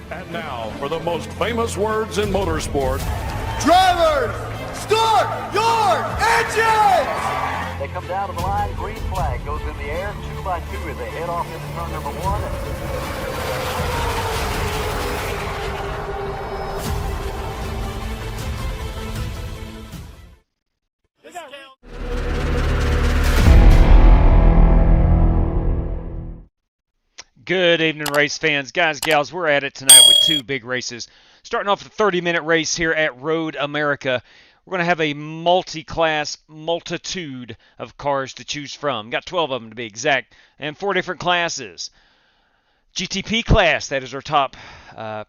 And now, for the most famous words in motorsport. Drivers, start your engines! They come down to the line, green flag goes in the air, 2 by 2 as they head off into turn number 1. Good evening, race fans. Guys, gals, we're at it tonight with 2 big races. Starting off the 30-minute race here at Road America. We're going to have a multi-class multitude of cars to choose from. Got 12 of them to be exact, and 4 different classes. GTP class, that is our top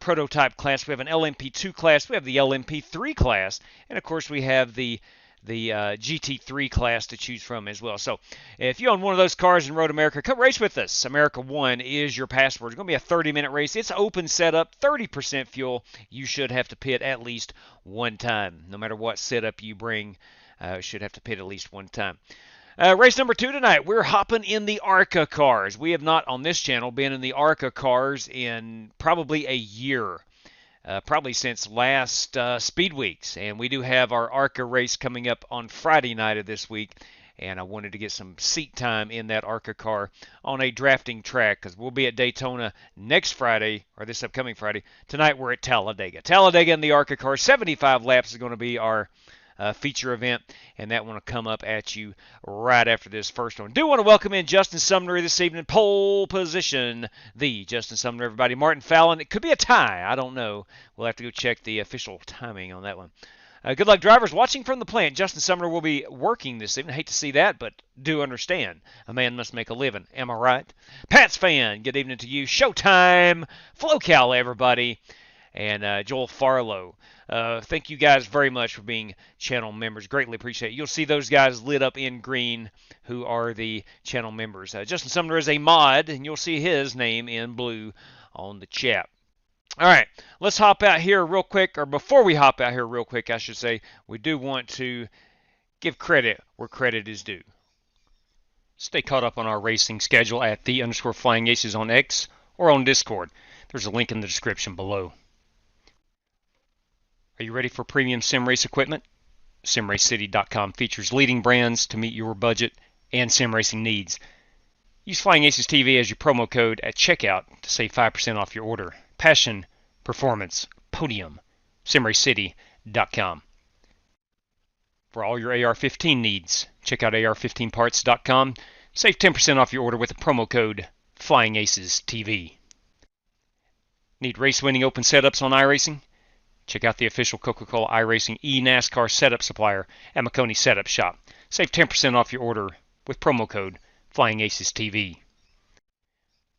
prototype class. We have an LMP2 class. We have the LMP3 class. And, of course, we have the GT3 class to choose from as well. So if you own one of those cars in Road America, come race with us. America 1 is your password. It's going to be a 30-minute race. It's open setup, 30% fuel. You should have to pit at least one time. No matter what setup you bring, should have to pit at least one time. Race number 2 tonight, we're hopping in the ARCA cars. We have not on this channel been in the ARCA cars in probably a year. Probably since last Speed Weeks. And we do have our ARCA race coming up on Friday night of this week. And I wanted to get some seat time in that ARCA car on a drafting track because we'll be at Daytona next Friday, or this upcoming Friday. Tonight we're at Talladega. Talladega in the ARCA car. 75 laps is going to be our feature event, and that one will come up at you right after this first one. Do want to welcome in Justin Sumner this evening, pole position, the Justin Sumner, everybody. Martin Fallon, it could be a tie, I don't know. We'll have to go check the official timing on that one. Good luck, drivers watching from the plant. Justin Sumner will be working this evening. I hate to see that, but do understand. A man must make a living. Am I right? Pat's fan, good evening to you. Showtime, FloCal, everybody. And Joel Farlow. Thank you guys very much for being channel members. Greatly appreciate it. You'll see those guys lit up in green who are the channel members. Justin Sumner is a mod, and you'll see his name in blue on the chat. All right, let's hop out here real quick, or before we hop out here real quick, I should say, we do want to give credit where credit is due. Stay caught up on our racing schedule at _FlyingAces on X or on Discord. There's a link in the description below. Are you ready for premium sim race equipment? SimRaceCity.com features leading brands to meet your budget and sim racing needs. Use FlyingAcesTV as your promo code at checkout to save 5% off your order. Passion, performance, podium. SimRaceCity.com. For all your AR-15 needs, check out AR15parts.com. Save 10% off your order with the promo code FlyingAcesTV. Need race-winning open setups on iRacing? Check out the official Coca-Cola iRacing NASCAR setup supplier at McConey Setup Shop. Save 10% off your order with promo code FlyingAcesTV.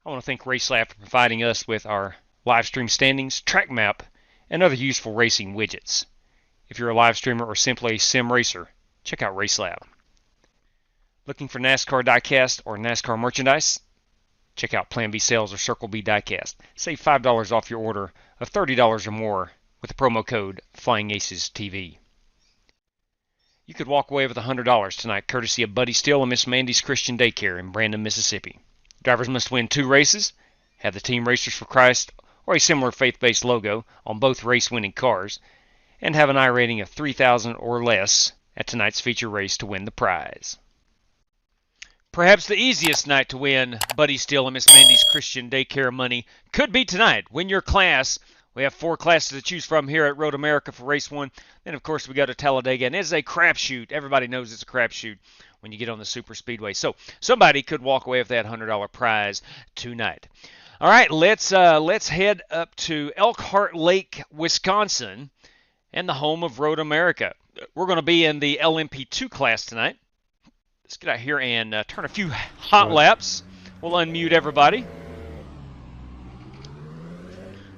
I want to thank RaceLab for providing us with our live stream standings, track map, and other useful racing widgets. If you're a live streamer or simply a sim racer, check out RaceLab. Looking for NASCAR diecast or NASCAR merchandise? Check out Plan B Sales or Circle B Diecast. Save $5 off your order of $30 or more with the promo code FlyingAcesTV. You could walk away with $100 tonight, courtesy of Buddy Steele and Miss Mandy's Christian Daycare in Brandon, Mississippi. Drivers must win 2 races, have the Team Racers for Christ or a similar faith-based logo on both race-winning cars, and have an I rating of 3,000 or less at tonight's feature race to win the prize. Perhaps the easiest night to win Buddy Steele and Miss Mandy's Christian Daycare money could be tonight. Win your class. We have 4 classes to choose from here at Road America for Race 1. Then, of course, we go to Talladega, and it's a crapshoot. Everybody knows it's a crapshoot when you get on the super speedway. So somebody could walk away with that $100 prize tonight. All right, let's head up to Elkhart Lake, Wisconsin, and the home of Road America. We're going to be in the LMP2 class tonight. Let's get out here and turn a few hot laps. We'll unmute everybody.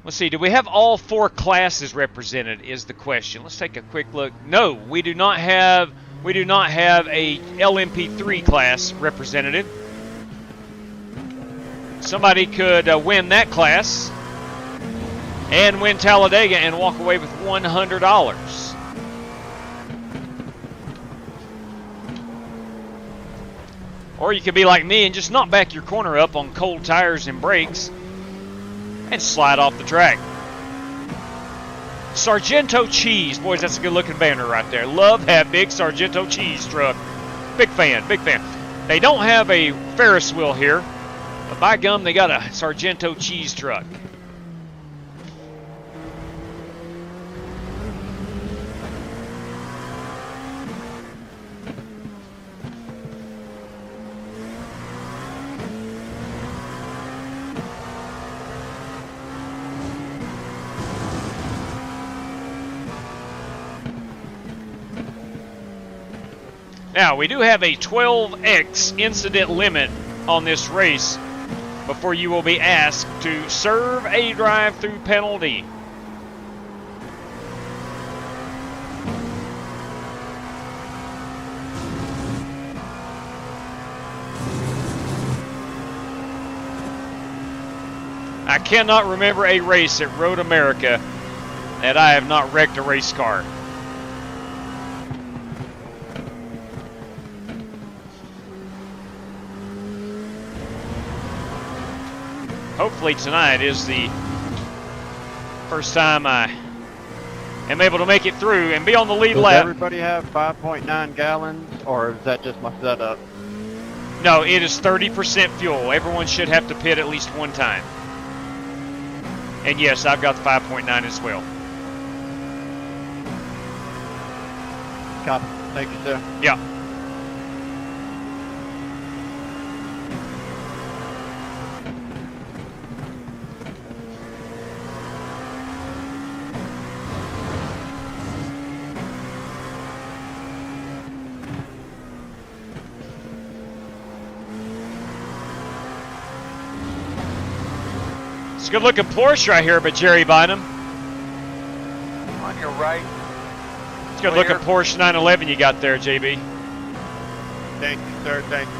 Let's see, do we have all 4 classes represented is the question. Let's take a quick look. No, we do not have a LMP3 class representative. Somebody could win that class and win Talladega and walk away with $100. Or you could be like me and just knock back your corner up on cold tires and brakes and slide off the track. Sargento cheese. Boys, that's a good looking banner right there. Love that big Sargento cheese truck. Big fan, big fan. They don't have a Ferris wheel here, but by gum, they got a Sargento cheese truck. Now, we do have a 12x incident limit on this race before you will be asked to serve a drive-through penalty. I cannot remember a race at Road America that I have not wrecked a race car. Hopefully tonight is the first time I am able to make it through and be on the lead lap. Does everybody have 5.9 gallons, or is that just my setup? No, it is 30% fuel. Everyone should have to pit at least one time. And yes, I've got the 5.9 as well. Copy. Thank you, sir. Yeah. It's a good looking Porsche right here, but Jerry Bynum. On your right. It's a good looking Porsche 911 you got there, JB. Thank you, sir. Thank you.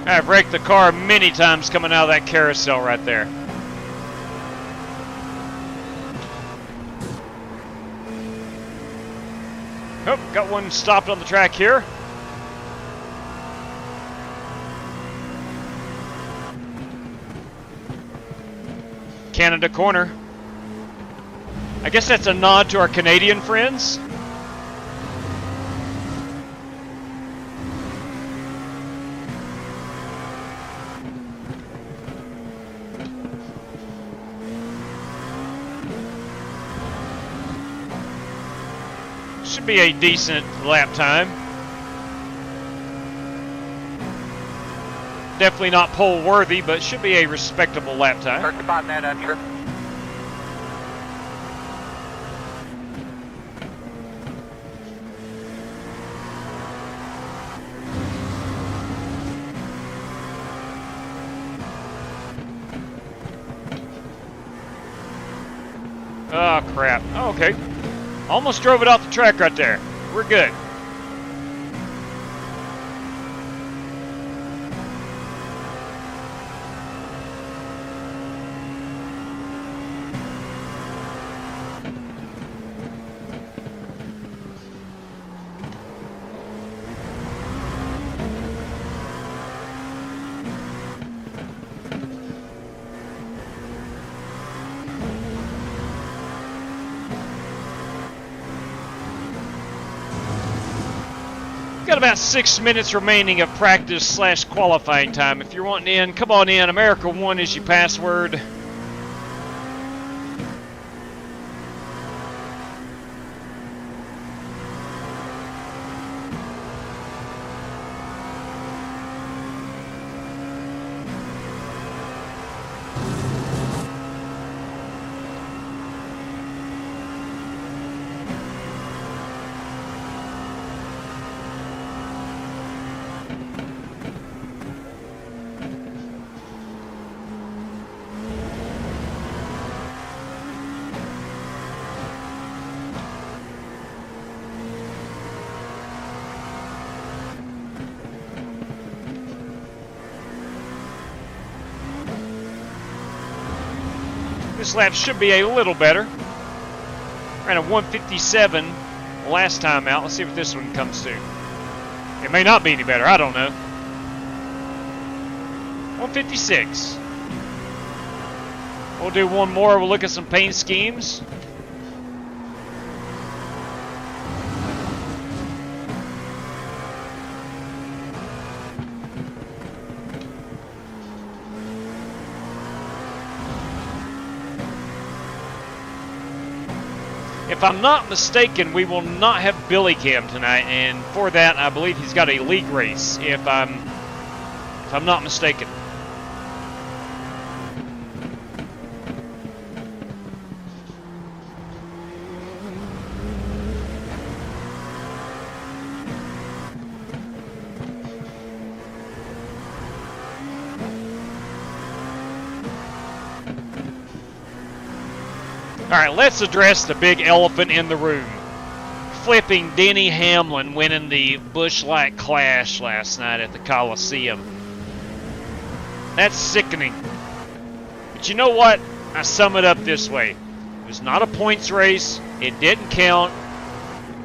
I've wrecked the car many times coming out of that carousel right there. Oh, got one stopped on the track here. Canada corner. I guess that's a nod to our Canadian friends. Should be a decent lap time. Definitely not pole worthy, but should be a respectable lap time. Start the bottom net entry. Oh, crap. Oh, okay. Almost drove it off the track right there. We're good. Got about 6 minutes remaining of practice / qualifying time. If you're wanting in, come on in. America1 is your password. This lap should be a little better. Ran a 157 last time out. Let's see what this one comes to. It may not be any better. I don't know. 156. We'll do one more. We'll look at some paint schemes. If I'm not mistaken, we will not have Billy Cam tonight, and for that, I believe he's got a league race. If I'm not mistaken. All right, let's address the big elephant in the room. Flipping Denny Hamlin winning the Busch Light Clash last night at the Coliseum. That's sickening. But you know what? I sum it up this way. It was not a points race. It didn't count.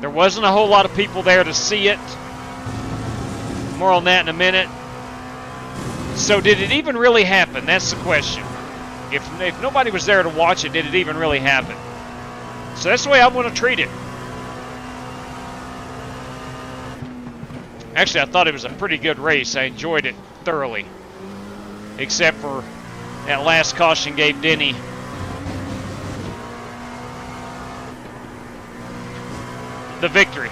There wasn't a whole lot of people there to see it. More on that in a minute. So did it even really happen? That's the question. If nobody was there to watch it, did it even really happen? So that's the way I'm going to treat it. Actually, I thought it was a pretty good race. I enjoyed it thoroughly. Except for that last caution gave Denny the victory.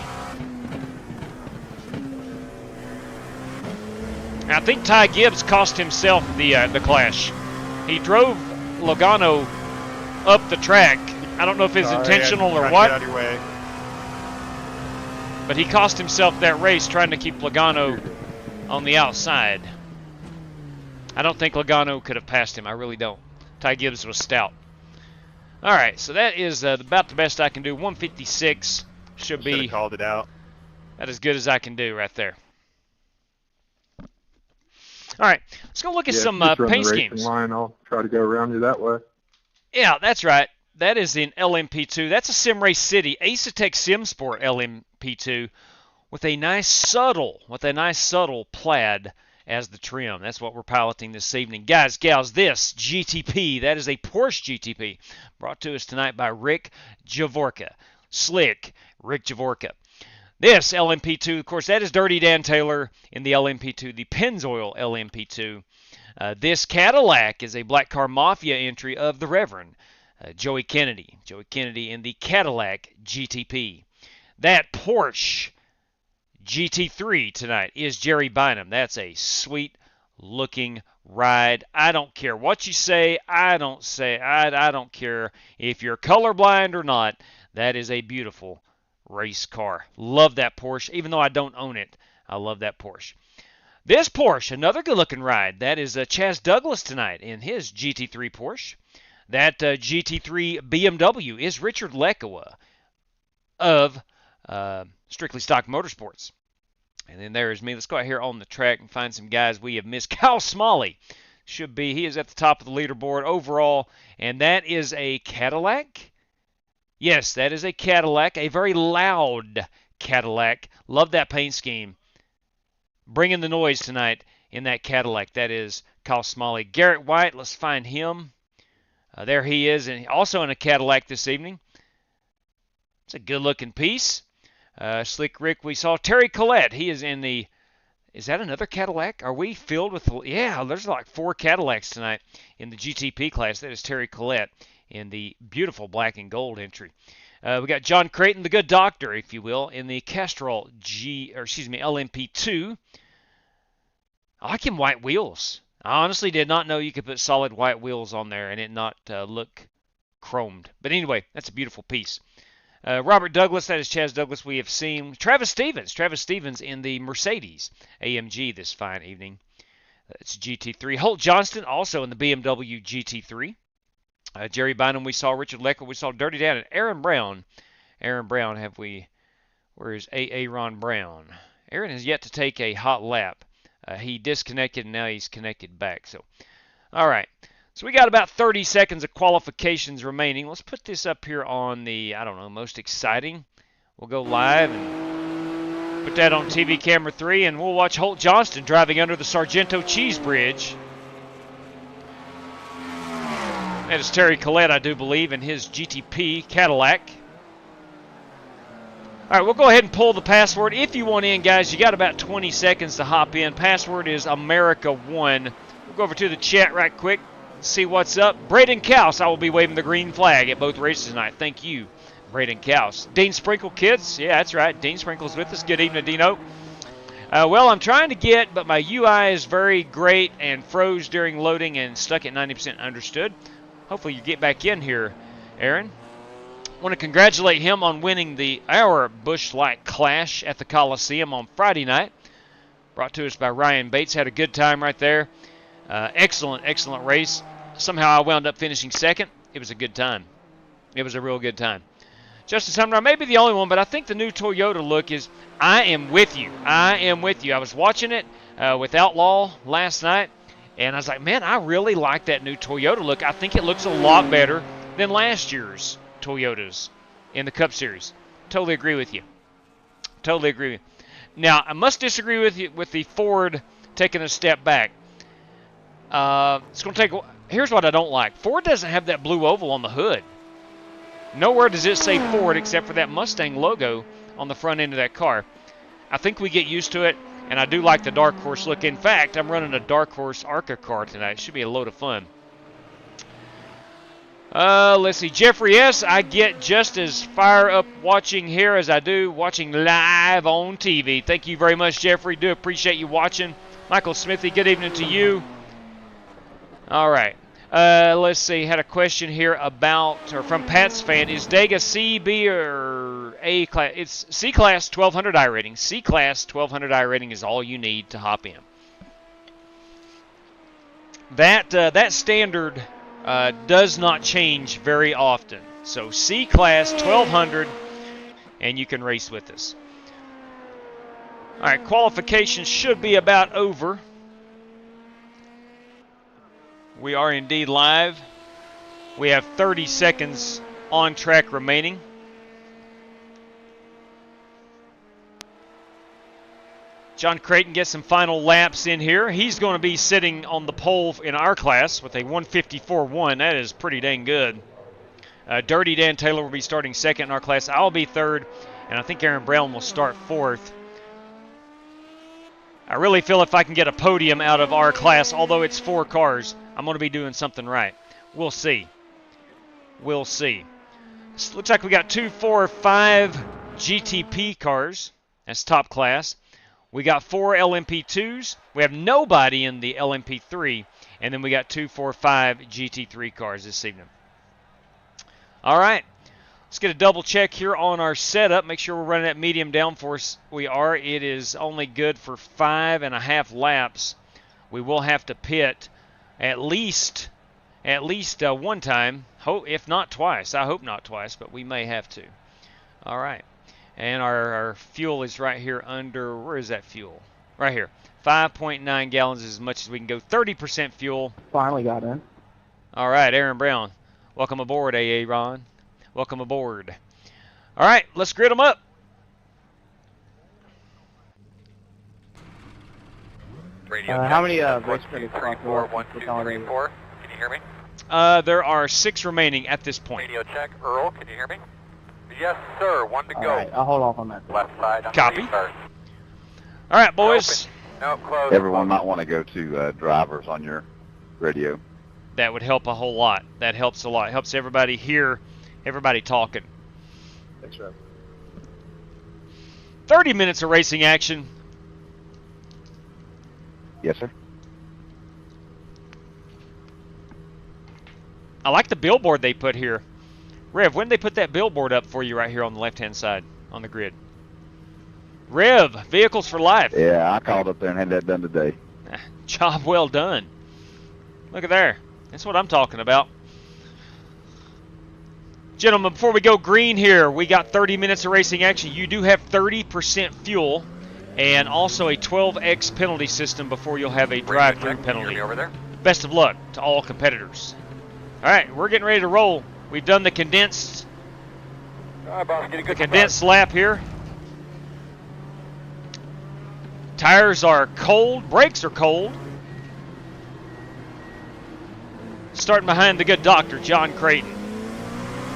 I think Ty Gibbs cost himself the clash. He drove Logano up the track. I don't know if it's intentional or what. Get out of your way. But he cost himself that race trying to keep Logano on the outside. I don't think Logano could have passed him. I really don't. Ty Gibbs was stout. All right, so that is about the best I can do. 156 should be called it out. That as good as I can do right there. All right, let's go look at some paint schemes. Line, I'll try to go around you that way. Yeah, that's right. That is in LMP2. That's a Sim Race City, Ace-Tech Sim Sport LMP2 with a nice subtle plaid as the trim. That's what we're piloting this evening. Guys, gals, this GTP, that is a Porsche GTP brought to us tonight by Rick Javorka. Slick Rick Javorka. This LMP2, of course, that is Dirty Dan Taylor in the LMP2, the Pennzoil LMP2. This Cadillac is a Black Car Mafia entry of the Reverend Joey Kennedy. Joey Kennedy in the Cadillac GTP. That Porsche GT3 tonight is Jerry Bynum. That's a sweet-looking ride. I don't care what you say. I don't care if you're colorblind or not. That is a beautiful race car. Love that Porsche. Even though I don't own it, I love that Porsche. This Porsche, another good-looking ride. That is Chaz Douglas tonight in his GT3 Porsche. That GT3 BMW is Richard Lekowa of Strictly Stock Motorsports. And then there is me. Let's go out here on the track and find some guys we have missed. Kyle Smalley should be. He is at the top of the leaderboard overall. And that is a Cadillac. Yes, that is a Cadillac, a very loud Cadillac. Love that paint scheme. Bringing the noise tonight in that Cadillac. That is Kyle Smalley. Garrett White, let's find him. There he is, and also in a Cadillac this evening. It's a good-looking piece. Slick Rick, we saw Terry Collette. He is in the... Is that another Cadillac? Are we filled with... Yeah, there's like 4 Cadillacs tonight in the GTP class. That is Terry Collette in the beautiful black and gold entry. We got John Creighton, the good doctor, if you will, in the Castrol LMP2. I like him white wheels. I honestly did not know you could put solid white wheels on there and it not look chromed. But anyway, that's a beautiful piece. Robert Douglas, that is Chaz Douglas, we have seen. Travis Stevens in the Mercedes AMG this fine evening. That's GT3. Holt Johnston also in the BMW GT3. Jerry Bynum, we saw. Richard Lecker, we saw. Dirty Dan, and Aaron Brown. Where is Aaron Brown? Aaron has yet to take a hot lap. He disconnected, and now he's connected back. So, all right. So we got about 30 seconds of qualifications remaining. Let's put this up here on the, I don't know, most exciting. We'll go live and put that on TV camera 3, and we'll watch Holt Johnston driving under the Sargento Cheese Bridge. That is Terry Collette, I do believe, in his GTP Cadillac. All right, we'll go ahead and pull the password. If you want in, guys, you got about 20 seconds to hop in. Password is America1. We'll go over to the chat right quick, see what's up. Braden Couse, I will be waving the green flag at both races tonight. Thank you, Braden Couse. Dean Sprinkle, kids. Yeah, that's right. Dean Sprinkle's with us. Good evening, Dino. Well, I'm trying to get, but my UI is very great and froze during loading and stuck at 90%. Understood. Hopefully you get back in here, Aaron. I want to congratulate him on winning our Busch Light Clash at the Coliseum on Friday night. Brought to us by Ryan Bates. Had a good time right there. Excellent race. Somehow I wound up finishing second. It was a good time. It was a real good time. Justin Sumner, I may be the only one, but I think the new Toyota look is, I am with you. I am with you. I was watching it with Outlaw last night, and I was like, man, I really like that new Toyota look. I think it looks a lot better than last year's Toyotas in the Cup Series. Totally agree with you. Totally agree with you. Now, I must disagree with you with the Ford taking a step back. It's going to take. Here's what I don't like. Ford doesn't have that blue oval on the hood. Nowhere does it say Ford except for that Mustang logo on the front end of that car. I think we get used to it, and I do like the Dark Horse look. In fact, I'm running a Dark Horse ARCA car tonight. It should be a load of fun. Let's see. Jeffrey S., I get just as fire up watching here as I do watching live on TV. Thank you very much, Jeffrey. Do appreciate you watching. Michael Smithy, good evening to you. All right. Let's see. Had a question here from Pat's fan. Is Dega C, B, or A class? It's C class 1200 I rating. C class 1200 I rating is all you need to hop in. That standard does not change very often. So C class 1200, and you can race with us. All right, qualification should be about over. We are indeed live. We have 30 seconds on track remaining. John Creighton gets some final laps in here. He's going to be sitting on the pole in our class with a 154.1. That is pretty dang good. Dirty Dan Taylor will be starting second in our class. I'll be third, and I think Aaron Brown will start fourth. I really feel if I can get a podium out of our class, although it's 4 cars, I'm going to be doing something right. We'll see. We'll see. This looks like we got 2, 4, 5 GTP cars. That's top class. We got 4 LMP2s. We have nobody in the LMP3. And then we got 2, 4, 5 GT3 cars this evening. All right. Let's get a double check here on our setup. Make sure we're running that medium downforce. We are. It is only good for 5.5 laps. We will have to pit at least one time, if not twice. I hope not twice, but we may have to. All right. And our fuel is right here under, where is that fuel? Right here. 5.9 gallons is as much as we can go. 30% fuel. Finally got in. All right, Aaron Brown. Welcome aboard, AA Ron. Welcome aboard. All right, let's grid them up. How many race credits? 3, 4, 1, 2, 3, 4. Can you hear me? There are 6 remaining at this point. Radio check. Earl, can you hear me? Yes, sir. 1 to go. All right, I'll hold off on that. Left side. On Copy. The restart. All right, boys. No, close. Everyone might want to go to drivers on your radio. That would help a whole lot. That helps a lot. Helps everybody hear everybody talking. That's right. 30 minutes of racing action. Yes, sir. I like the billboard they put here. Rev, when did they put that billboard up for you right here on the left-hand side on the grid? Rev, Vehicles for Life. Yeah, I called up there and had that done today. Job well done. Look at there. That's what I'm talking about. Gentlemen, before we go green here, we got 30 minutes of racing action. You do have 30% fuel and also a 12x penalty system before you'll have a drive-through penalty. Over there? best of luck to all competitors. All right, we're getting ready to roll. We've done the condensed All right, boss, get a good condensed lap here. Tires are cold, brakes are cold. Starting behind the good doctor, John Creighton.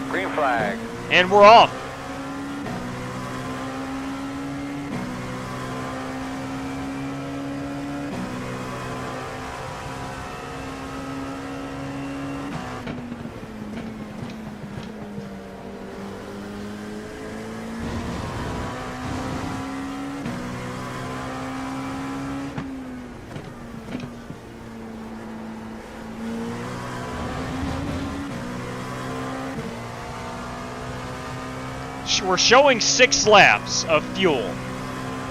green flag. And we're off. We're showing 6 laps of fuel.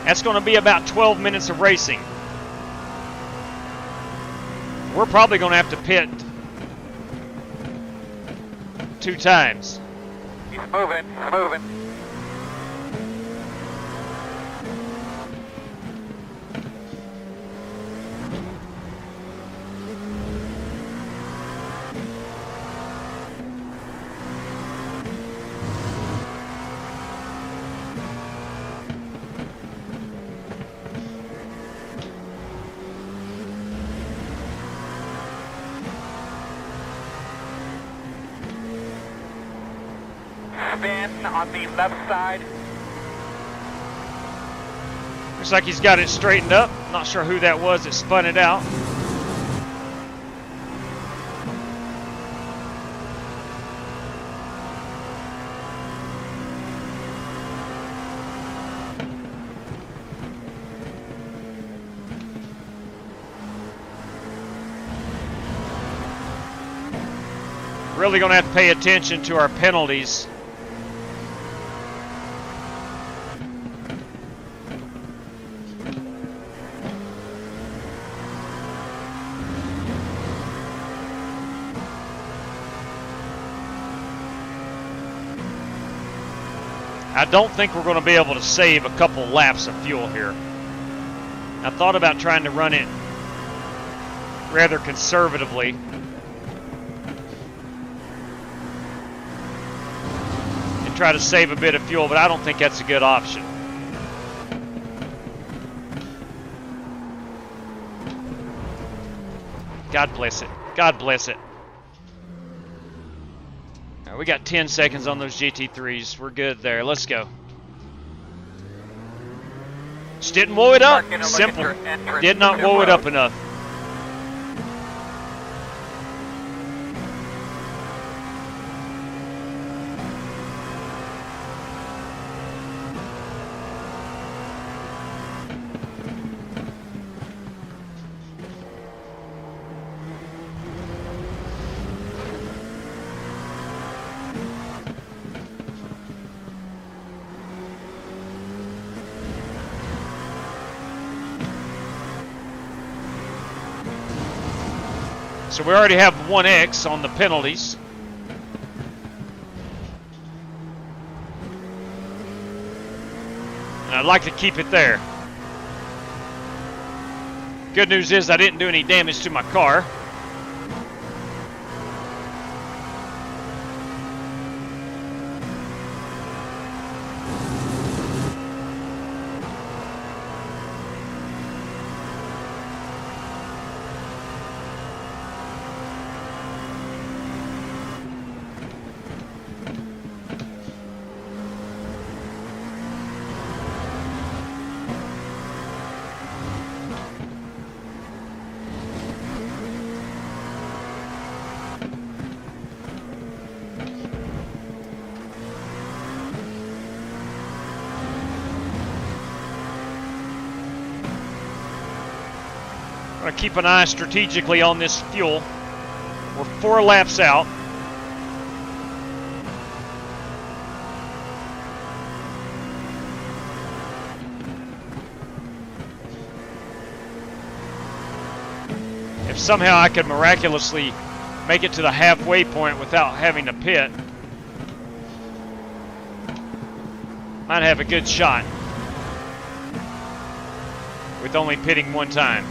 That's going to be about 12 minutes of racing. We're probably going to have to pit 2 times. He's moving, moving. Spin on the left side. Looks like he's got it straightened up. Not sure who that was that spun it out. Really going to have to pay attention to our penalties. I don't think we're going to be able to save a couple laps of fuel here. I thought about trying to run it rather conservatively. And try to save a bit of fuel, but I don't think that's a good option. God bless it. God bless it. We got 10 seconds on those GT3s. We're good there. Let's go. Just didn't whoa it up. Simple. Did not whoa it up enough. So we already have 1X on the penalties. And I'd like to keep it there. Good news is I didn't do any damage to my car. I'm going to keep an eye strategically on this fuel. We're 4 laps out. If somehow I could miraculously make it to the halfway point without having to pit, might have a good shot with only pitting 1 time.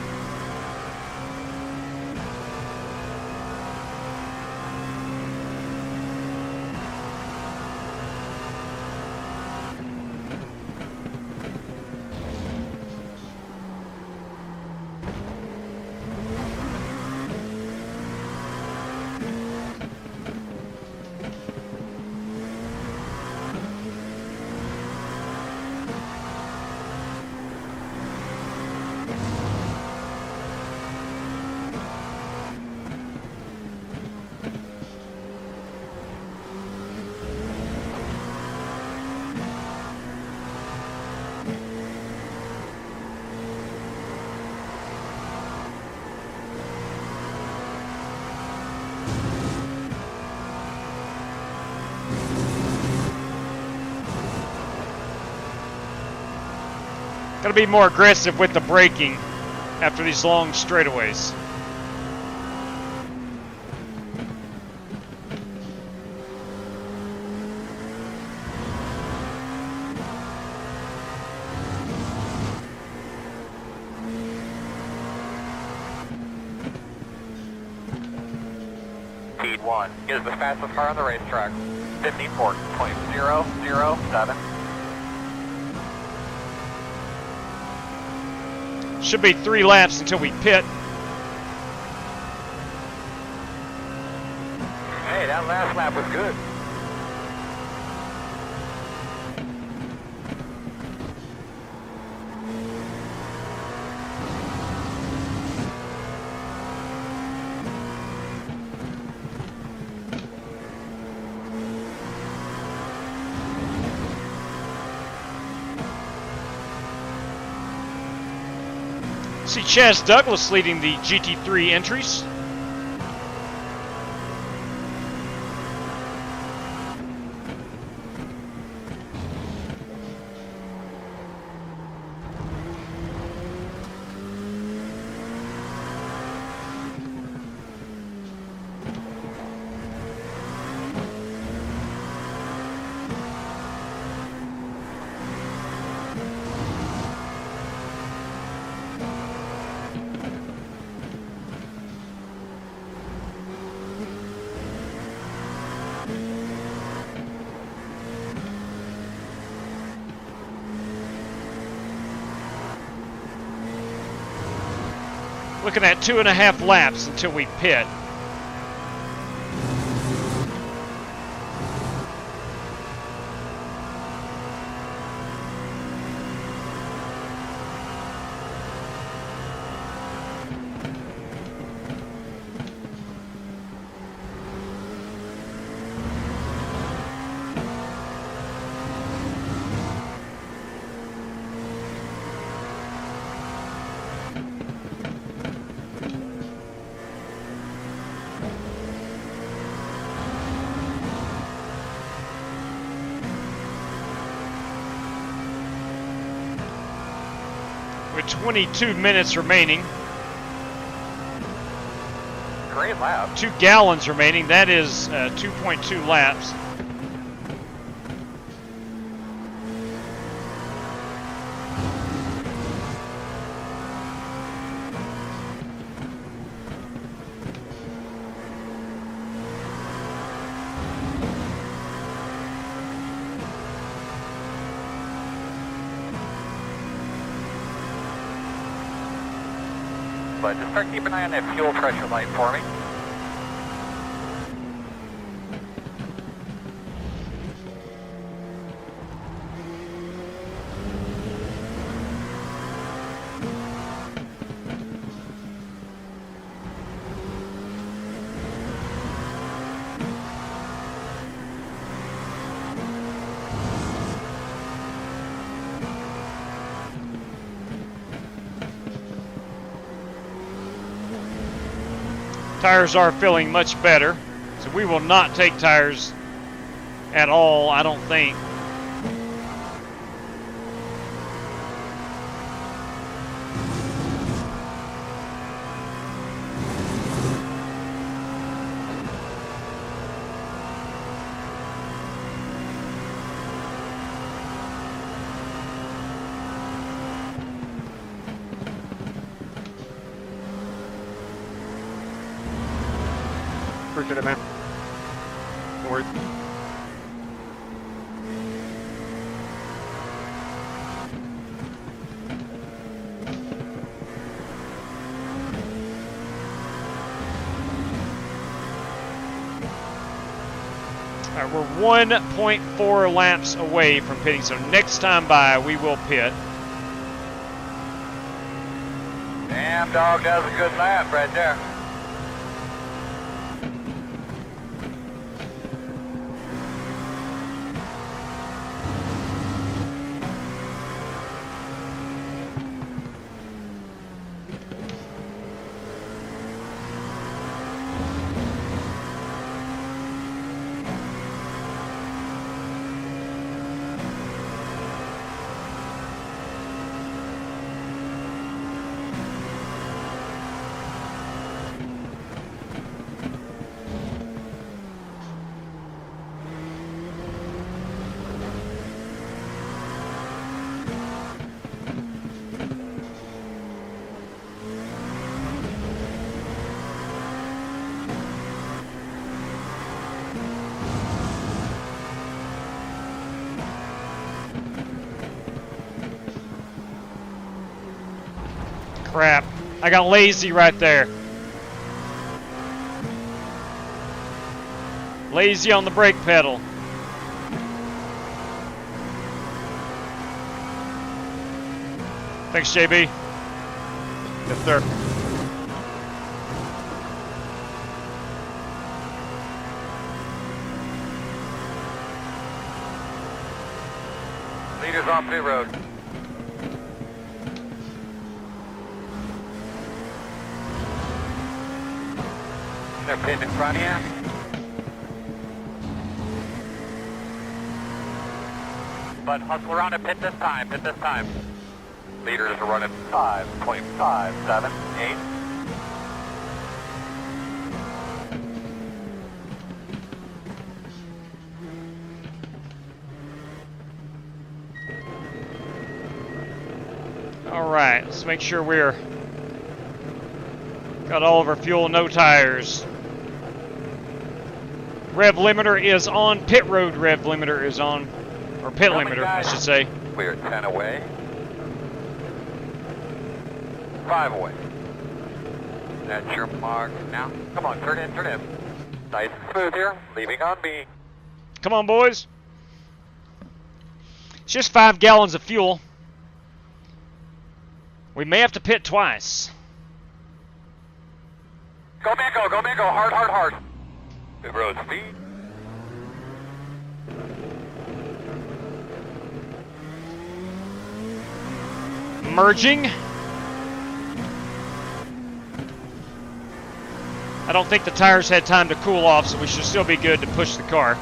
Got to be more aggressive with the braking after these long straightaways. Speed 1 is the fastest car on the racetrack. 54.007. Should be 3 laps until we pit. Hey, that last lap was good. See Chaz Douglas leading the GT3 entries. Looking at 2.5 laps until we pit. With 22 minutes remaining. Great lap. 2 gallons remaining. That is 2.2 laps. But just start keeping an eye on that fuel pressure light for me. Tires are feeling much better, so we will not take tires at all, I don't think. Appreciate it, man. No worries. All right, we're 1.4 laps away from pitting, so next time by we will pit. Damn dog, that was a good lap right there. Crap. I got lazy right there. Lazy on the brake pedal. Thanks, JB. Yes, sir. Leaders off pit road. They're pitting in front of you. But hustle around and pit this time, Leaders are running 5.578. All right, let's make sure we're got all of our fuel, no tires. Rev limiter is on. Pit road rev limiter is on. Or pit limiter, I should say. We're 10 away. 5 away. That's your mark now. Come on, turn in. Nice and smooth here. Leaving on me. Come on, boys. It's just 5 gallons of fuel. We may have to pit twice. Go, hard. Good road speed. Merging. I don't think the tires had time to cool off, so we should still be good to push the car.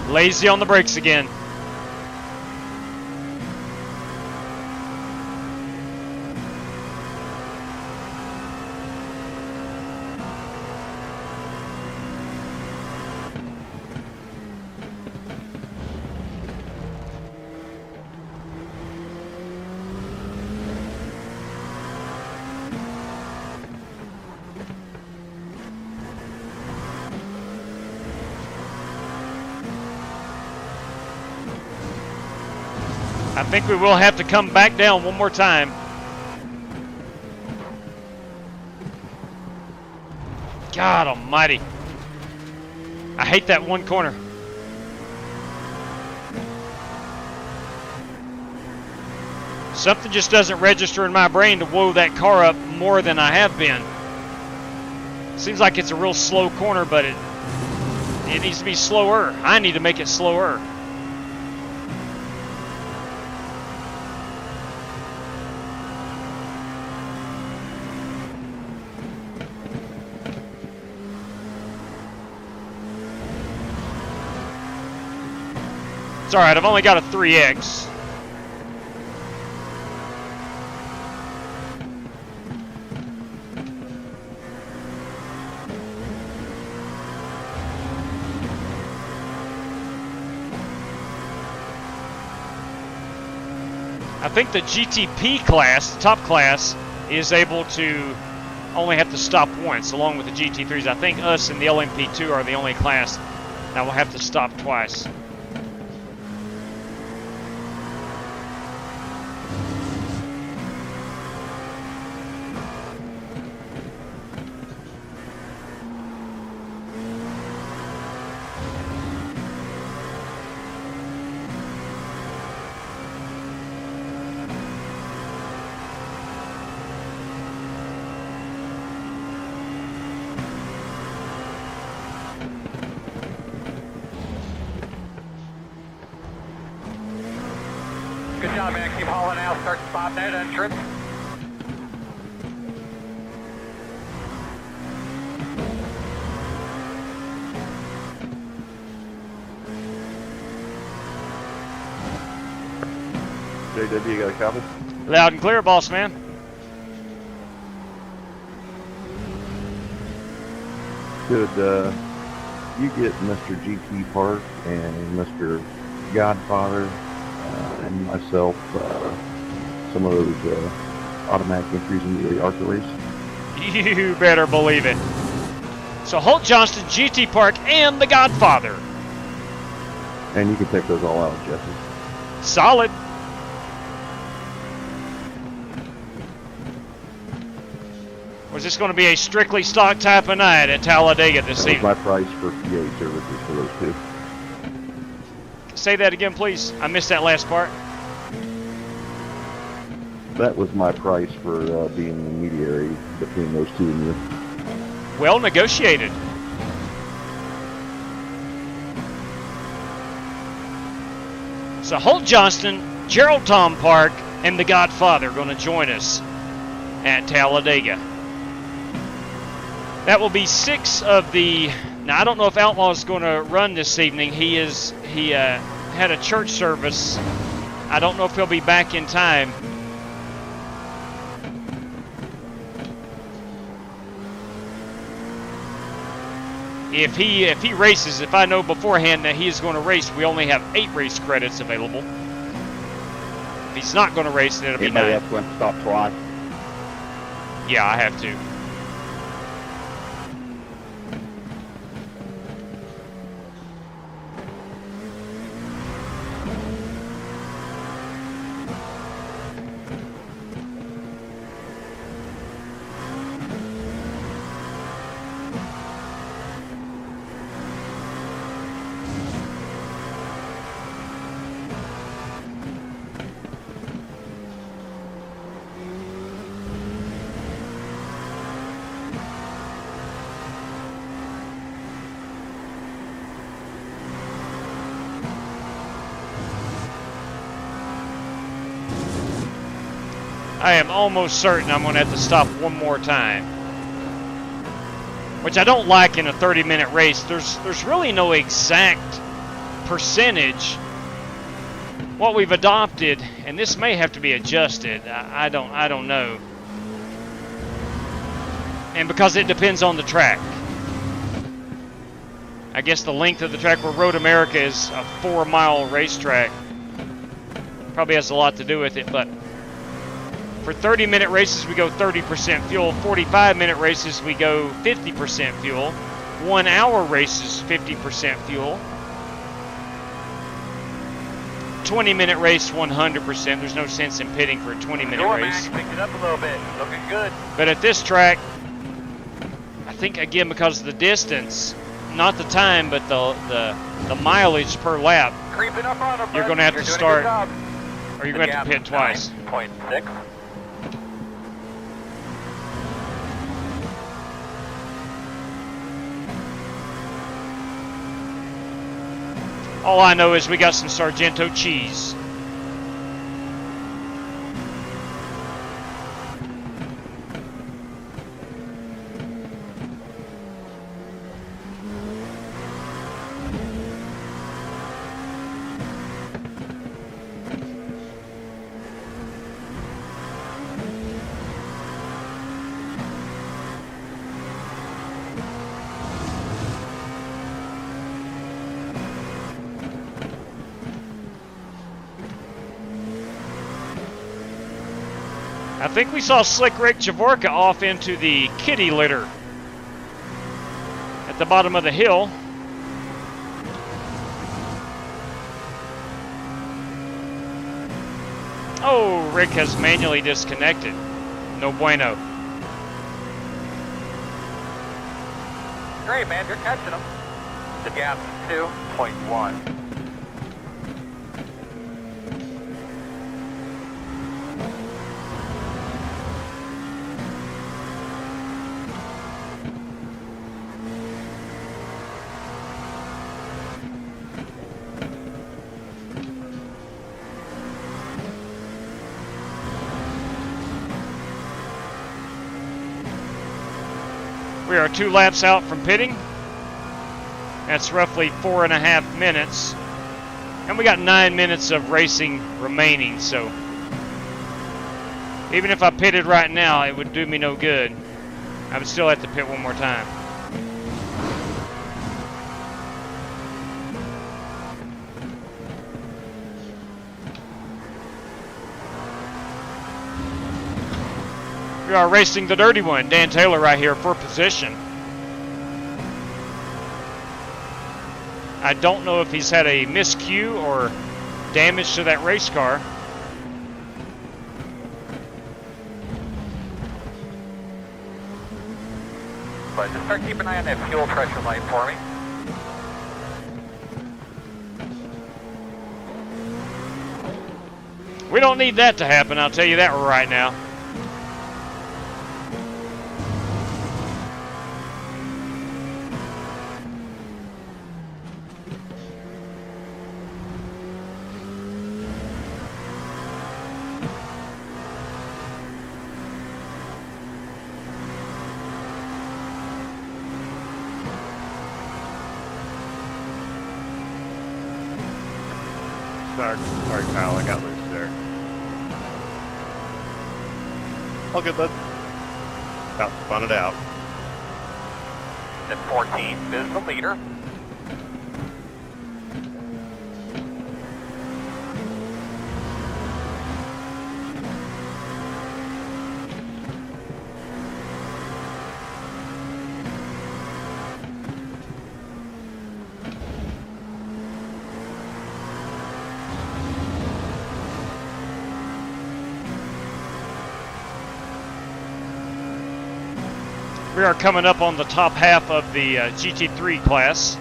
Lazy on the brakes again. I think we will have to come back down one more time. God almighty. I hate that one corner. Something just doesn't register in my brain to whoa that car up more than I have been. Seems like it's a real slow corner, but it needs to be slower. I need to make it slower. It's alright, I've only got a 3X. I think the GTP class, the top class, is able to only have to stop once, along with the GT3s. I think us and the LMP2 are the only class that will have to stop twice. Good job, man. Keep hauling out. Start spotting that entrance. JW, you got a copy? Loud and clear, boss man. Could you get Mr. GT Park and Mr. Godfather and myself some of those automatic entries into the ARCA race? You better believe it. So Holt Johnston, GT Park, and the Godfather. And you can take those all out, Jesse. Solid. Was this going to be a strictly stock type of night at Talladega this That was evening? my price for PA services for those two. Say that again, please. I missed that last part. That was my price for being the mediator between those two and you. Well negotiated. So Holt Johnston, Gerald Tom Park, and the Godfather are going to join us at Talladega. That will be 6 of the. Now I don't know if Outlaw is going to run this evening. He had a church service. I don't know if he'll be back in time. If he races, if I know beforehand that he is going to race, we only have 8 race credits available. If he's not going to race, then it'll be 9. Anybody else want to stop twice? Yeah, I have to. I am almost certain I'm going to have to stop one more time. Which I don't like in a 30-minute race. There's really no exact percentage. What we've adopted, and this may have to be adjusted, I don't know. And because it depends on the track. I guess the length of the track where Road America is a 4-mile racetrack probably has a lot to do with it, but for 30-minute races, we go 30% fuel. 45-minute races, we go 50% fuel. 1-hour races, 50% fuel. 20-minute race, 100%. There's no sense in pitting for a 20-minute race. Max, picked it up a little bit. Looking good. But at this track, I think, again, because of the distance, not the time, but the mileage per lap, Creeping up on him, you're going to have to start, or you're The going to have to pit twice. 9.6. All I know is we got some Sargento cheese. I think we saw Slick Rick Javorka off into the kitty litter at the bottom of the hill. Oh, Rick has manually disconnected. No bueno. Great, man. You're catching them. The gap's 2.1. We are 2 laps out from pitting. That's roughly 4.5 minutes. And we got 9 minutes of racing remaining, so even if I pitted right now, it would do me no good. I would still have to pit one more time. We are racing the dirty one. Dan Taylor right here for position. I don't know if he's had a miscue or damage to that race car. But just start keeping an eye on that fuel pressure light for me. We don't need that to happen, I'll tell you that right now. Sorry, Kyle, I got loose there. All good, bud. About to spun it out. At 14 is the leader. We are coming up on the top half of the GT3 class.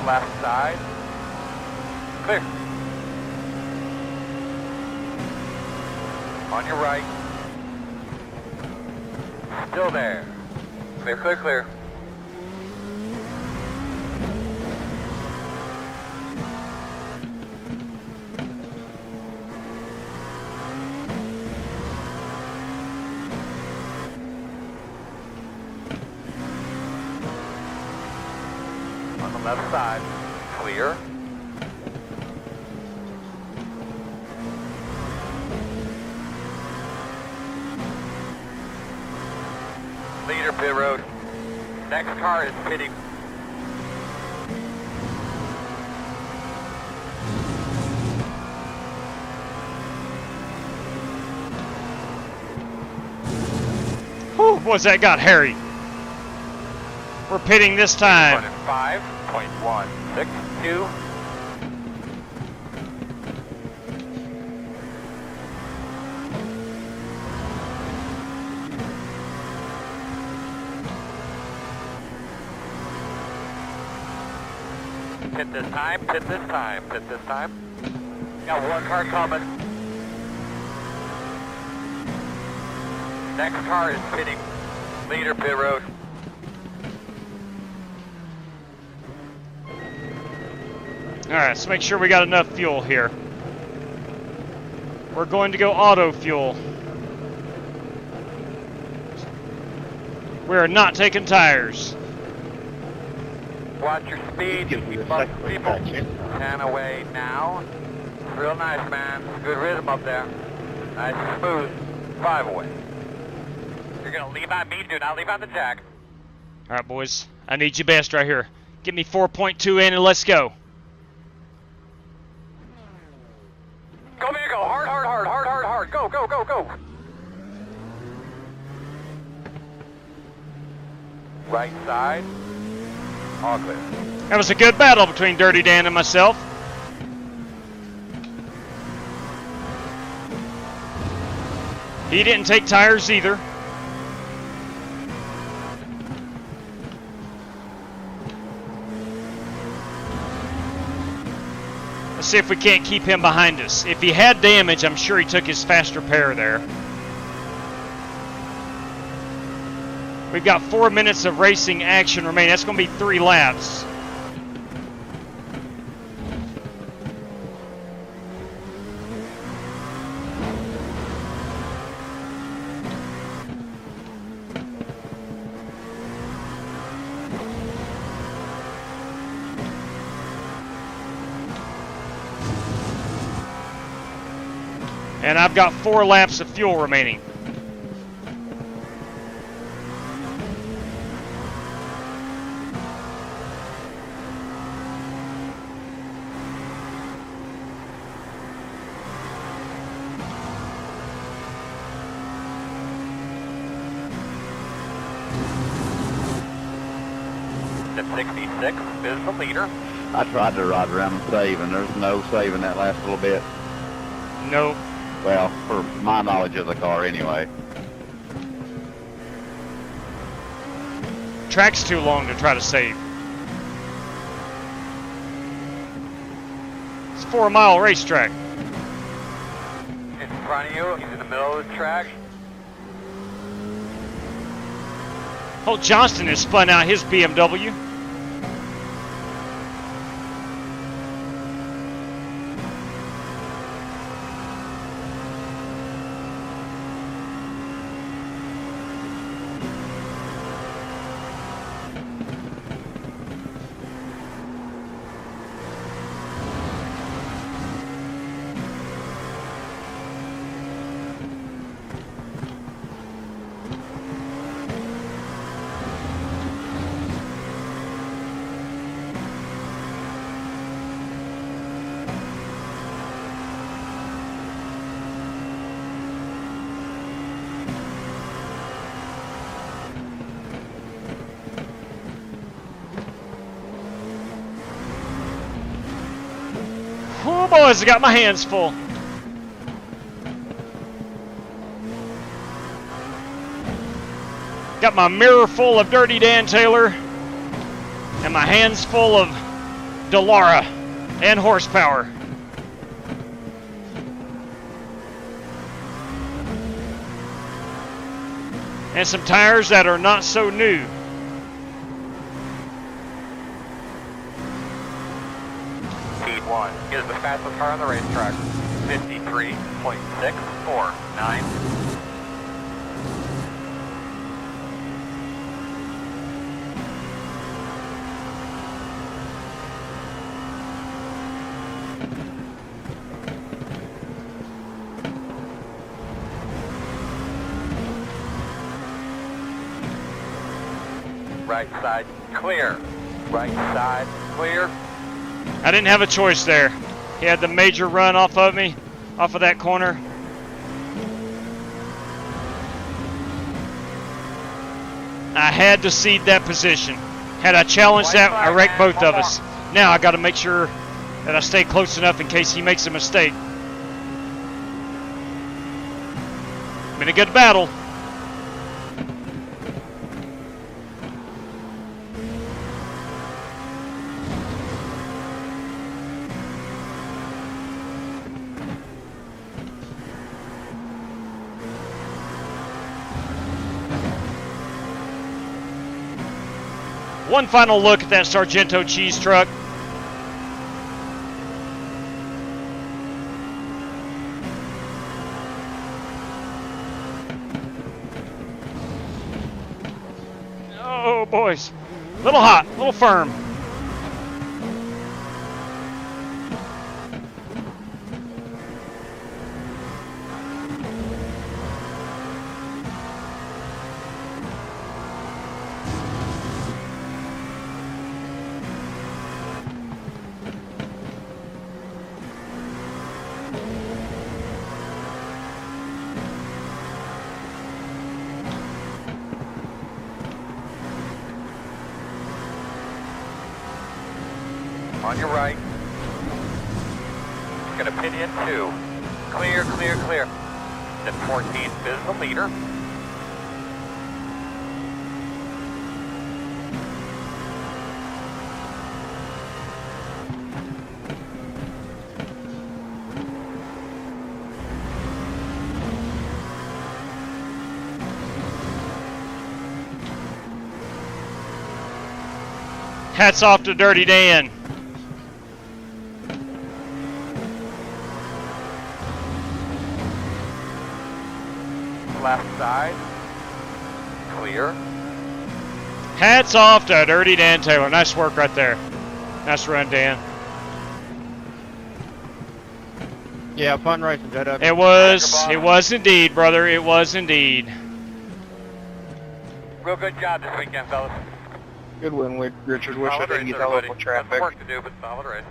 Left side. Clear. On your right. Still there. Clear, clear, clear. On the left side. Clear. Leader pit road. Next car is pitting. Whew, boys, that got hairy. We're pitting this time. 5.162. Pit this time, pit this time, pit this time. Got one car coming. Next car is pitting. Leader pit road. Alright, let's make sure we got enough fuel here. We're going to go auto fuel. We're not taking tires. Watch your speed. Give you a Keep up second, people. gotcha. 10 away now. Real nice, man. Good rhythm up there. Nice and smooth. 5 away. You're going to leave on me. Do not leave on the jack. Alright, boys. I need you best right here. Get me 4.2 in and let's go. Go, man, go. Hard, hard, hard, hard, hard, hard. Go, go, go, go. Right side. All clear. That was a good battle between Dirty Dan and myself. He didn't take tires either. Let's see if we can't keep him behind us. If he had damage, I'm sure he took his faster pair there. We've got 4 minutes of racing action remaining. That's going to be 3 laps. And I've got 4 laps of fuel remaining. The 66 is the leader. I tried to ride around and save, and there's no saving that last little bit. Nope. Well, for my knowledge of the car anyway. Track's too long to try to save. It's a 4-mile racetrack. In front of you, he's in the middle of the track. Holt Johnston has spun out his BMW. Oh boys, I got my hands full. Got my mirror full of Dirty Dan Taylor and my hands full of Delara and horsepower. And some tires that are not so new. P1 is the fastest car on the racetrack. 53.649. Right side clear. Right side clear. I didn't have a choice there. He had the major run off of me, off of that corner. I had to cede that position. Had I challenged that, I wrecked both of us. Now I got to make sure that I stay close enough in case he makes a mistake. Been a good battle. One final look at that Sargento cheese truck. Oh, boys. Little hot, little firm. On your right. Gonna pin in 2. Clear, clear, clear. Then 14 is the leader. Hats off to Dirty Dan. Left side. Clear. Hats off to Dirty Dan Taylor. Nice work right there. Nice run, Dan. Yeah, fun racing, JW. It was indeed, brother. It was indeed. Real good job this weekend, fellas. Good win, Richard. Wish I Solid didn't race, get that everybody. local Got traffic. some work to do, but solid race.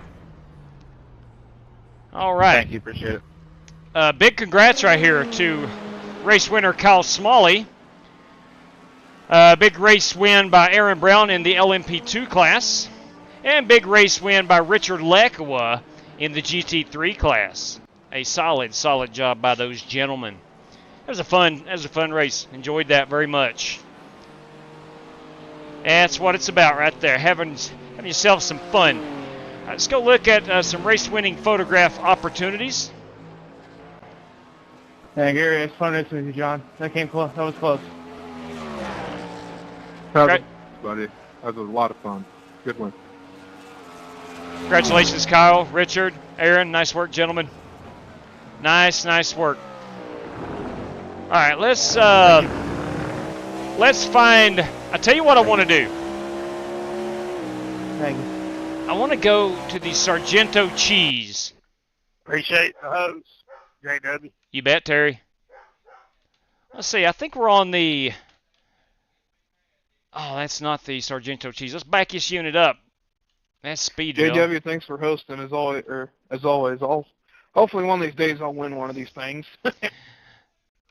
All right. Thank you, appreciate it. Big congrats right here to race winner Kyle Smalley. Big race win by Aaron Brown in the LMP2 class. And big race win by Richard Lekawa in the GT3 class. A solid job by those gentlemen. That was a fun race. Enjoyed that very much. That's what it's about right there. Having yourself some fun. Let's go look at some race-winning photograph opportunities. Hey, Gary, it's fun racing with you, John. That came close. That was close. Right. Buddy, that was a lot of fun. Good one. Congratulations, Kyle, Richard, Aaron. Nice work, gentlemen. Nice work. All right, let's find. I tell you what I want to do. Thank you. I want to go to the Sargento cheese. Appreciate the host, JW. You bet, Terry. Let's see. I think we're on the. Oh, that's not the Sargento cheese. Let's back this unit up. That's Speedville. JW, thanks for hosting as always. Hopefully one of these days I'll win one of these things.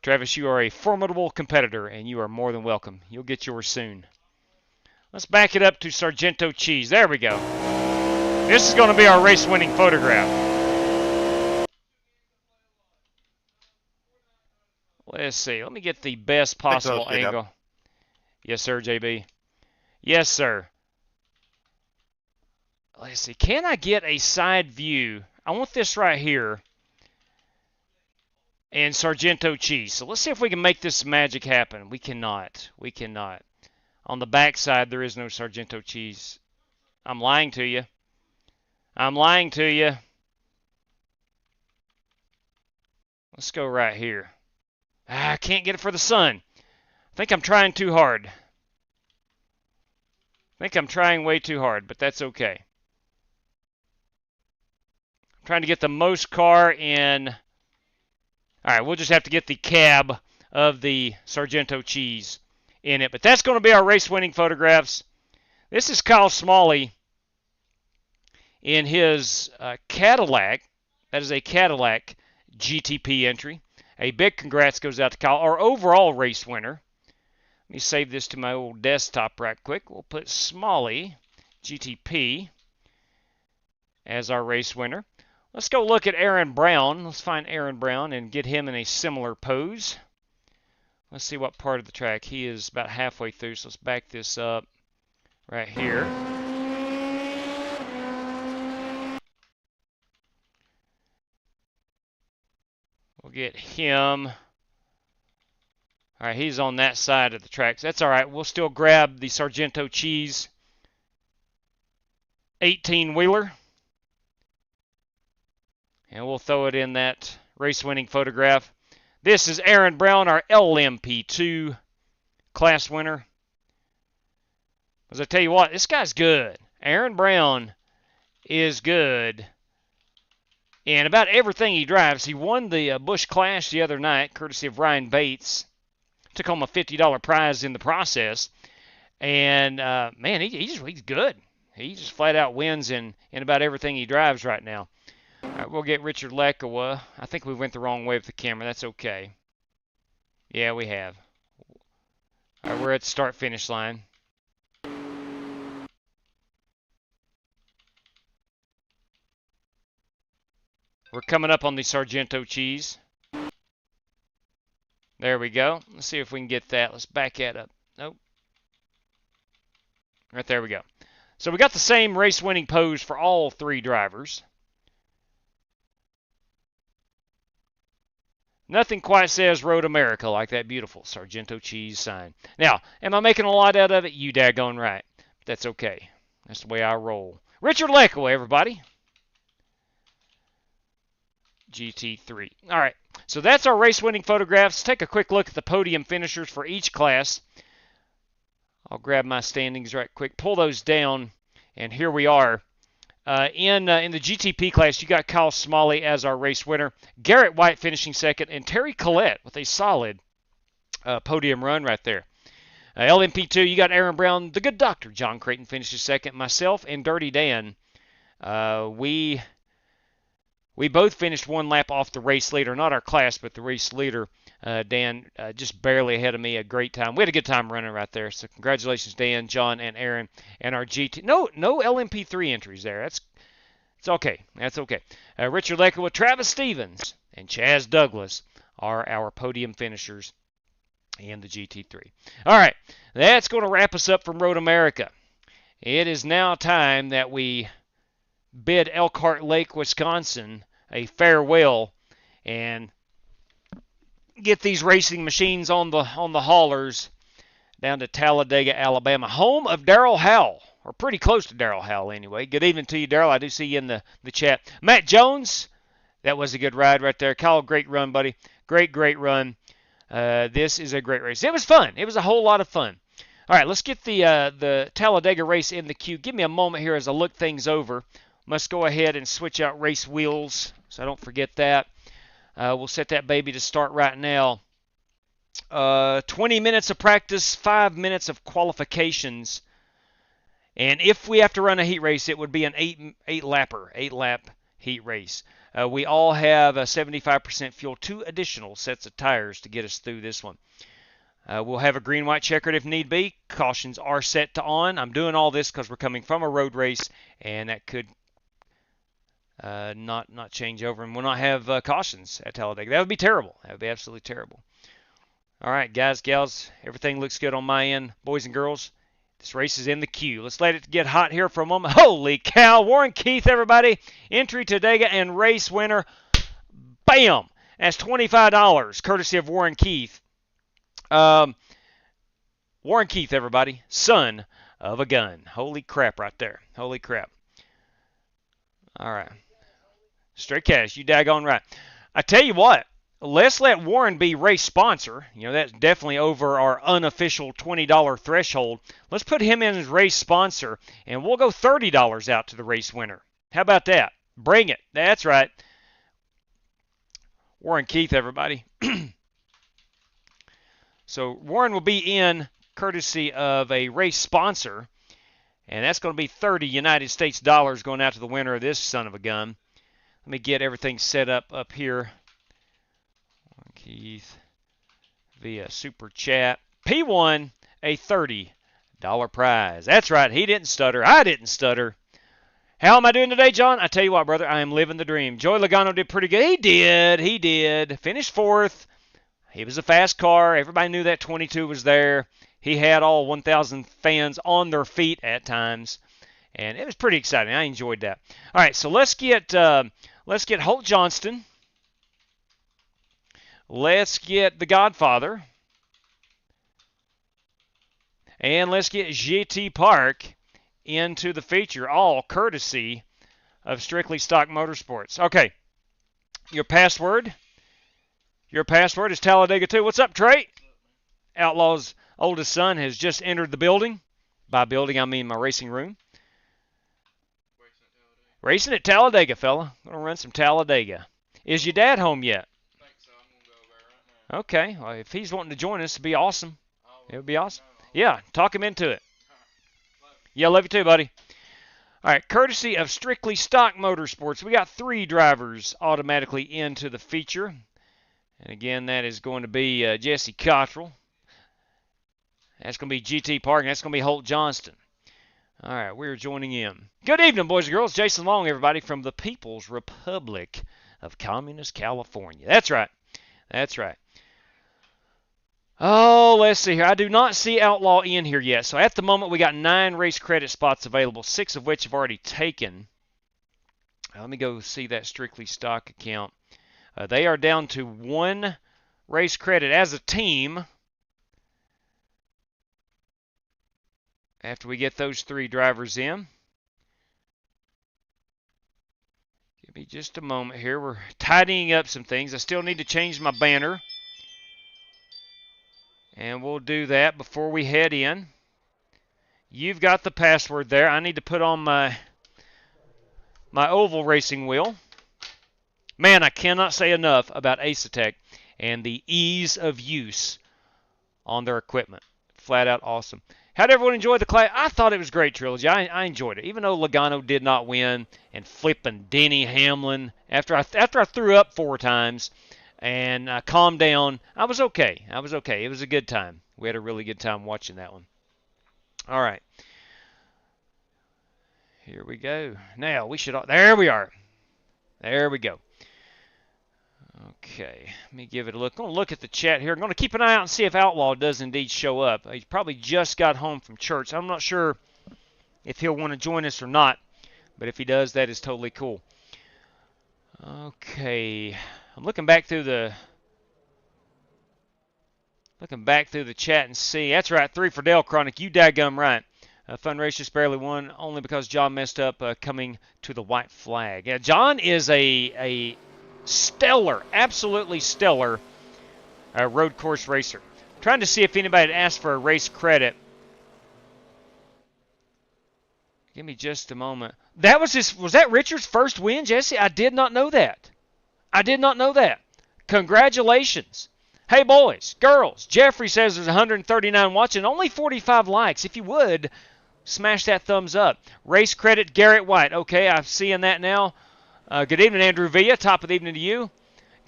Travis, you are a formidable competitor, and you are more than welcome. You'll get yours soon. Let's back it up to Sargento cheese. There we go. This is going to be our race-winning photograph. Let's see. Let me get the best possible angle. Yes, sir, JB. Yes, sir. Let's see. Can I get a side view? I want this right here. And Sargento cheese. So let's see if we can make this magic happen. We cannot. We cannot. On the back side, there is no Sargento cheese. I'm lying to you. I'm lying to you. Let's go right here. I can't get it for the sun. I think I'm trying too hard. I think I'm trying way too hard, but that's okay. I'm trying to get the most car in. All right, we'll just have to get the cab of the Sargento cheese in it. But that's going to be our race-winning photographs. This is Kyle Smalley in his Cadillac. That is a Cadillac GTP entry. A big congrats goes out to Kyle, our overall race winner. Let me save this to my old desktop right quick. We'll put Smalley GTP as our race winner. Let's go look at Aaron Brown. Let's find Aaron Brown and get him in a similar pose. Let's see what part of the track. He is about halfway through, so let's back this up right here. We'll get him. All right, he's on that side of the tracks. That's all right. We'll still grab the Sargento cheese 18-wheeler. And we'll throw it in that race-winning photograph. This is Aaron Brown, our LMP2 class winner. As I tell you what, this guy's good. Aaron Brown is good in about everything he drives. He won the Busch Clash the other night, courtesy of Ryan Bates. Took home a $50 prize in the process. And, man, he's good. He just flat out wins in about everything he drives right now. All right, we'll get Richard Lekawa. I think we went the wrong way with the camera. That's okay. Yeah, we have. All right, we're at the start-finish line. We're coming up on the Sargento cheese. There we go. Let's see if we can get that. Let's back that up. Nope. Right there we go. So we got the same race-winning pose for all three drivers. Nothing quite says Road America like that beautiful Sargento cheese sign. Now, am I making a lot out of it? You daggone right. But that's okay. That's the way I roll. Richard Lekawa, everybody. GT3. All right, so that's our race-winning photographs. Take a quick look at the podium finishers for each class. I'll grab my standings right quick, pull those down, and here we are. In the GTP class, you got Kyle Smalley as our race winner, Garrett White finishing second, and Terry Collette with a solid podium run right there. LMP2, you got Aaron Brown, the good doctor. John Creighton finishes second. Myself and Dirty Dan, we both finished one lap off the race leader. Not our class, but the race leader. Dan just barely ahead of me. A great time. We had a good time running right there. So congratulations, Dan, John, and Aaron, and our GT. No LMP3 entries there. It's okay. That's okay. Richard Lecker with Travis Stevens and Chaz Douglas are our podium finishers in the GT3. All right, that's going to wrap us up from Road America. It is now time that we bid Elkhart Lake, Wisconsin a farewell and get these racing machines on the haulers down to Talladega, Alabama, home of Darrell Howell, or pretty close to Darrell Howell anyway. Good evening to you, Darrell. I do see you in the chat. Matt Jones, that was a good ride right there. Kyle, great run, buddy. Great run. This is a great race. It was fun. It was a whole lot of fun. All right, let's get the Talladega race in the queue. Give me a moment here as I look things over. Must go ahead and switch out race wheels so I don't forget that. We'll set that baby to start right now. 20 minutes of practice, 5 minutes of qualifications. And if we have to run a heat race, it would be an 8-lap heat race. We all have a 75% fuel, 2 additional sets of tires to get us through this one. We'll have a green-white checkered if need be. Cautions are set to on. I'm doing all this because we're coming from a road race, and that could not change over, and we'll not have cautions at Talladega. That would be terrible. That would be absolutely terrible. All right, guys, gals, everything looks good on my end. Boys and girls, this race is in the queue. Let's let it get hot here for a moment. Holy cow. Warren Keith, everybody. Entry Talladega and race winner. Bam. That's $25, courtesy of Warren Keith. Warren Keith, everybody. Son of a gun. Holy crap right there. Holy crap. All right. Straight cash. You daggone right. I tell you what. Let's let Warren be race sponsor. You know, that's definitely over our unofficial $20 threshold. Let's put him in as race sponsor, and we'll go $30 out to the race winner. How about that? Bring it. That's right. Warren Keith, everybody. So Warren will be in courtesy of a race sponsor, and that's going to be 30 United States dollars going out to the winner of this son of a gun. Let me get everything set up here. Keith via Super Chat. P1, a $30 prize. That's right. He didn't stutter. I didn't stutter. How am I doing today, John? I tell you what, brother, I am living the dream. Joey Logano did pretty good. He did. Finished 4th. He was a fast car. Everybody knew that 22 was there. He had all 1,000 fans on their feet at times, and it was pretty exciting. I enjoyed that. All right, so let's get Holt Johnston. Let's get the Godfather. And let's get GT Park into the feature, all courtesy of Strictly Stock Motorsports. Okay, your password is Talladega 2. What's up, Trey? Outlaw's oldest son has just entered the building. By building, I mean my racing room. Racing at Talladega, fella. Gonna run some Talladega. Is your dad home yet? Okay, well, if he's wanting to join us, it'd be awesome. It would be awesome. Yeah, talk him into it. Yeah, love you too, buddy. All right, courtesy of Strictly Stock Motorsports, we got 3 drivers automatically into the feature. And again, that is going to be Jesse Cottrell. That's going to be GT Park, and that's going to be Holt Johnston. All right, we're joining in. Good evening, boys and girls. Jason Long, everybody, from the People's Republic of Communist California. That's right. That's right. Oh, let's see here. I do not see Outlaw in here yet. So at the moment, we got 9 race credit spots available, 6 of which have already taken. Let me go see that Strictly Stock account. They are down to 1 race credit as a team. After we get those 3 drivers in. Give me just a moment here. We're tidying up some things. I still need to change my banner. And we'll do that before we head in. You've got the password there. I need to put on my my oval racing wheel. Man, I cannot say enough about Asetek and the ease of use on their equipment. Flat out awesome. How did everyone enjoy the class? I thought it was great, Trilogy. I enjoyed it. Even though Logano did not win and flipping Denny Hamlin after I threw up 4 times and calmed down, I was okay. I was okay. It was a good time. We had a really good time watching that one. All right. Here we go. Now, we should... There we are. There we go. Okay, let me give it a look. I'm going to look at the chat here. I'm going to keep an eye out and see if Outlaw does indeed show up. He probably just got home from church. I'm not sure if he'll want to join us or not, but if he does, that is totally cool. Okay, I'm looking back through the chat and see. That's right, 3 for Dale Chronic. You daggum right. Fun Race just barely won, only because John messed up coming to the white flag. Yeah, John is a stellar, absolutely stellar road course racer. Trying to see if anybody had asked for a race credit. Give me just a moment. That was that Richard's first win, Jesse? I did not know that. I did not know that. Congratulations. Hey, boys, girls. Jeffrey says there's 139 watching, only 45 likes. If you would, smash that thumbs up. Race credit, Garrett White. Okay, I'm seeing that now. Good evening, Andrew Villa. Top of the evening to you.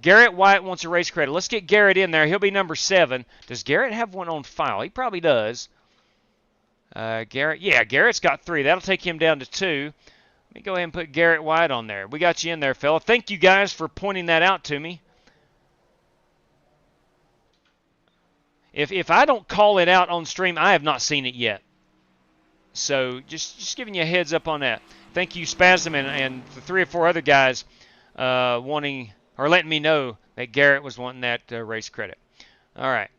Garrett White wants a race credit. Let's get Garrett in there. He'll be number 7. Does Garrett have one on file? He probably does. Garrett, yeah, Garrett's got 3. That'll take him down to 2. Let me go ahead and put Garrett White on there. We got you in there, fella. Thank you guys for pointing that out to me. If I don't call it out on stream, I have not seen it yet. So just giving you a heads up on that. Thank you, Spasm, and the 3 or 4 other guys wanting or letting me know that Garrett was wanting that race credit. All right.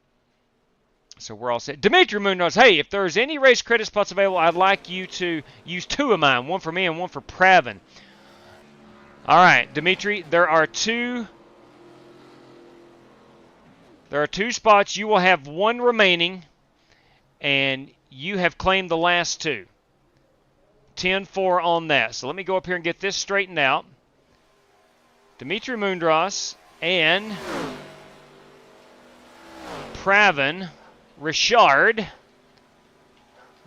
So we're all set. Dimitri Munoz, hey, if there's any race credit spots available, I'd like you to use 2 of mine, 1 for me and 1 for Pravin. All right, Dimitri, there are 2 spots. You will have 1 remaining, and you have claimed the last 2. 10-4 on that. So let me go up here and get this straightened out. Dimitri Mundros and Pravin Richard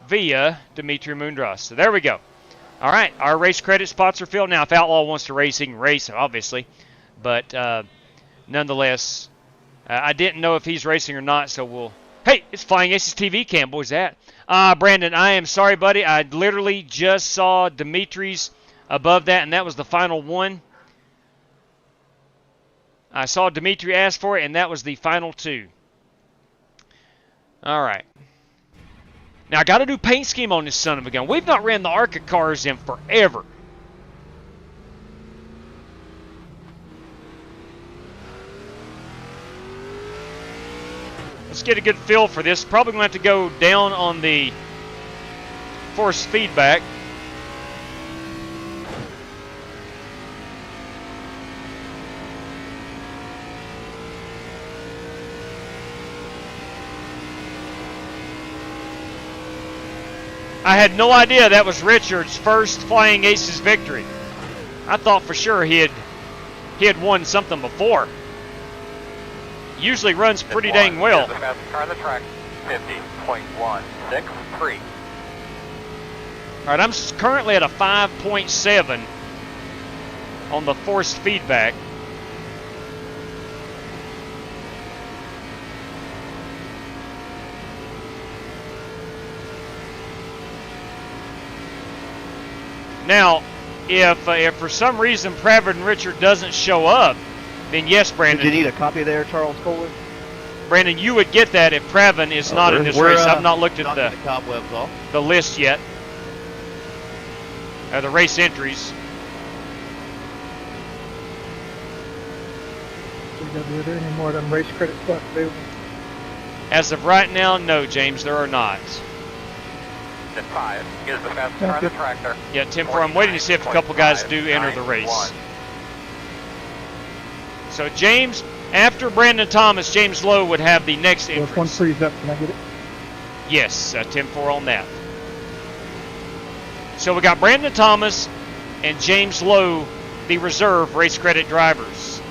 via Dimitri Mundros. So there we go. All right, our race credit spots are filled now. If Outlaw wants to race, obviously. But nonetheless, I didn't know if he's racing or not, so we'll... Hey, it's Flying Aces TV cam. Boy's that. Brandon, I am sorry, buddy. I literally just saw Dimitri's above that, and that was the final 1. I saw Dimitri ask for it, and that was the final 2. All right. Now, I got to do paint scheme on this son of a gun. We've not ran the ARCA cars in forever. Let's get a good feel for this. Probably going to have to go down on the force feedback. I had no idea that was Richard's first Flying Aces victory. I thought for sure he had won something before. Usually runs pretty dang well. The fastest car on the track, 50.163. All right, I'm currently at a 5.7 on the forced feedback. Now, if for some reason Pravin Richard doesn't show up, then yes, Brandon. Did you need a copy there, Charles Kohler? Brandon, you would get that if Pravin is not in this race. I've not looked at the cobwebs off. The list yet. The race entries. Are there any more of them race credit spots available? As of right now, no, James, there are not. At 5, here's the fastest car on the track there. Yeah, Tim, I'm waiting to see if a couple guys do enter the race. So James, after Brandon Thomas, James Lowe would have the next entrance. If one frees up, can I get it? Yes, 10-4 on that. So we got Brandon Thomas, and James Lowe, the reserve race credit drivers.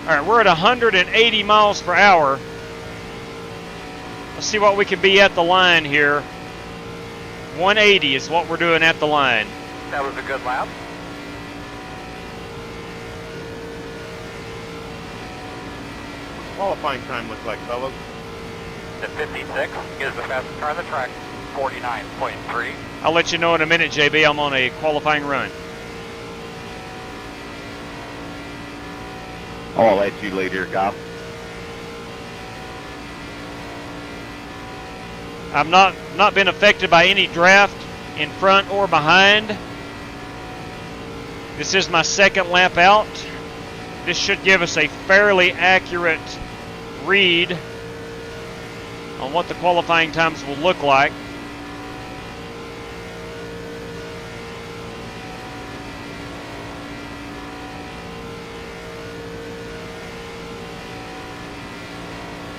All right, we're at 180 miles per hour. Let's see what we can be at the line here. 180 is what we're doing at the line. That was a good lap. Qualifying time looks like, fellas. The 56 is the fastest car on the track. 49.3. I'll let you know in a minute, JB. I'm on a qualifying run. I'll let you later, Goff. I've not been affected by any draft in front or behind. This is my second lap out. This should give us a fairly accurate read on what the qualifying times will look like.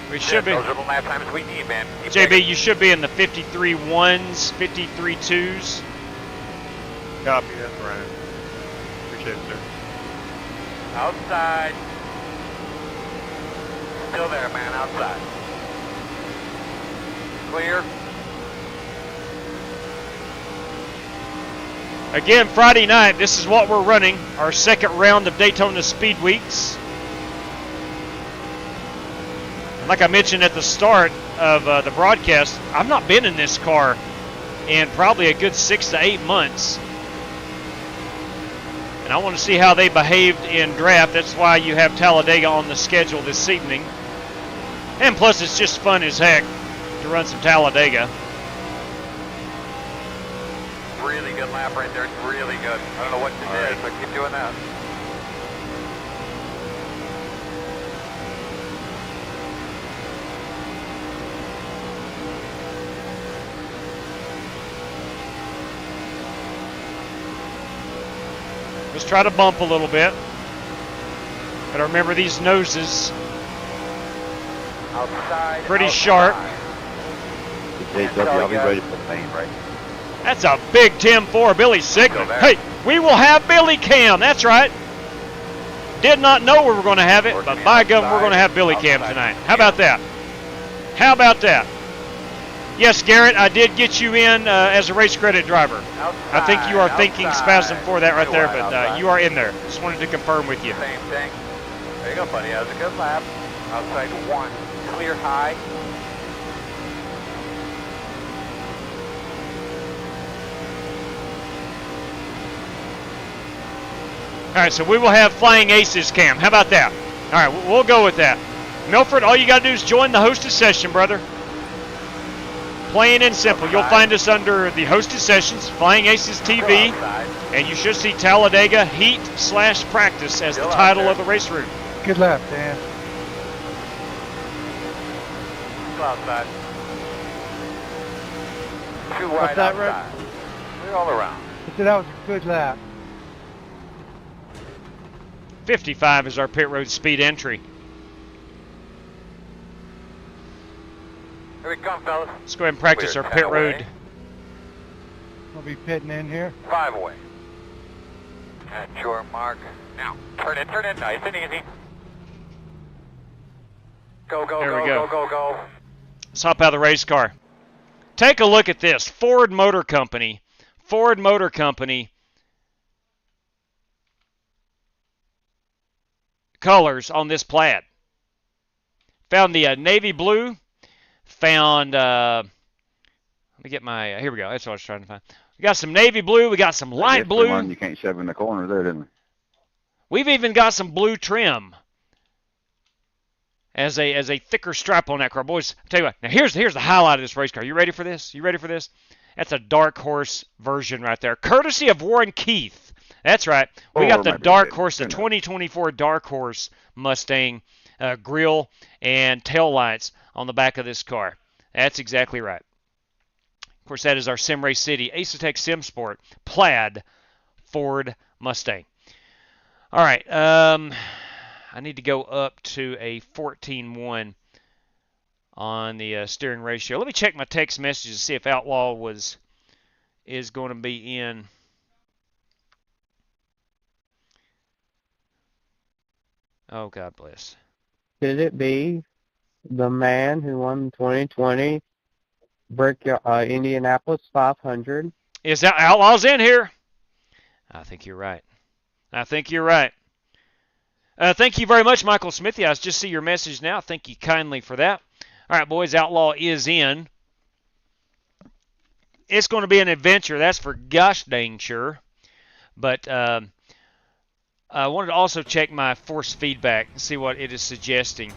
We should be. Those are the lap times we need, man. JB, you should be in the 53 1s, 53 2s. Copy, that's right. Appreciate it, sir. Outside. Still there, man, outside. Clear. Again, Friday night, this is what we're running, our second round of Daytona Speed Weeks. Like I mentioned at the start of the broadcast, I've not been in this car in probably a good 6 to 8 months. And I want to see how they behaved in draft. That's why you have Talladega on the schedule this evening. And plus, it's just fun as heck to run some Talladega. Really good lap right there. It's really good. I don't know what it is, but keep doing that. Let's try to bump a little bit. Gotta remember these noses. Outside. Pretty sharp. JW, I'll be ready for the main right. That's a big 10-4, Billy Sigmund. Hey, we will have Billy Cam. That's right. Did not know we were going to have it, but by gum, we're going to have Billy Cam tonight. How about that? How about that? Yes, Garrett, I did get you in as a race credit driver. I think you are thinking spasm for that right there, but you are in there. Just wanted to confirm with you. Same thing. There you go, buddy. That was a good lap. Outside 1. Clear high. All right, so we will have Flying Aces Cam. How about that? All right, we'll go with that. Milford, all you got to do is join the hosted session, brother. Plain and simple. You'll find us under the hosted sessions, Flying Aces TV, and you should see Talladega Heat/Practice as the title of the race route. Good lap, Dan. Go outside. Too wide What's that, outside. We're all around. I said that was a good lap. 55 is our pit road speed entry. Here we come, fellas. Let's go ahead and practice We're our 10 pit road. away. We'll be pitting in here. 5 away. At your mark. Now, turn it, nice and easy. Go, go, There go, we go. go, go, go. Let's hop out of the race car. Take a look at this. Ford Motor Company. Ford Motor Company colors on this plaid. Found the navy blue. Found, let me get my, here we go. That's what I was trying to find. We got some navy blue. We got some light blue. One you can't shove in the corner there, didn't we? We've even got some blue trim as a thicker stripe on that car. Boys, I'll tell you what. Now, here's the highlight of this race car. You ready for this? You ready for this? That's a dark horse version right there. Courtesy of Warren Keith. That's right. We got the dark horse, the 2024 dark horse Mustang grill and tail lights on the back of this car. That's exactly right. Of course, that is our Sim Race City Acetec Sim Sport plaid Ford Mustang. All right. I need to go up to a 14.1 on the steering ratio. Let me check my text messages to see if Outlaw is going to be in. Oh, God bless. Could it be the man who won 2020 Indianapolis 500? Is that Outlaw's in here? I think you're right. I think you're right. Thank you very much, Michael Smithy. I just see your message now. Thank you kindly for that. All right, boys, Outlaw is in. It's going to be an adventure, that's for gosh dang sure. But I wanted to also check my force feedback and see what it is suggesting.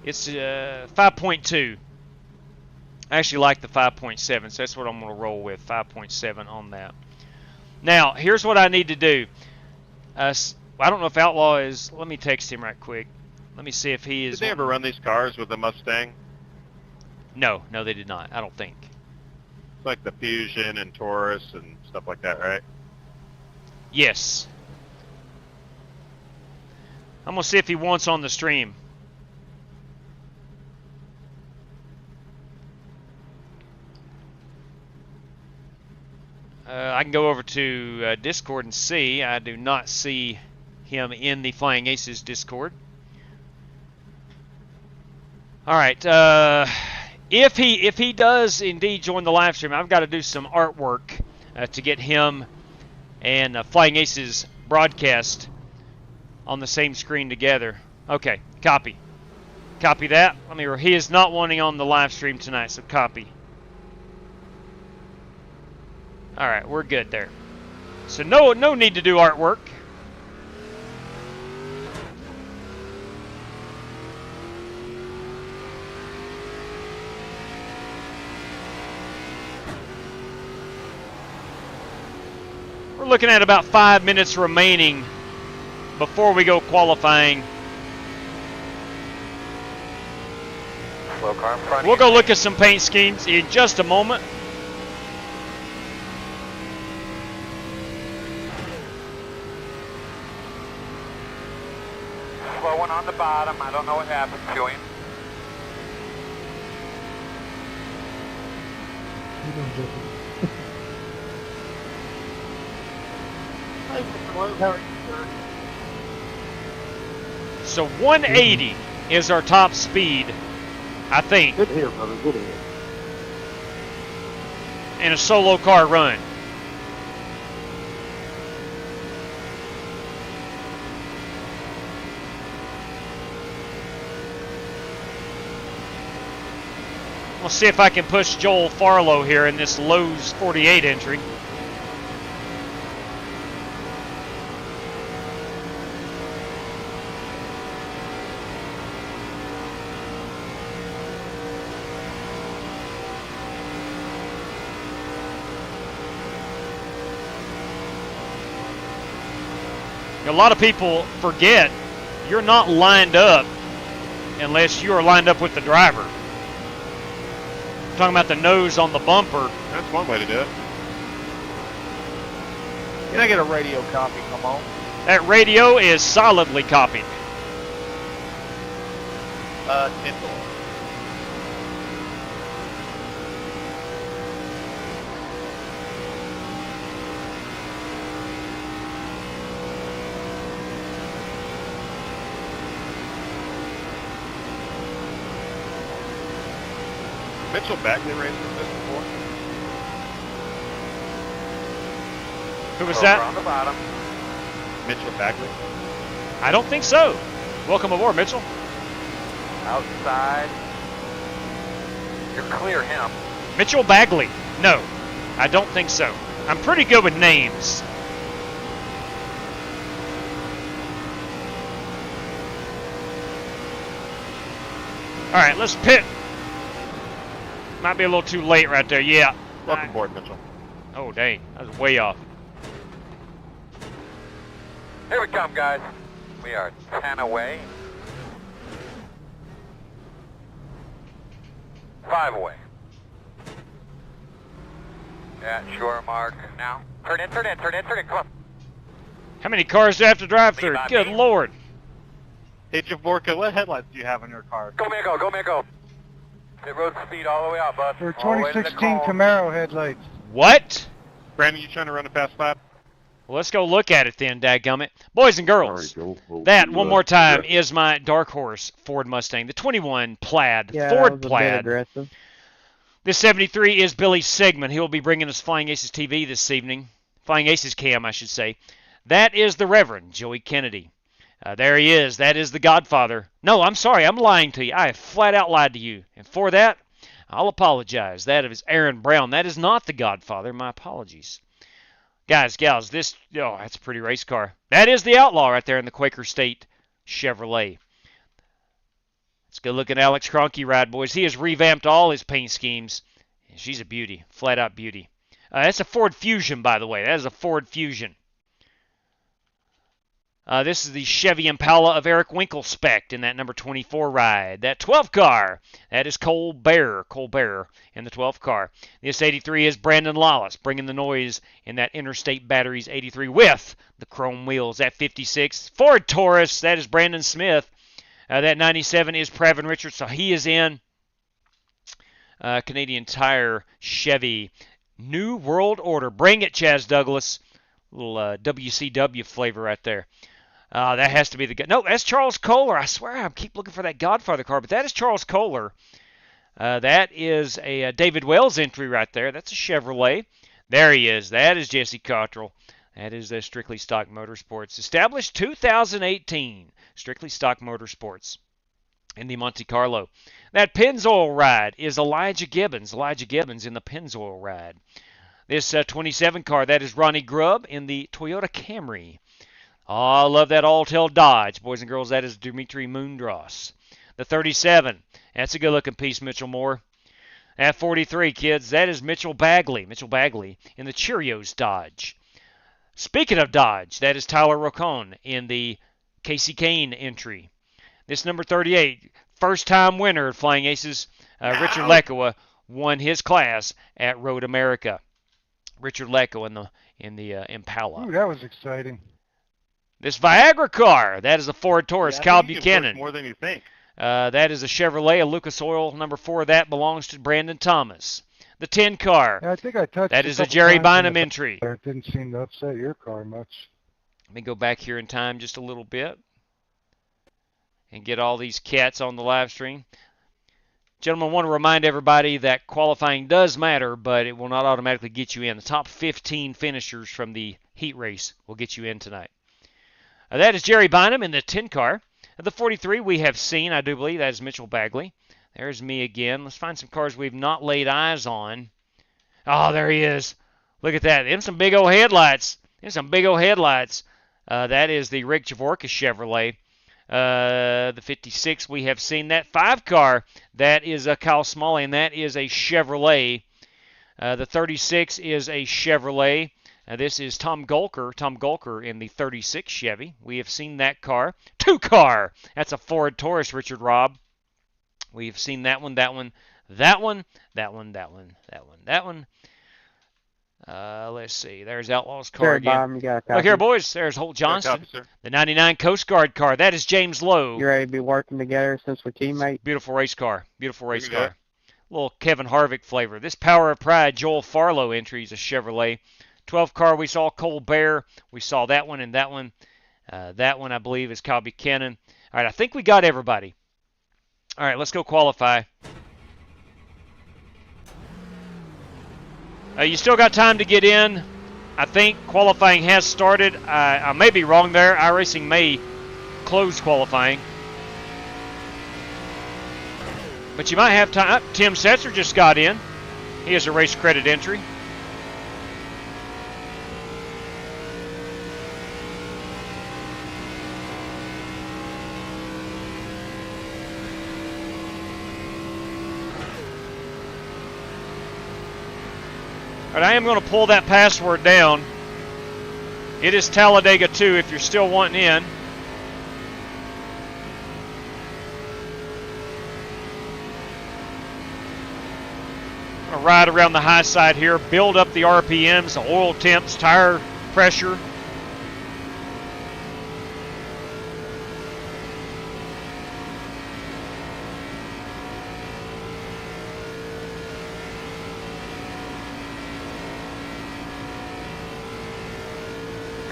It's 5.2. I actually like the 5.7, so that's what I'm going to roll with, 5.7 on that. Now, here's what I need to do. I don't know if Outlaw is... Let me text him right quick. Let me see if he is... Did they ever run these cars with the Mustang? No, they did not. I don't think. It's like the Fusion and Taurus and stuff like that, right? Yes. I'm going to see if he wants on the stream. I can go over to Discord and see. I do not see him in the Flying Aces Discord. All right. If he does indeed join the live stream, I've got to do some artwork to get him and Flying Aces broadcast on the same screen together. Okay, copy. Copy that. He is not wanting on the live stream tonight, so copy. All right, we're good there. So no need to do artwork. We're looking at about 5 minutes remaining before we go qualifying. Slow car in front. We'll go look at some paint schemes in just a moment. Slow one on the bottom. I don't know what happened to him. So 180 is our top speed, I think, Good here, brother. Good here. in a solo car run. We'll see if I can push Joel Farlow here in this Lowe's 48 entry. A lot of people forget you're not lined up unless you are lined up with the driver. I'm talking about the nose on the bumper. That's one way to do it. Can I get a radio copy? Come on. That radio is solidly copied. 10. Mitchell Bagley raced with this before. Who was Slow that? car on the bottom. Mitchell Bagley. I don't think so. Welcome aboard, Mitchell. Outside. You're clear him. Mitchell Bagley. No, I don't think so. I'm pretty good with names. All right, let's pit. Might be a little too late right there. Yeah. Welcome aboard, Mitchell. Oh, dang. That was way off. Here we come, guys. We are 10 away. 5 away. Yeah, sure, Mark. Now, turn in. Come on. How many cars do I have to drive through? Leave Good on me. Lord. Hey, Javorka, what headlights do you have on your car? Go, man, go. Hit road speed all the way out, bud. For All the way to the 2016 cone. Camaro headlights. What? Brandon, you trying to run a fast lap? Well, let's go look at it then, dadgummit. Boys and girls, All right, Joel. that, one more time, is my dark horse Ford Mustang, the 21 Plaid, Yeah, Ford that was a bit Plaid. aggressive. This 73 is Billy Sigmund. He will be bringing us Flying Aces TV this evening. Flying Aces Cam, I should say. That is the Reverend Joey Kennedy. There he is. That is the Godfather. No, I'm sorry. I'm lying to you. I have flat out lied to you. And for that, I'll apologize. That is Aaron Brown. That is not the Godfather. My apologies. Guys, gals, this, oh, that's a pretty race car. That is the Outlaw right there in the Quaker State Chevrolet. Let's go look at Alex Kroenke ride, boys. He has revamped all his paint schemes. She's a beauty, flat out beauty. That's a Ford Fusion, by the way. That is a Ford Fusion. This is the Chevy Impala of Eric Winkelspect in that number 24 ride. That 12 car, that is Colbert in the 12 car. This 83 is Brandon Lawless, bringing the noise in that Interstate Batteries 83 with the chrome wheels. That 56, Ford Taurus, that is Brandon Smith. That 97 is Pravin Richards, so he is in Canadian Tire Chevy. New World Order. Bring it, Chaz Douglas. Little WCW flavor right there. That has to be the... No, that's Charles Kohler. I swear I keep looking for that Godfather car, but that is Charles Kohler. That is a David Wells entry right there. That's a Chevrolet. There he is. That is Jesse Cottrell. That is Strictly Stock Motorsports. Established 2018. Strictly Stock Motorsports in the Monte Carlo. That Pennzoil ride is Elijah Gibbons. Elijah Gibbons in the Pennzoil ride. This 27 car, that is Ronnie Grubb in the Toyota Camry. Oh, I love that all-tail Dodge. Boys and girls, that is Dimitri Mundros. The 37, that's a good-looking piece, Mitchell Moore. At 43, kids, that is Mitchell Bagley. Mitchell Bagley in the Cheerios Dodge. Speaking of Dodge, that is Tyler Rocone in the Casey Kane entry. This number 38, first-time winner at Flying Aces, Richard Lekowa, won his class at Road America. Richard Lekowa in the Impala. Ooh, that was exciting. This Viagra car, that is a Ford Taurus, Kyle Buchanan. More than you think. That is a Chevrolet, a Lucas Oil number 4. That belongs to Brandon Thomas. The 10 car, Yeah, I think I touched that it is a couple Jerry times in Bynum the entry. car. It didn't seem to upset your car much. Let me go back here in time just a little bit and get all these cats on the live stream. Gentlemen, I want to remind everybody that qualifying does matter, but it will not automatically get you in. The top 15 finishers from the heat race will get you in tonight. That is Jerry Bynum in the 10 car. The 43 we have seen, I do believe, that is Mitchell Bagley. There's me again. Let's find some cars we've not laid eyes on. Oh, there he is. Look at that. Them some big old headlights. That is the Rick Javorka Chevrolet. The 56 we have seen. That 5 car, that is a Kyle Smalley, and that is a Chevrolet. The 36 is a Chevrolet. This is Tom Golker in the 36 Chevy. We have seen that car. 2 car. That's a Ford Taurus, Richard Robb. We've seen that one. Let's see. There's Outlaw's car Sure, again. Bob, you got a copy. Look here, boys. There's Holt Johnston. Copy, sir. The 99 Coast Guard car. That is James Lowe. You ready to be working together since we're teammates? Beautiful race car. race car. Little Kevin Harvick flavor. This Power of Pride Joel Farlow entry is a Chevrolet. 12 car, we saw Colbert. We saw that one and that one. That one, I believe, is Kyle Buchanan. All right, I think we got everybody. All right, let's go qualify. You still got time to get in. I think qualifying has started. I may be wrong there. iRacing may close qualifying. But you might have time. Tim Setzer just got in. He has a race credit entry. All right, I am going to pull that password down. It is Talladega 2 if you're still wanting in. I'm going to ride around the high side here, build up the RPMs, the oil temps, tire pressure.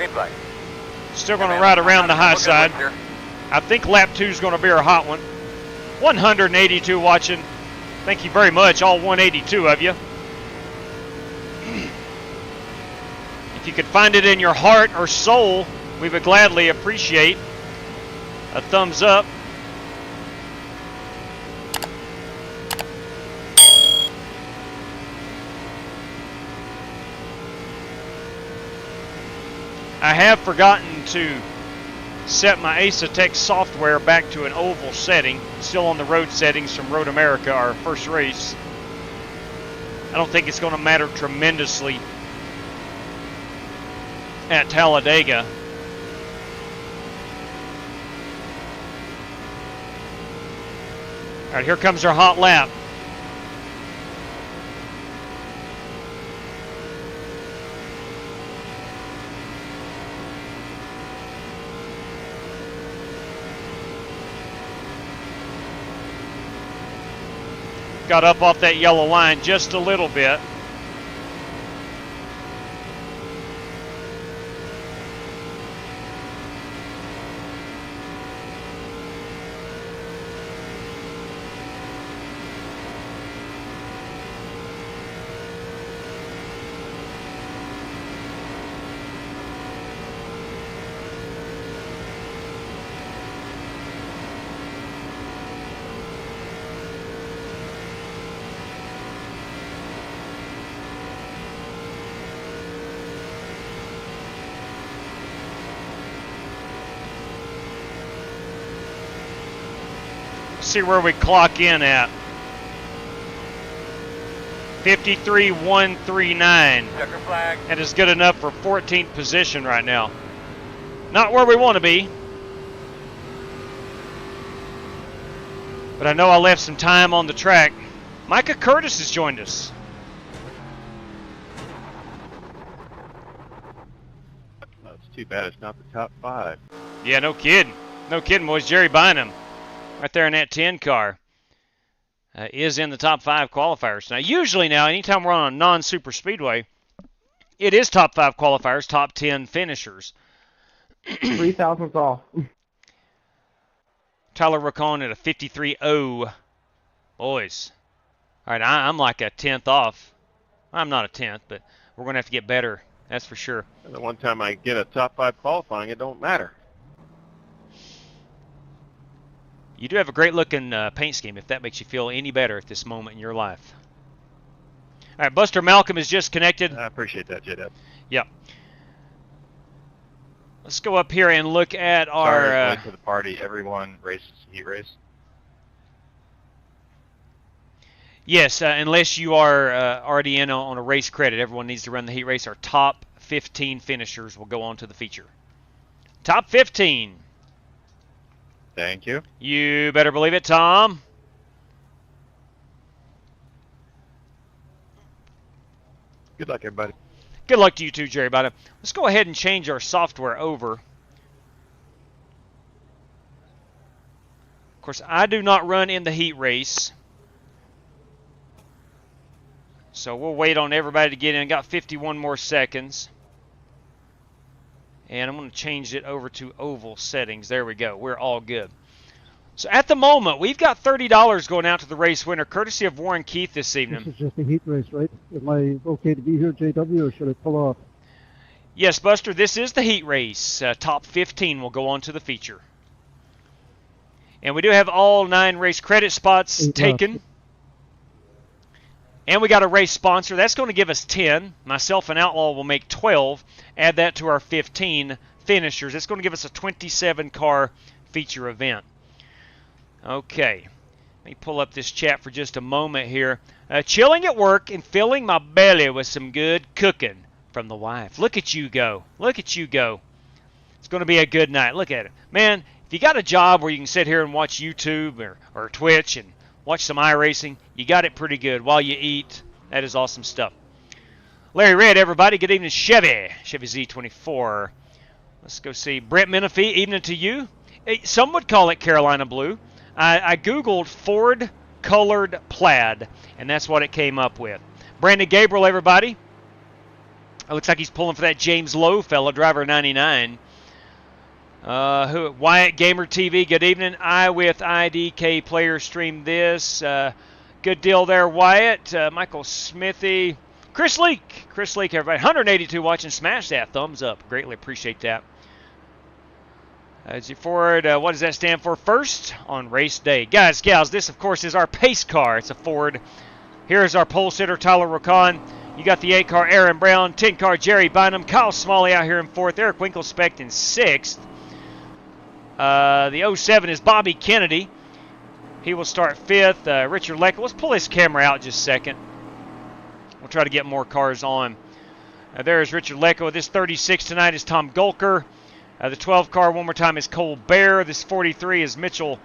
Seems like. Still going to ride around the high side. I think lap 2 is going to be our hot one. 182 watching. Thank you very much, all 182 of you. If you could find it in your heart or soul, we would gladly appreciate a thumbs up. I have forgotten to set my Ace software back to an oval setting. Still on the road settings from Road America, our first race. I don't think it's going to matter tremendously at Talladega. All right, here comes our hot lap. Got up off that yellow line just a little bit. See where we clock in at. 53.139. Checker flag. That is good enough for 14th position right now. Not where we want to be. But I know I left some time on the track. Micah Curtis has joined us. That's too bad it's not the top 5. Yeah, no kidding. No kidding, boys. Jerry Bynum, right there in that 10 car, is in the top 5 qualifiers. Now, usually now, anytime we're on a non-super speedway, it is top 5 qualifiers, top 10 finishers. 3,000 off. Tyler Racon at a 53.0. Boys. All right, I'm like a 10th off. I'm not a 10th, but we're going to have to get better. That's for sure. And the one time I get a top 5 qualifying, it don't matter. You do have a great-looking paint scheme, if that makes you feel any better at this moment in your life. All right, Buster Malcolm is just connected. I appreciate that, J-Dub. Yep. Let's go up here and look at Sorry, our... late to the party. Everyone races heat race. Yes, unless you are already in on a race credit. Everyone needs to run the heat race. Our top 15 finishers will go on to the feature. Top 15. Thank you. You better believe it, Tom. Good luck, everybody. Good luck to you too, Jerry Bynum. Let's go ahead and change our software over. Of course, I do not run in the heat race. So we'll wait on everybody to get in. Got 51 more seconds. And I'm going to change it over to oval settings. There we go. We're all good. So at the moment, we've got $30 going out to the race winner, courtesy of Warren Keith this evening. This is just a heat race, right? Am I okay to be here, JW, or should I pull off? Yes, Buster, this is the heat race. Top 15 will go on to the feature. And we do have all 9 race credit spots taken. And we got a race sponsor. That's going to give us 10. Myself and Outlaw will make 12. Add that to our 15 finishers. It's going to give us a 27-car feature event. Okay. Let me pull up this chat for just a moment here. Chilling at work and filling my belly with some good cooking from the wife. Look at you go. Look at you go. It's going to be a good night. Look at it. Man, if you got a job where you can sit here and watch YouTube or Twitch and watch some iRacing, you got it pretty good while you eat. That is awesome stuff. Larry Red, everybody. Good evening, Chevy Z24. Let's go see Brent Menifee. Evening to you. Some would call it Carolina Blue. I Googled Ford colored plaid, and that's what it came up with. Brandon Gabriel, everybody. It looks like he's pulling for that James Lowe fella, driver 99. Wyatt Gamer TV, good evening. I with IDK player stream this. Good deal there, Wyatt. Michael Smithy. Chris Leak, everybody. 182 watching. Smash that thumbs up. Greatly appreciate that. As you Ford, what does that stand for? First on race day. Guys, gals, this, of course, is our pace car. It's a Ford. Here's our pole sitter, Tyler Racon. You got the 8 car, Aaron Brown. 10 car, Jerry Bynum. Kyle Smalley out here in 4th. Eric Winkelspect in 6th. The 07 is Bobby Kennedy. He will start 5th. Richard Leck. Let's pull this camera out just a second. We'll try to get more cars on. There's Richard Lecco. This 36 tonight is Tom Golker. The 12 car one more time is Cole Bear. This 43 is Mitchell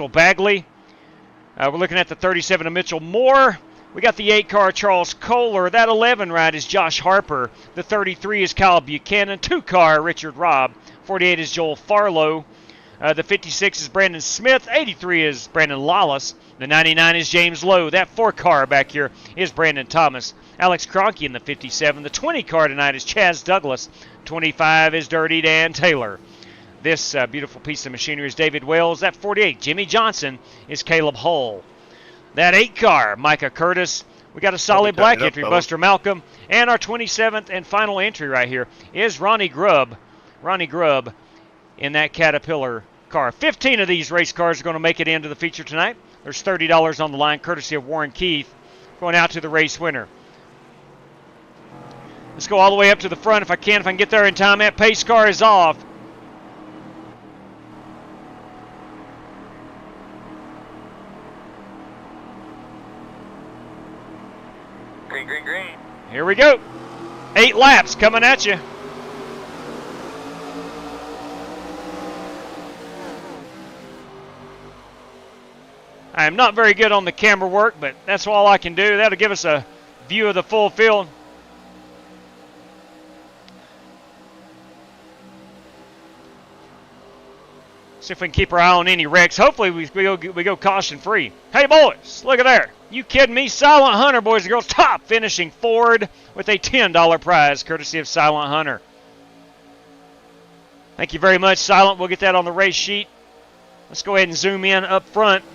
Bagley. We're looking at the 37 of Mitchell Moore. We got the 8 car Charles Kohler. That 11 ride is Josh Harper. The 33 is Kyle Buchanan. 2 car Richard Robb. 48 is Joel Farlow. The 56 is Brandon Smith. 83 is Brandon Lawless. The 99 is James Lowe. That 4 car back here is Brandon Thomas. Alex Kroenke in the 57. The 20 car tonight is Chaz Douglas. 25 is Dirty Dan Taylor. This beautiful piece of machinery is David Wells. That 48, Jimmy Johnson, is Caleb Hull. That 8 car, Micah Curtis. We got a solid black entry, Buster Malcolm. And our 27th and final entry right here is Ronnie Grubb. Ronnie Grubb in that Caterpillar car. 15 of these race cars are going to make it into the feature tonight. There's $30 on the line, courtesy of Warren Keith, going out to the race winner. Let's go all the way up to the front if I can get there in time. That pace car is off. Green, green, green. Here we go. 8 laps coming at you. I am not very good on the camera work, but that's all I can do. That'll give us a view of the full field. See if we can keep our eye on any wrecks. Hopefully we go caution free. Hey boys, look at there. You kidding me? Silent Hunter, boys and girls, top finishing Ford with a $10 prize, courtesy of Silent Hunter. Thank you very much, Silent. We'll get that on the race sheet. Let's go ahead and zoom in up front.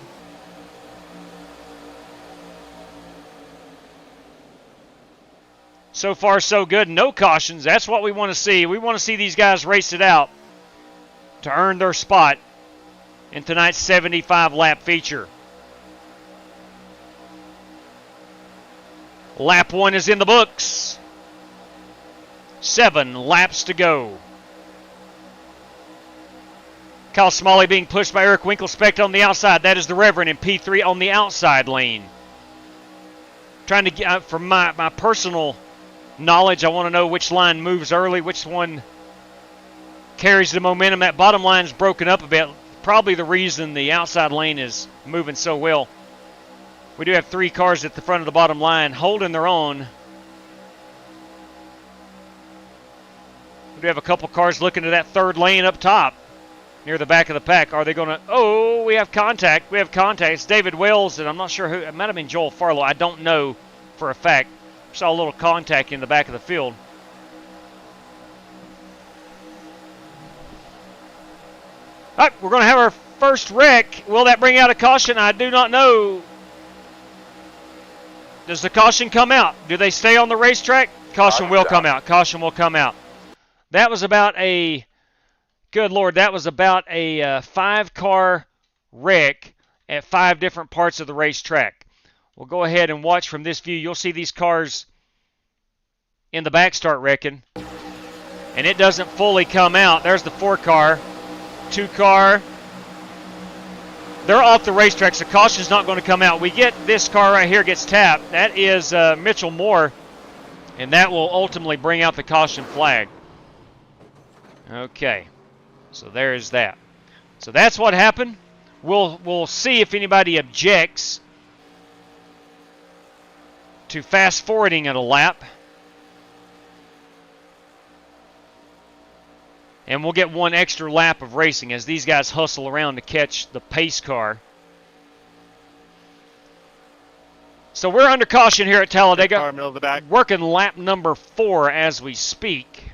So far, so good. No cautions. That's what we want to see. We want to see these guys race it out to earn their spot in tonight's 75-lap feature. Lap 1 is in the books. 7 laps to go. Kyle Smalley being pushed by Eric Winkelspect on the outside. That is the Reverend in P3 on the outside lane. Trying to get, from my personal knowledge, I want to know which line moves early, which one carries the momentum. That bottom line's broken up a bit. Probably the reason the outside lane is moving so well. We do have 3 cars at the front of the bottom line holding their own. We do have a couple cars looking to that 3rd lane up top near the back of the pack. Are they going to... Oh, we have contact. We have contact. It's David Wells, and I'm not sure who... It might have been Joel Farlow. I don't know for a fact. Saw a little contact in the back of the field. All right, we're going to have our first wreck. Will that bring out a caution? I do not know. Does the caution come out? Do they stay on the racetrack? Caution will come out. Caution will come out. That was about a... Good Lord, that was about a 5-car wreck at 5 different parts of the racetrack. We'll go ahead and watch from this view. You'll see these cars in the back start wrecking. And it doesn't fully come out. There's the 4-car. 2-car. They're off the racetrack, so caution's not going to come out. We get this car right here gets tapped. That is Mitchell Moore. And that will ultimately bring out the caution flag. Okay. So there's that. So that's what happened. We'll see if anybody objects to fast forwarding at a lap. And we'll get 1 extra lap of racing as these guys hustle around to catch the pace car. So we're under caution here at Talladega. Car, middle of the back. Working lap number 4 as we speak.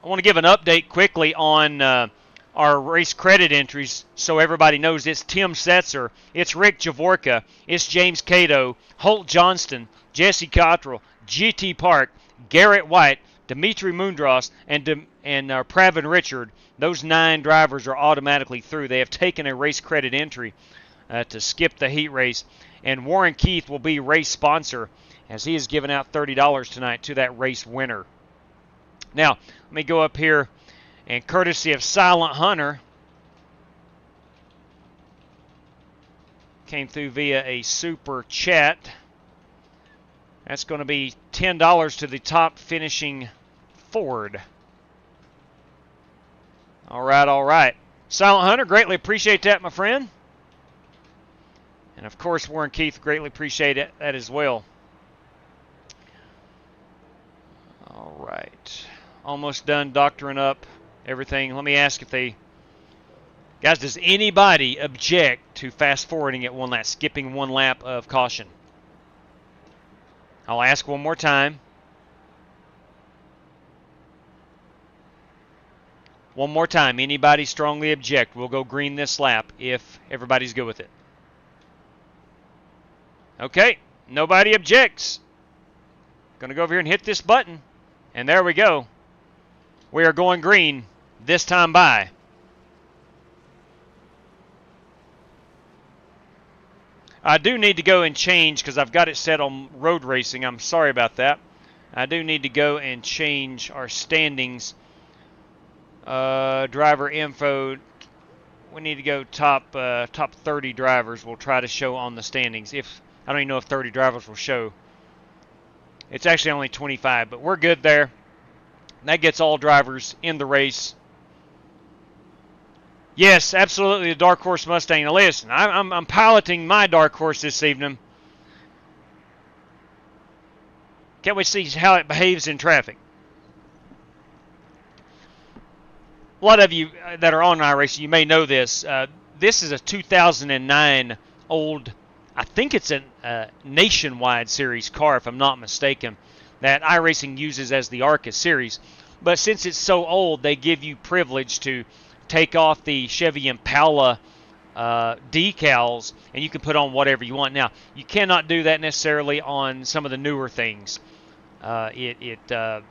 I want to give an update quickly on our race credit entries so everybody knows. It's Tim Setzer, it's Rick Javorka, it's James Cato, Holt Johnston, Jesse Cottrell, GT Park, Garrett White, Dimitri Mundros, and Pravin Richard. Those 9 drivers are automatically through. They have taken a race credit entry to skip the heat race. And Warren Keith will be race sponsor as he is giving out $30 tonight to that race winner. Now, let me go up here, and courtesy of Silent Hunter, came through via a super chat. That's going to be $10 to the top finishing Ford. All right, all right. Silent Hunter, greatly appreciate that, my friend. And, of course, Warren Keith, greatly appreciate that as well. All right. Almost done doctoring up everything. Let me ask if they... Guys, does anybody object to fast-forwarding at 1 lap, skipping 1 lap of caution? I'll ask one more time. One more time. Anybody strongly object? We'll go green this lap if everybody's good with it. Okay. Nobody objects. Going to go over here and hit this button. And there we go. We are going green this time by. I do need to go and change because I've got it set on road racing. I'm sorry about that. I do need to go and change our standings. Driver info. We need to go top 30 drivers. We'll try to show on the standings. I don't even know if 30 drivers will show. It's actually only 25, but we're good there. That gets all drivers in the race. Yes, absolutely, the Dark Horse Mustang. Now listen, I'm piloting my Dark Horse this evening. Can't we see how it behaves in traffic? A lot of you that are on iRacing, you may know this. This is a 2009 old, I think it's a Nationwide Series car, if I'm not mistaken, that iRacing uses as the ARCA series. But since it's so old, they give you privilege to take off the Chevy Impala decals, and you can put on whatever you want. Now, you cannot do that necessarily on some of the newer things. They're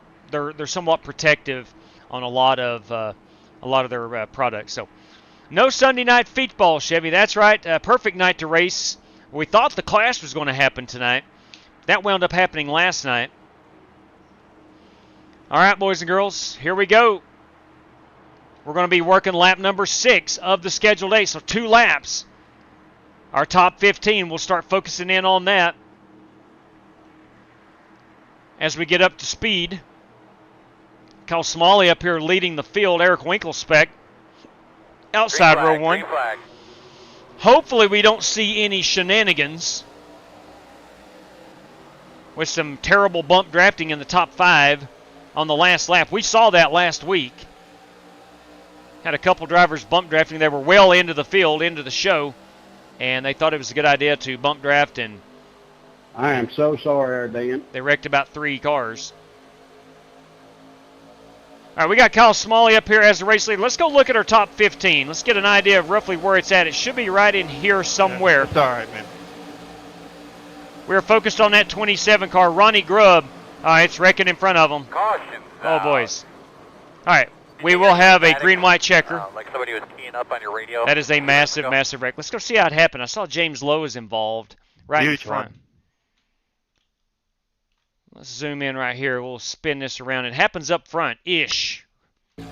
somewhat protective on a lot of their products. So, no Sunday night feetball, Chevy. That's right. Perfect night to race. We thought the Clash was going to happen tonight. That wound up happening last night. All right, boys and girls, here we go. We're going to be working lap number 6 of the scheduled 8, so 2 laps. Our top 15, we'll start focusing in on that as we get up to speed. Kyle Smalley up here leading the field. Eric Winkelspec outside row 1. Hopefully we don't see any shenanigans with some terrible bump drafting in the top 5 on the last lap. We saw that last week. Had a couple drivers bump drafting. They were well into the field, into the show, and they thought it was a good idea to bump draft, and I am so sorry, Dan. they wrecked about 3 cars. All right, we got Kyle Smalley up here as the race leader. Let's go look at our top 15. Let's get an idea of roughly where it's at. It should be right in here somewhere. It's all right, man. We're focused on that 27 car. Ronnie Grubb, it's wrecking in front of him. Caution. Oh, boys. All right, we will have a green-white checker. Like somebody was keying up on your radio. That is a massive, massive wreck. Let's go see how it happened. I saw James Lowe is involved right in front. Let's zoom in right here. We'll spin this around. It happens up front-ish. All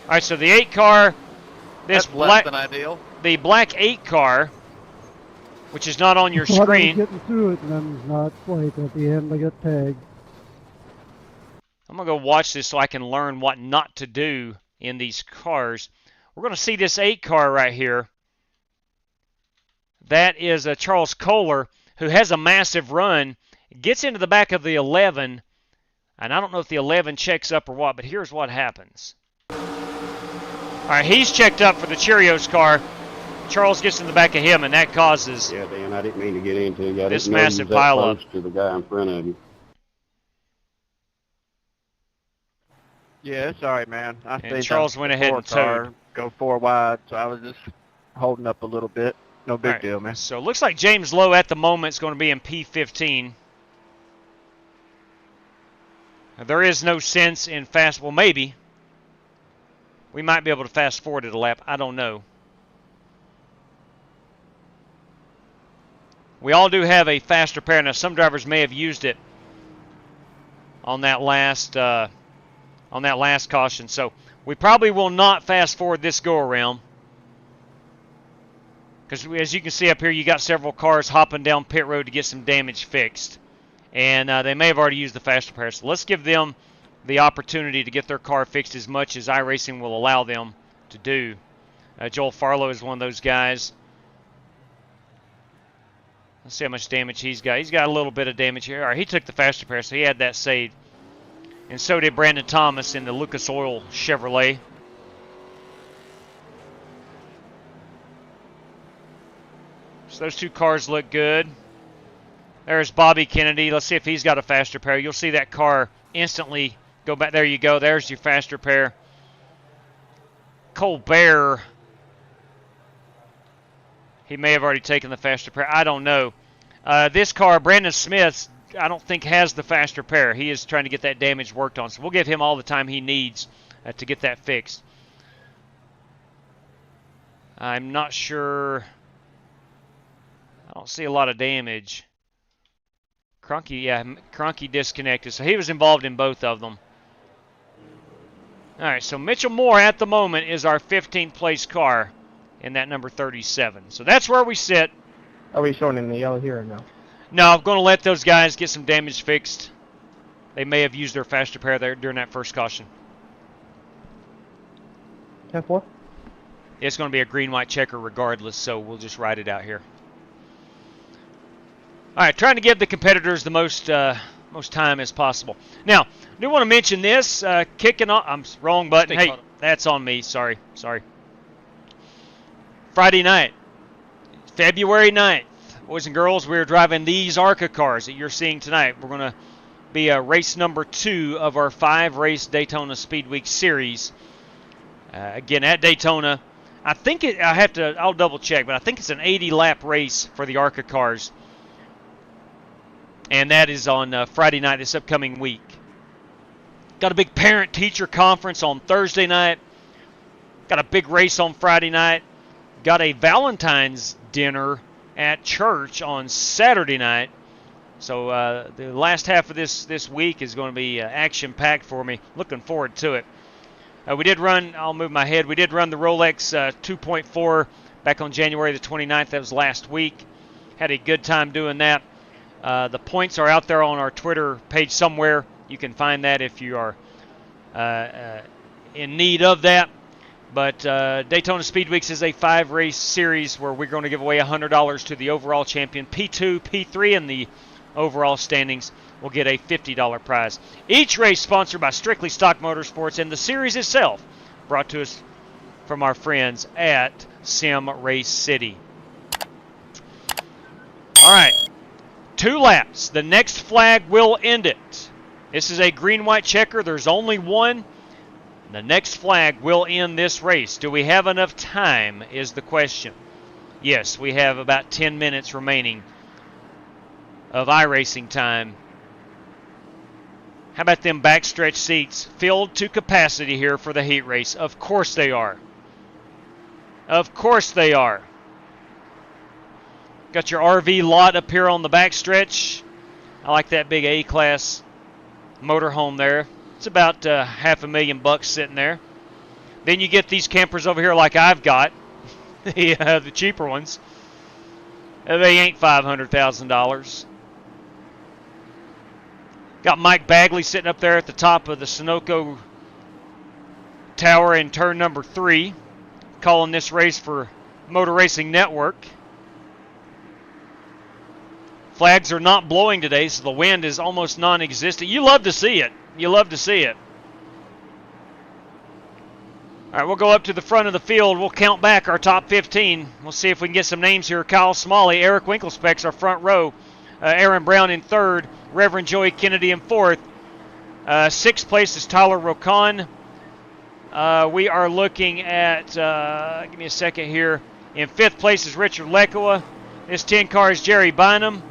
right, so the 8 car, this That's black, less than ideal. the black 8 car, which is not on your Thought I was screen. getting through it, and then not quite. At the end, I got tagged. I'm going to go watch this so I can learn what not to do in these cars. We're going to see this 8 car right here. That is Charles Kohler, who has a massive run. Gets into the back of the 11. And I don't know if the 11 checks up or what, but here's what happens. All right, he's checked up for the Cheerios car. Charles gets in the back of him, and that causes Yeah, Dan, I didn't mean to get into you. I this didn't know you massive was that pileup. close to the guy in front of you. Yeah, it's all right, man. I And stayed Charles down went the ahead and car, towed. go 4 wide, so I was just holding up a little bit. No big All right, deal, man. So it looks like James Lowe at the moment is going to be in P15. There is no sense in fast. Well, maybe. We might be able to fast forward it a lap. I don't know. We all do have a faster pair. Now, some drivers may have used it on that last caution. So we probably will not fast forward this go around. Because as you can see up here, you got several cars hopping down pit road to get some damage fixed. And they may have already used the faster pair. So let's give them the opportunity to get their car fixed as much as iRacing will allow them to do. Joel Farlow is one of those guys. Let's see how much damage he's got. He's got a little bit of damage here. All right, he took the faster pair, so he had that saved. And so did Brandon Thomas in the Lucas Oil Chevrolet. So those two cars look good. There's Bobby Kennedy. Let's see if he's got a faster pair. You'll see that car instantly go back. There you go. There's your faster pair. Colbert. He may have already taken the faster pair. I don't know. This car, Brandon Smith, I don't think has the faster pair. He is trying to get that damage worked on. So we'll give him all the time he needs to get that fixed. I'm not sure. I don't see a lot of damage. Cronky disconnected. So he was involved in both of them. All right, so Mitchell Moore at the moment is our 15th place car in that number 37. So that's where we sit. Are we showing in the yellow here or no? No, I'm going to let those guys get some damage fixed. They may have used their faster pair there during that first caution. 10-4? It's going to be a green-white checker regardless, so we'll just ride it out here. All right, trying to give the competitors the most time as possible. Now, I do want to mention this. Kicking off, I'm wrong button. Hey, that's on me. Sorry. Friday night, February 9th. Boys and girls, we're driving these ARCA cars that you're seeing tonight. We're going to be race number 2 of our 5-race Daytona Speed Week series. Again, at Daytona, I think I'll double check, but I think it's an 80-lap race for the ARCA cars. And that is on Friday night this upcoming week. Got a big parent-teacher conference on Thursday night. Got a big race on Friday night. Got a Valentine's dinner at church on Saturday night. So the last half of this week is going to be action-packed for me. Looking forward to it. We did run, I'll move my head, we did run the Rolex 2.4 back on January the 29th. That was last week. Had a good time doing that. The points are out there on our Twitter page somewhere. You can find that if you are in need of that. But Daytona Speed Weeks is a 5-race series where we're going to give away $100 to the overall champion. P2, P3 in the overall standings will get a $50 prize. Each race sponsored by Strictly Stock Motorsports, and the series itself brought to us from our friends at Sim Race City. All right, 2 laps. The next flag will end it. This is a green-white checker. There's only one. The next flag will end this race. Do we have enough time is the question. Yes, we have about 10 minutes remaining of iRacing time. How about them backstretch seats filled to capacity here for the heat race? Of course they are. Of course they are. Got your RV lot up here on the backstretch. I like that big A-class motorhome there. It's about $500,000 sitting there. Then you get these campers over here like I've got, the cheaper ones. They ain't $500,000. Got Mike Bagley sitting up there at the top of the Sunoco Tower in turn number 3, calling this race for Motor Racing Network. Flags are not blowing today, so the wind is almost non-existent. You love to see it. You love to see it. All right, we'll go up to the front of the field. We'll count back our top 15. We'll see if we can get some names here. Kyle Smalley, Eric Winklespec's our front row. Aaron Brown in third. Reverend Joey Kennedy in fourth. Sixth place is Tyler Rocon. We are looking at, give me a second here. In fifth place is Richard Lekua. This 10 car is Jerry Bynum.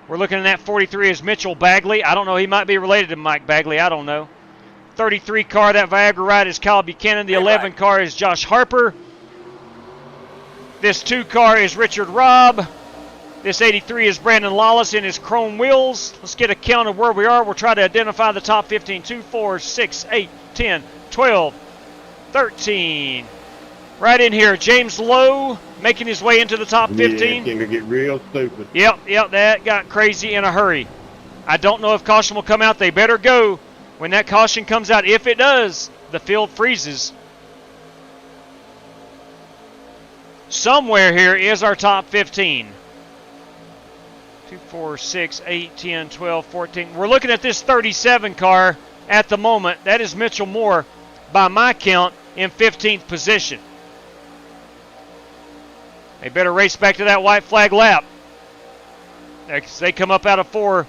We're looking at that 43 is Mitchell Bagley. I don't know. He might be related to Mike Bagley. I don't know. 33 car, that Viagra ride is Kyle Buchanan. The 11 car is Josh Harper. This 2 car is Richard Robb. This 83 is Brandon Lawless in his chrome wheels. Let's get a count of where we are. We'll try to identify the top 15. 2, 4, 6, 8, 10, 12, 13. Right in here, James Lowe making his way into the top 15. Yeah, it's going to get real stupid. Yep, that got crazy in a hurry. I don't know if caution will come out. They better go. When that caution comes out, if it does, the field freezes. Somewhere here is our top 15. 2, 4, 6, 8, 10, 12, 14. We're looking at this 37 car at the moment. That is Mitchell Moore, by my count, in 15th position. They better race back to that white flag lap. They come up out of 4.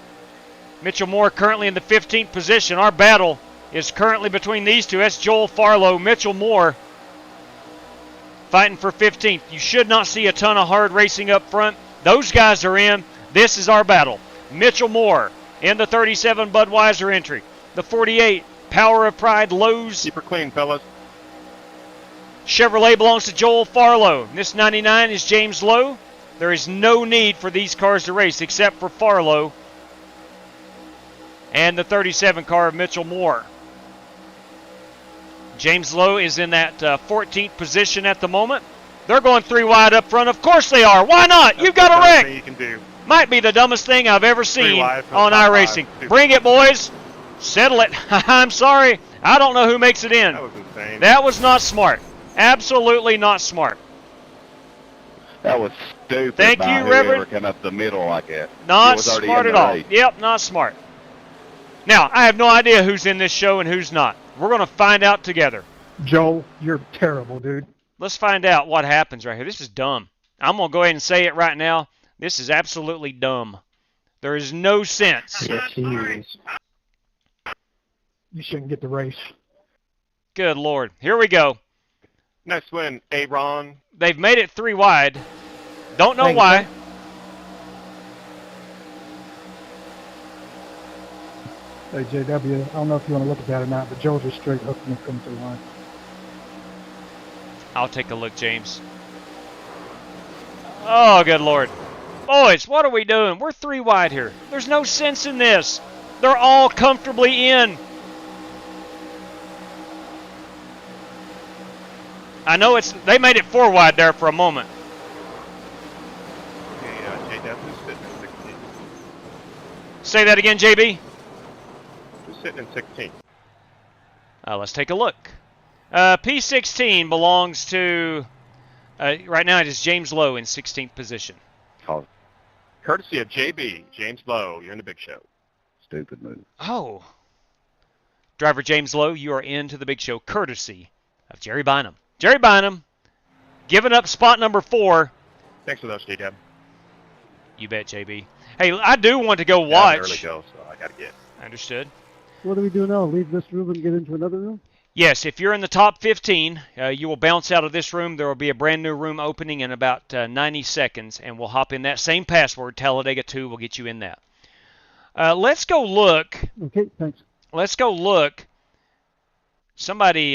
Mitchell Moore currently in the 15th position. Our battle is currently between these two. That's Joel Farlow, Mitchell Moore, fighting for 15th. You should not see a ton of hard racing up front. Those guys are in. This is our battle. Mitchell Moore in the 37 Budweiser entry. The 48 Power of Pride Lowe's. Keep her clean, fellas. Chevrolet belongs to Joel Farlow. This 99 is James Lowe. There is no need for these cars to race except for Farlow and the 37 car of Mitchell Moore. James Lowe is in that 14th position at the moment. They're going 3 wide up front. Of course they are. Why not? You've got a wreck. You can do. Might be the dumbest thing I've ever seen on iRacing. Bring it, boys. Settle it. I'm sorry. I don't know who makes it in. That was insane. That was not smart. Absolutely not smart. That was stupid. Thank by you, whoever Reverend. Come up the middle like that. Not It was already smart in at the all. race. Yep, not smart. Now, I have no idea who's in this show and who's not. We're going to find out together. Joel, you're terrible, dude. Let's find out what happens right here. This is dumb. I'm going to go ahead and say it right now. This is absolutely dumb. There is no sense. Yes, he is. You shouldn't get the race. Good Lord. Here we go. Nice win, Aaron. They've made it 3 wide. Don't know Thanks, why. man. Hey, JW, I don't know if you want to look at that or not, but Joel's just straight hooking and coming to the line. I'll take a look, James. Oh, good Lord. Boys, what are we doing? We're 3 wide here. There's no sense in this. They're all comfortably in. I know they made it 4 wide there for a moment. Okay, JW is sitting in 16. Say that again, JB. Who's sitting in 16? Let's take a look. P16 belongs to, right now it is James Lowe in 16th position. Courtesy of JB, James Lowe. You're in the big show. Stupid move. Oh. Driver James Lowe, you are into the big show, courtesy of Jerry Bynum. Jerry Bynum, giving up spot number 4. Thanks for those, JW. You bet, JB. Hey, I do want to go Yeah, I'm watch. early go, so I gotta get. Understood. What do we do now? Leave this room and get into another room? Yes, if you're in the top 15, you will bounce out of this room. There will be a brand new room opening in about 90 seconds, and we'll hop in that same password, Talladega 2. We'll get you in that. Let's go look. Okay, thanks. Let's go look. Somebody,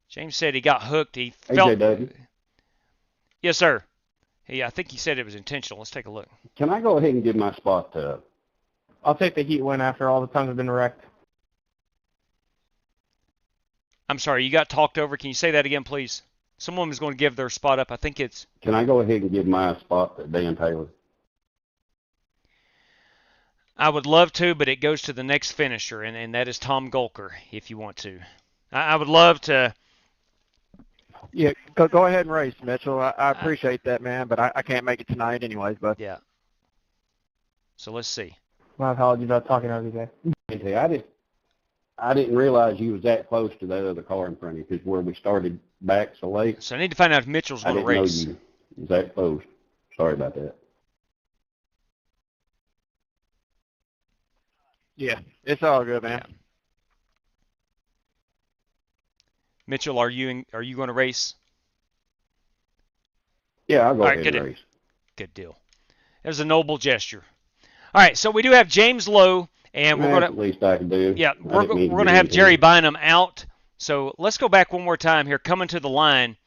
James said he got hooked. He felt. AJW, Yes, sir. I think he said it was intentional. Let's take a look. can I go ahead and give my spot to... I'll take the heat win after all the times I've been wrecked. I'm sorry, you got talked over. Can you say that again, please? Someone was going to give their spot up. I think it's... Can I go ahead and give my spot to Dan Taylor? I would love to, but it goes to the next finisher, and that is Tom Golker, if you want to. I would love to... Yeah, go ahead and race, Mitchell. I appreciate that, man, but I can't make it tonight anyways, bud. Yeah. So let's see. My apologies about talking over you there. I didn't realize you was that close to that other car in front of you, because where we started back so late. So I need to find out if Mitchell's I going to didn't know race. you was that close. Sorry about that. Yeah, it's all good, man. Yeah. Mitchell, are you going to race? Yeah, I'll go All right, ahead and good race. Good deal. It was a noble gesture. All right, so we do have James Lowe, and we're That's going the least I can do. Yeah, we're going to have Jerry Bynum out. So let's go back one more time here, coming to the line.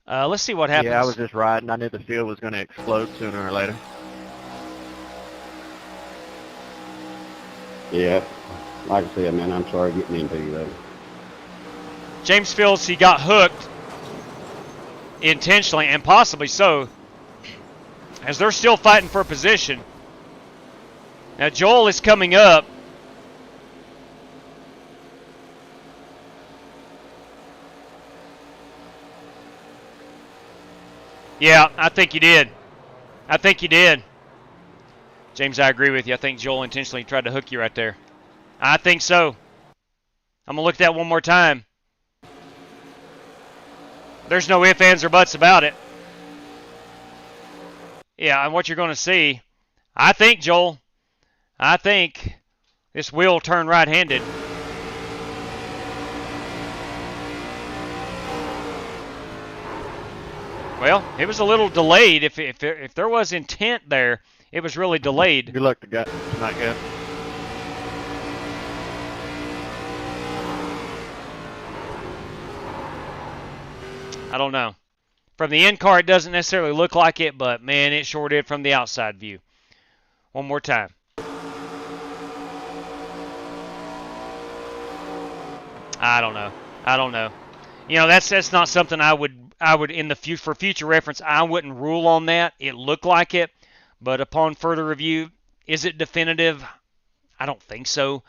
Let's see what happens. Yeah, I was just riding. I knew the field was going to explode sooner or later. Yeah, like I said, man, I'm sorry getting into you, though. James feels he got hooked intentionally, and possibly so, as they're still fighting for position. Now Joel is coming up. Yeah, I think you did. I think you did. James, I agree with you. I think Joel intentionally tried to hook you right there. I think so. I'm going to look at that one more time. There's no ifs, ands, or buts about it. Yeah, and what you're going to see, I think, Joel, I think this wheel turned right-handed. Well, it was a little delayed. If there was intent there, it was really delayed. Good luck to guys tonight, guys. I don't know. From the in-car, it doesn't necessarily look like it, but, man, it sure did from the outside view. One more time. I don't know. I don't know. You know, that's not something I would in the for future reference, I wouldn't rule on that. It looked like it, but upon further review, is it definitive? I don't think so.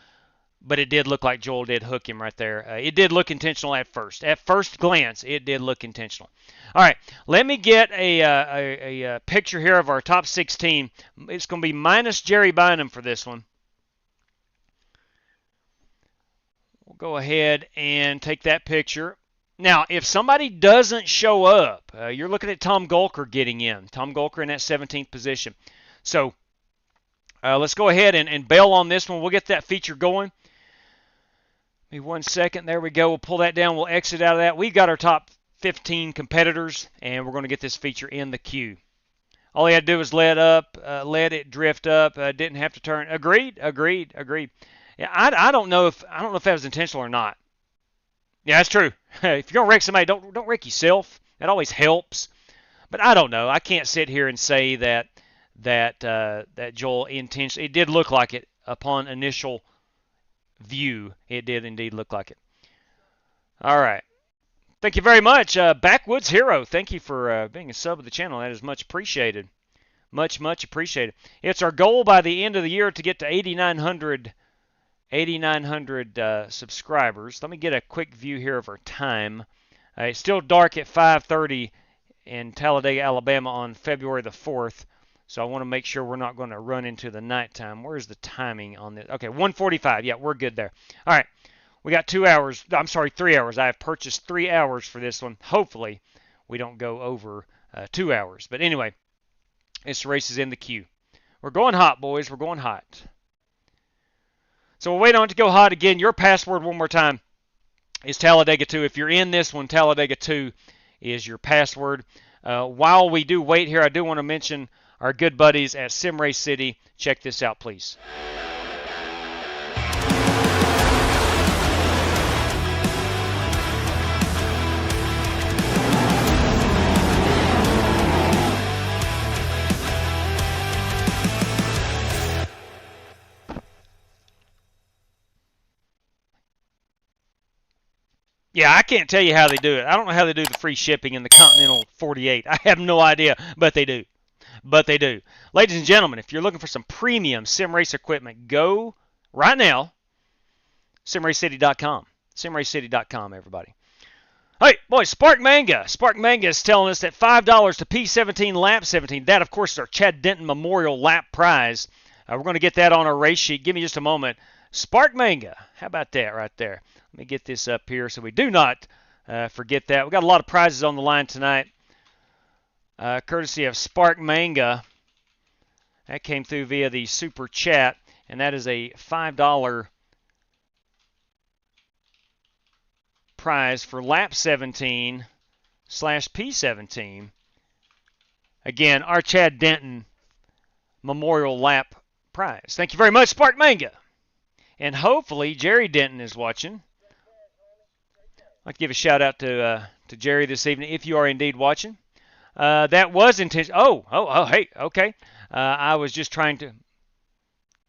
But it did look like Joel did hook him right there. It did look intentional at first. At first glance, it did look intentional. All right, let me get a picture here of our top 16. It's going to be minus Jerry Bynum for this one. We'll go ahead and take that picture. Now, if somebody doesn't show up, you're looking at Tom Golker getting in. Tom Golker in that 17th position. So let's go ahead and bail on this one. We'll get that feature going. Give me 1 second. There we go. We'll pull that down. We'll exit out of that. We've got our top 15 competitors, and we're going to get this feature in the queue. All you had to do was let it drift up. Didn't have to turn. Agreed. Yeah, I don't know if that was intentional or not. Yeah, that's true. If you're gonna wreck somebody, don't wreck yourself. That always helps. But I don't know. I can't sit here and say that Joel intentionally. It did look like it upon initial view. It did indeed look like it. All right. Thank you very much, Backwoods Hero. Thank you for being a sub of the channel. That is much appreciated. Much appreciated. It's our goal by the end of the year to get to 8,900 subscribers. Let me get a quick view here of our time. It's still dark at 5:30 in Talladega, Alabama on February the 4th. So I want to make sure we're not going to run into the nighttime. Where's the timing on this? Okay, 1:45. Yeah, we're good there. All right. We got 2 hours. I'm sorry, 3 hours. I have purchased 3 hours for this one. Hopefully, we don't go over 2 hours. But anyway, this race is in the queue. We're going hot, boys. We're going hot. So we'll wait on it to go hot again. Your password one more time is Talladega 2. If you're in this one, Talladega 2 is your password. While we do wait here, I do want to mention our good buddies at Sim Race City. Check this out, please. Yeah, I can't tell you how they do it. I don't know how they do the free shipping in the Continental 48. I have no idea, but they do. Ladies and gentlemen, if you're looking for some premium sim race equipment, go right now, simracecity.com. Simracecity.com, everybody. Hey, boys, Spark Manga. Spark Manga is telling us that $5 to P17 Lap 17. That, of course, is our Chad Denton Memorial Lap Prize. We're going to get that on our race sheet. Give me just a moment. Spark Manga. How about that right there? Let me get this up here so we do not forget that. We've got a lot of prizes on the line tonight, courtesy of Spark Manga. That came through via the Super Chat, and that is a $5 prize for lap 17/P17. Again, our Chad Denton Memorial Lap prize. Thank you very much, Spark Manga. And hopefully Jerry Denton is watching. I'd like to give a shout out to Jerry this evening if you are indeed watching. That was intentional. Hey, okay. I was just trying to.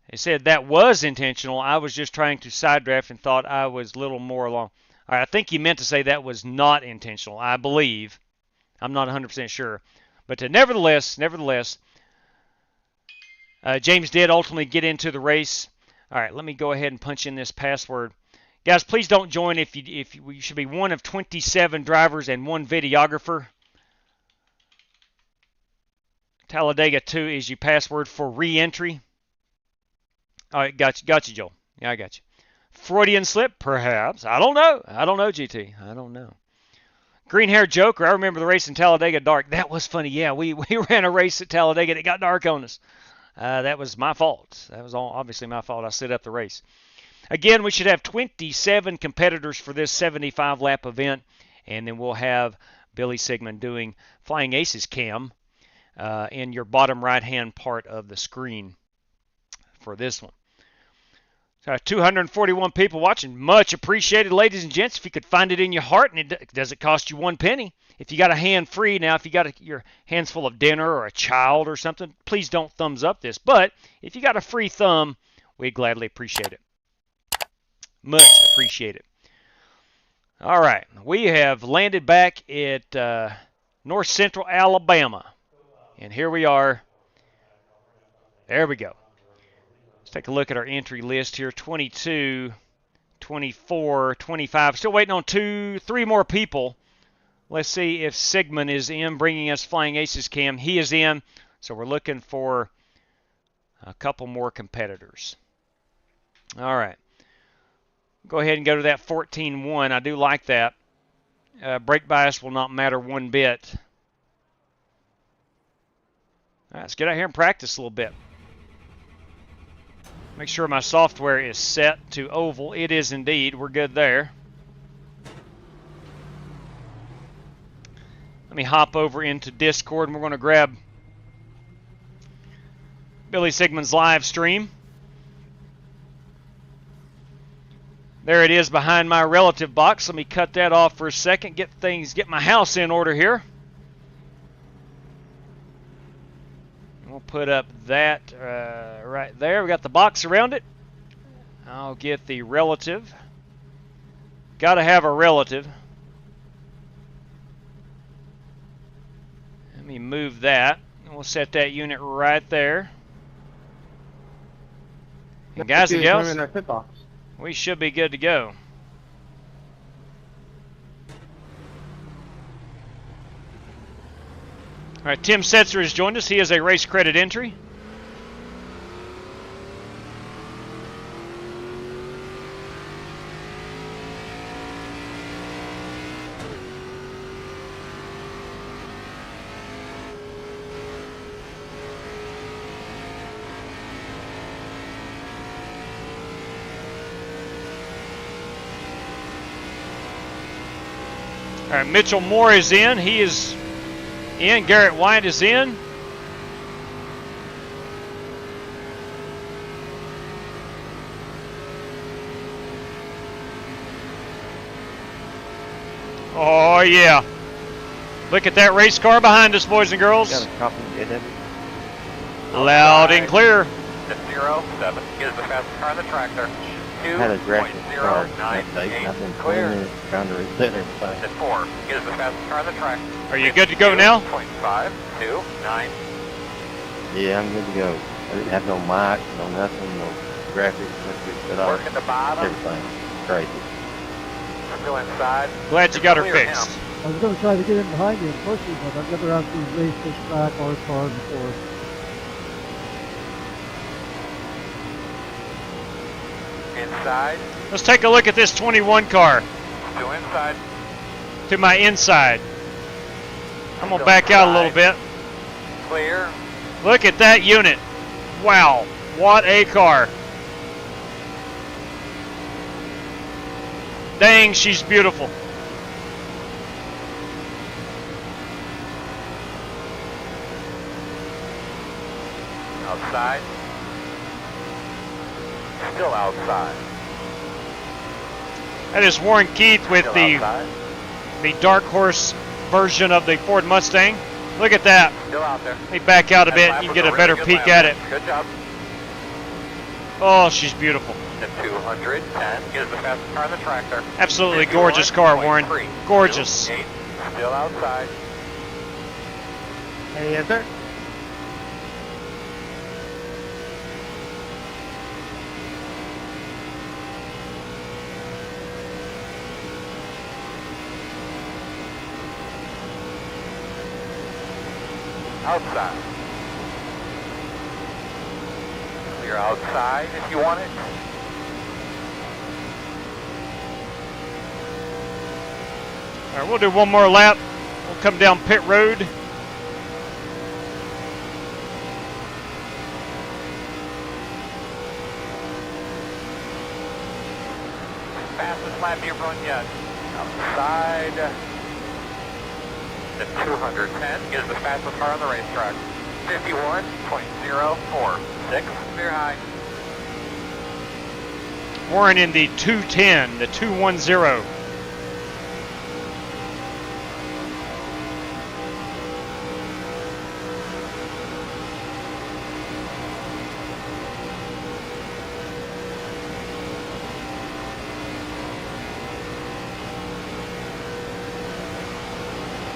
It said that was intentional. I was just trying to side draft and thought I was a little more along. All right, I think you meant to say that was not intentional. I believe. I'm not 100% sure, but nevertheless, James did ultimately get into the race. All right, let me go ahead and punch in this password. Guys, please don't join if you should be one of 27 drivers and one videographer. Talladega 2 is your password for re-entry. All right, got you, Joel. Yeah, I got you. Freudian slip, perhaps. I don't know, GT. I don't know. Green Hair Joker, I remember the race in Talladega dark. That was funny. Yeah, we ran a race at Talladega and it got dark on us. That was my fault. That was obviously my fault. I set up the race. Again, we should have 27 competitors for this 75-lap event, and then we'll have Billy Sigmund doing Flying Aces cam in your bottom right-hand part of the screen for this one. 241 people watching. Much appreciated, ladies and gents. If you could find it in your heart, and it doesn't cost you 1 penny. If you got a hand free now, if you got your hands full of dinner or a child or something, please don't thumbs up this. But if you got a free thumb, we'd gladly appreciate it. Much appreciated. All right, we have landed back at North Central Alabama, and here we are. There we go. Let's take a look at our entry list here. 22, 24, 25. Still waiting on 3 more people. Let's see if Sigmund is in, bringing us Flying Aces cam. He is in, so we're looking for a couple more competitors. All right. Go ahead and go to that 14-1. I do like that. Brake bias will not matter one bit. All right, let's get out here and practice a little bit. Make sure my software is set to oval. It is indeed. We're good there. Let me hop over into Discord, and we're going to grab Billy Sigmund's live stream. There it is behind my relative box. Let me cut that off for a second, get my house in order here. We'll put up that right there. We got the box around it. I'll get the relative. Got to have a relative. Let me move that. We'll set that unit right there. And guys and gals, we should be good to go. All right, Tim Setzer has joined us. He is a race credit entry. All right, Mitchell Moore is in. He is in. Garrett White is in. Oh, yeah. Look at that race car behind us, boys and girls. Got a copy of it. Loud and clear. 07 is the fastest car on the track there. Had a graphic card update. I've been playing it, trying to reset everything. At 4 is the fastest car on the track. Are you good to go now? 0.5, 2, 9. Yeah, I'm good to go. I didn't have no mic, no nothing, no graphics, Work at the bottom. everything. Crazy. Go inside. Glad you got her fixed. I was going to try to get in behind you and push you, but I've never actually raced this track or car before. Inside. Let's take a look at this 21 car. Still inside. To my inside. I'm going to Still back out a little inside. bit. Clear. Look at that unit. Wow. What a car. Dang, she's beautiful. Outside. Still outside. That is Warren Keith with Still the outside. Dark Horse version of the Ford Mustang. Look at that. Still out there. Let me back out a bit and you can get a better peek at it. Good job. Oh, she's beautiful. The 210 is the fastest car on the tractor. Absolutely gorgeous car, Warren. 51.3. Gorgeous. Still outside. Hey, yes, sir. Outside. Clear outside if you want it. All right, we'll do one more lap. We'll come down pit road. Fastest lap you've run yet. Outside. The 210 is the fastest car on the racetrack. 51.046. Clear high. Warren in the 210, the 210.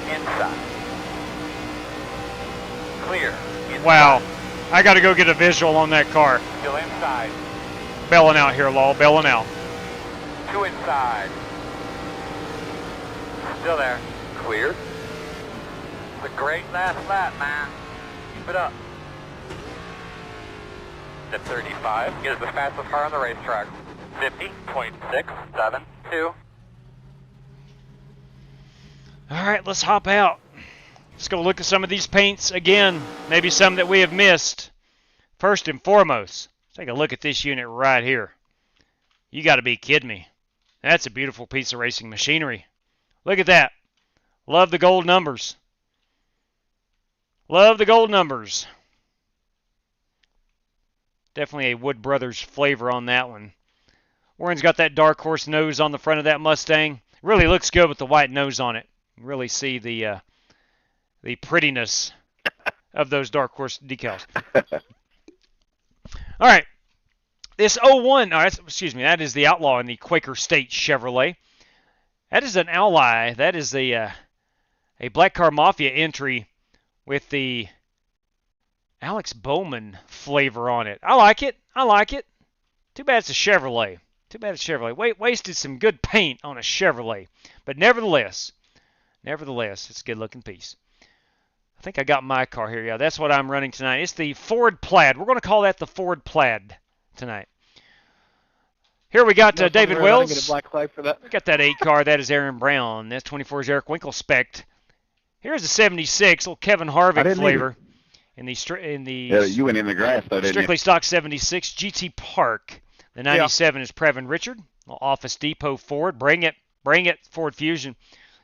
Inside. Clear. Inside. Wow. I got to go get a visual on that car. Still inside. Belling out here, Law. Belling out. 2 inside. Still there. Clear. It's a great last lap, man. Keep it up. The 35 is the fastest car on the racetrack. 50.672. All right, let's hop out. Let's go look at some of these paints again. Maybe some that we have missed. First and foremost, let's take a look at this unit right here. You got to be kidding me. That's a beautiful piece of racing machinery. Look at that. Love the gold numbers. Love the gold numbers. Definitely a Wood Brothers flavor on that one. Warren's got that Dark Horse nose on the front of that Mustang. Really looks good with the white nose on it. Really see the prettiness of those Dark Horse decals. All right. This 01, that is the Outlaw in the Quaker State Chevrolet. That is an Ally. That is a Black Car Mafia entry with the Alex Bowman flavor on it. I like it. I like it. Too bad it's a Chevrolet. Too bad it's Chevrolet. Wasted some good paint on a Chevrolet. But nevertheless, it's a good-looking piece. I think I got my car here. Yeah, that's what I'm running tonight. It's the Ford Plaid. We're going to call that the Ford Plaid tonight. Here we got David Wells. Get a black flag for that. We got that 8 car. That is Aaron Brown. That's 24 is Eric Winkle spec. Here's a 76, little Kevin Harvick flavor in the you went in the grass though, didn't strictly you? stock 76 GT Park. The 97 is Previn Richard. Office Depot Ford. Bring it, Ford Fusion.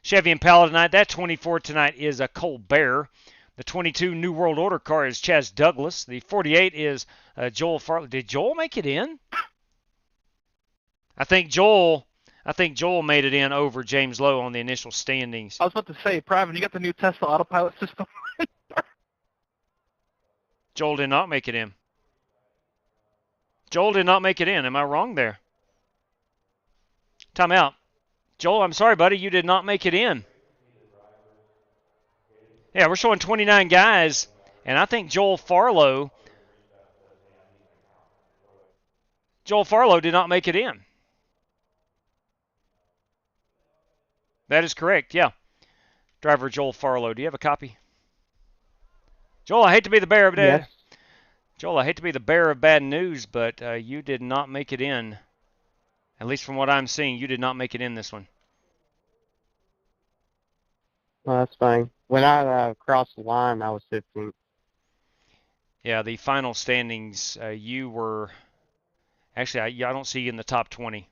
Chevy Impala tonight. That 24 tonight is a Colbert. The 22 New World Order car is Chaz Douglas. The 48 is Joel Farley. Did Joel make it in? I think Joel made it in over James Lowe on the initial standings. I was about to say, Private, you got the new Tesla autopilot system. Joel did not make it in. Joel did not make it in. Am I wrong there? Time out. Joel, I'm sorry, buddy. You did not make it in. Yeah, we're showing 29 guys, and I think Joel Farlow did not make it in. That is correct, yeah. Driver Joel Farlow. Do you have a copy? Joel, I hate to be the bearer of Yes. Joel, I hate to be the bearer of bad news, but you did not make it in At least from what I'm seeing, you did not make it in this one. Well, that's fine. When I crossed the line, I was 15th. Yeah, the final standings, you were... Actually, I don't see you in the top 20.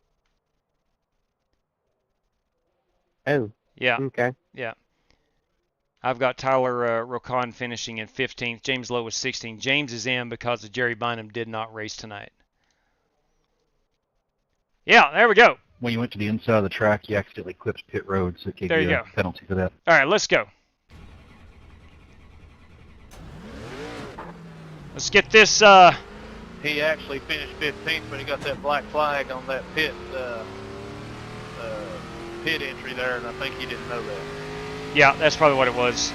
Oh. Yeah. Okay. Yeah. I've got Tyler Rocon finishing in 15th. James Lowe was 16th. James is in because of Jerry Bynum did not race tonight. Yeah, there we go. When you went to the inside of the track, you accidentally clipped pit road, so it gave There you you go. a penalty for that. All right, let's go. Let's get this... He actually finished 15th, but he got that black flag on that pit entry there, and I think he didn't know that. Yeah, that's probably what it was.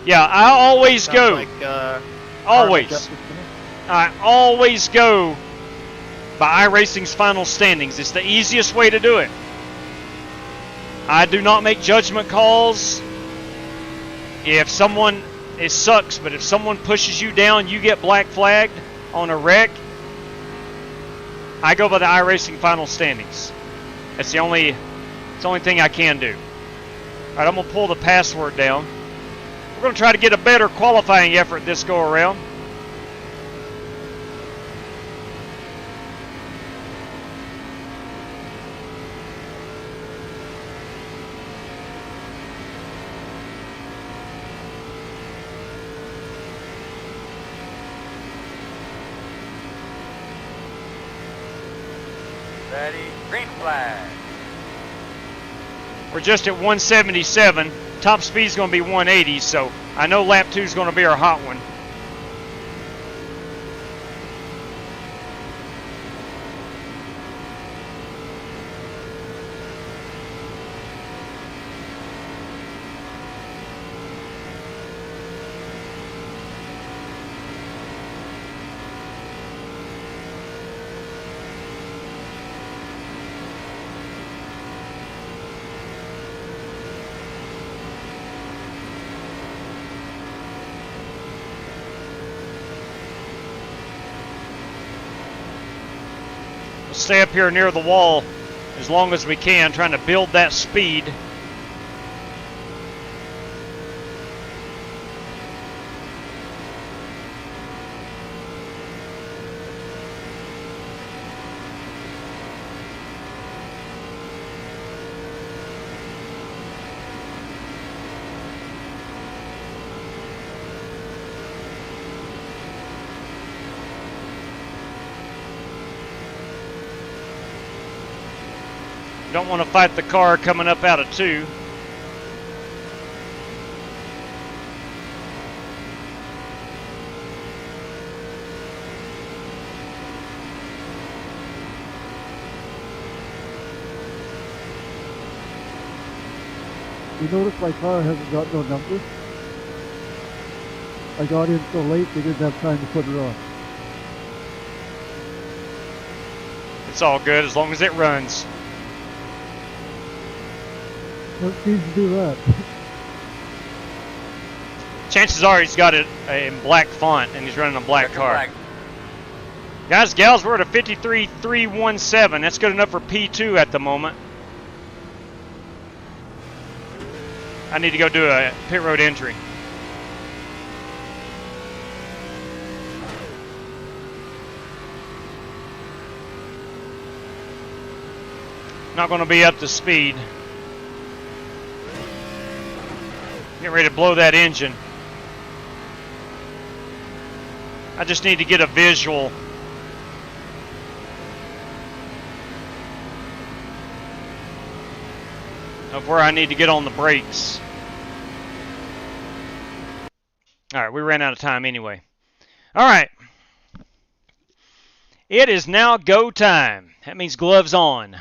Yeah, I always go. Always. I always go by iRacing's final standings. It's the easiest way to do it. I do not make judgment calls. If someone... It sucks, but if someone pushes you down, you get black flagged on a wreck, I go by the iRacing final standings. That's the only thing I can do. All right, I'm going to pull the password down. We're going to try to get a better qualifying effort this go around. Ready, green flag. We're just at 177. Top speed's going to be 180, so I know lap 2 is going to be our hot one. Stay up here near the wall as long as we can, trying to build that speed. Don't want to fight the car coming up out of 2. You notice my car hasn't got no number? I got in so late they didn't have time to put it on. It's all good as long as it runs. What needs to do that? Chances are he's got it in black font and he's running a black car. Guys, gals, we're at a 53.317. That's good enough for P2 at the moment. I need to go do a pit road entry. Not going to be up to speed. Getting ready to blow that engine. I just need to get a visual. Of where I need to get on the brakes. Alright, we ran out of time anyway. Alright. It is now go time. That means gloves on.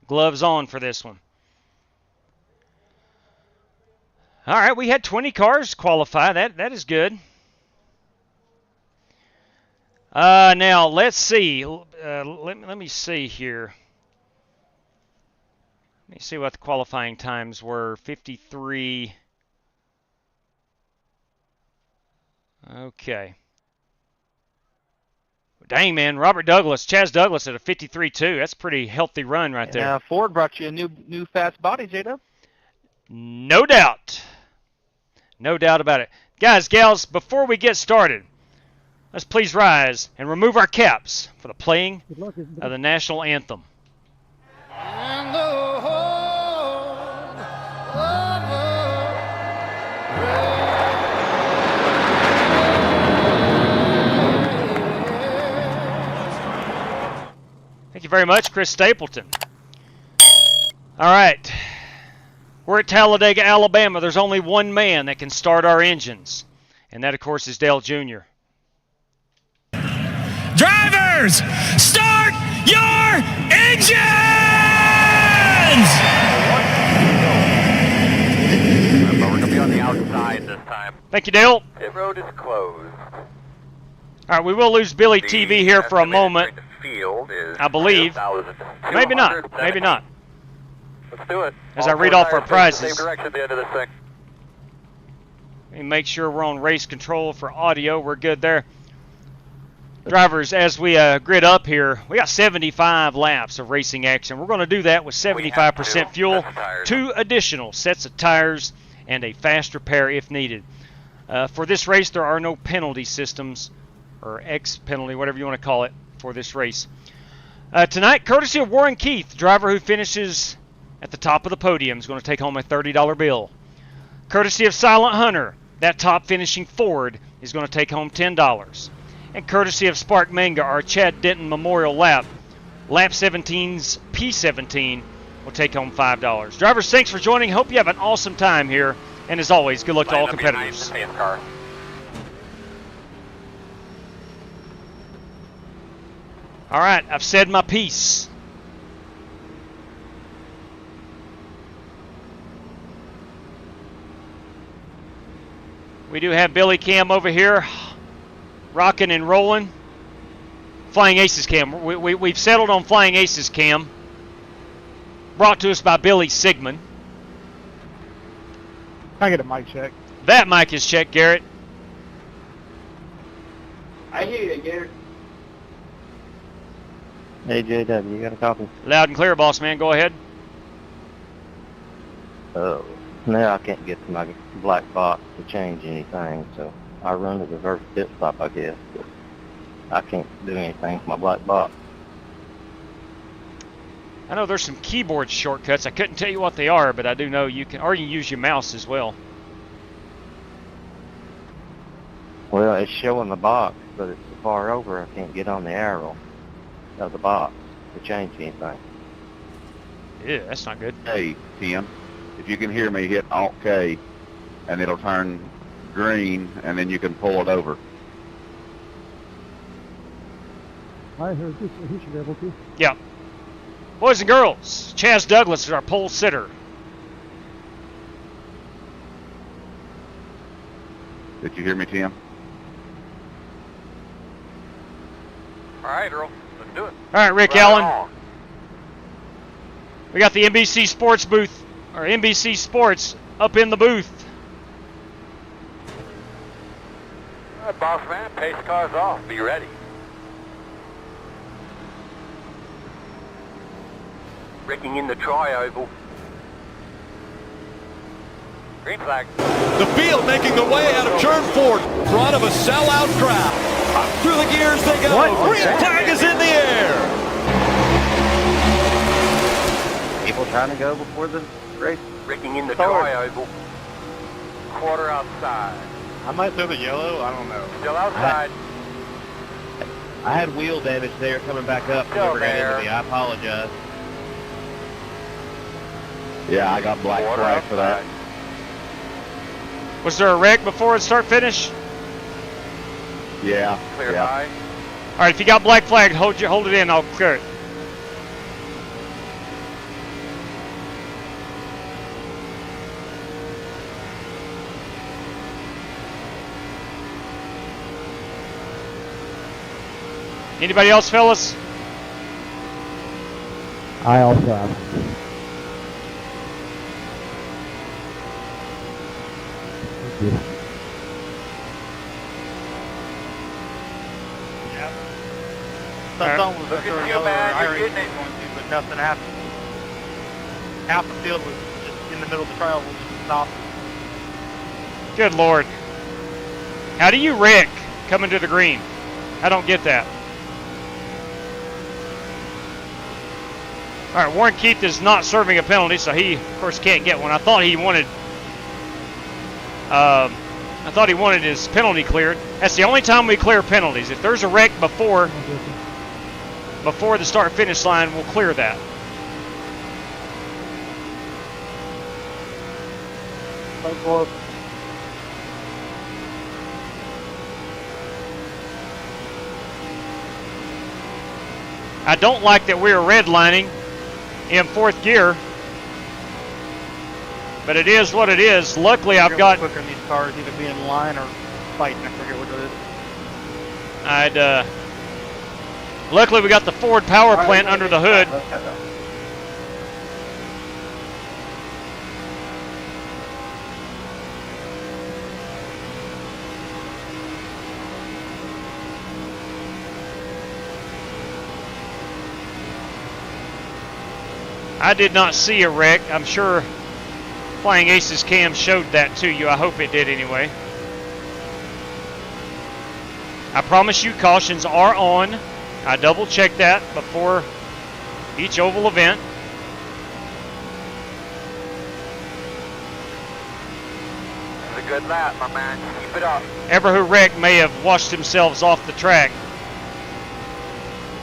Gloves on for this one. All right, we had 20 cars qualify. That is good. Now let's see. Let me see here. Let me see what the qualifying times were. 53. Okay. Dang, man. Robert Douglas, Chaz Douglas at a 53.2. That's a pretty healthy run right there. Ford brought you a new fast body, J-Dub. No doubt. No doubt about it. Guys, gals, before we get started, let's please rise and remove our caps for the playing of the national anthem. And the whole Thank you very much, Chris Stapleton. All right. We're at Talladega, Alabama. There's only one man that can start our engines, and that, of course, is Dale Jr. Drivers, start your engines! But we're going to be on the outside this time. Thank you, Dale. Pit road is closed. All right, we will lose Billy TV here for a moment, Field is I believe. Maybe not. Maybe not. Let's do it. As I read off our prizes. Same direction at the end of this thing. Let me make sure we're on race control for audio. We're good there. Drivers, as we grid up here, we got 75 laps of racing action. We're going to do that with 75% fuel, 2 additional sets of tires, and a fast repair if needed. For this race, there are no penalty systems, or X penalty, whatever you want to call it, for this race. Tonight, courtesy of Warren Keith, the driver who finishes at the top of the podium, is going to take home a $30 bill. Courtesy of Silent Hunter, that top finishing Ford is going to take home $10. And courtesy of Spark Manga, our Chad Denton Memorial Lap, Lap 17's P17 will take home $5. Drivers, thanks for joining. Hope you have an awesome time here. And as always, good luck to all competitors. All right, I've said my piece. We do have Billy Cam over here, rocking and rolling. Flying Aces Cam. We've settled on Flying Aces Cam, brought to us by Billy Sigmund. Can I get a mic check? That mic is checked, Garrett. I hear you, Garrett. Hey, JW, you got a copy? Loud and clear, boss man. Go ahead. Oh, now I can't get to my black box to change anything, so I run a reverse pit stop, I guess. But I can't do anything with my black box. I know there's some keyboard shortcuts. I couldn't tell you what they are, but I do know you can, or you can use your mouse as well. Well, it's showing the box, but it's so far over I can't get on the arrow of the box to change anything. Yeah, that's not good. Hey, Tim, if you can hear me, hit Alt-K, and it'll turn green, and then you can pull it over. I heard this, he should be able to. Yeah. Boys and girls, Chaz Douglas is our pole sitter. Did you hear me, Tim? All right, Earl. Let's do it. All right, Rick Allen. We got the NBC Sports booth, or NBC Sports, up in the booth. All right, boss man. Pace cars off. Be ready. Breaking in the tri-oval. Green flag. The field making the way out of turn 4, front of a sellout crowd. Through the gears they go. Green flag is in the air. People trying to go before the race. Breaking in the tri-oval. Quarter outside. I might throw the yellow. I don't know. Still outside. I had wheel damage there coming back up. Still Whoever got there. into me, I apologize. Yeah, I got black Quarter flag for that. outside. Was there a wreck before it start finish? Yeah. Clear yeah. high. All right, if you got black flag, hold it in. I'll clear it. Anybody else, fellas? I also have. Look at you, man. You're getting it. But nothing happened. Half the field was just in the middle of the trial, just stopped. Good Lord. How do you wreck coming to the green? I don't get that. All right, Warren Keith is not serving a penalty, so he, of course, can't get one. I thought he wanted his penalty cleared. That's the only time we clear penalties. If there's a wreck before the start-finish line, we'll clear that. I don't like that we're redlining in fourth gear, but it is what it is. Luckily, I've got quicker in these cars, either be in line or fighting. I forget what it is. Luckily, we got the Ford power plant under the hood. I did not see a wreck. I'm sure Flying Aces cam showed that to you. I hope it did anyway. I promise you cautions are on. I double checked that before each oval event. It's a good lap, my man. Keep it up. Ever who wrecked may have washed themselves off the track,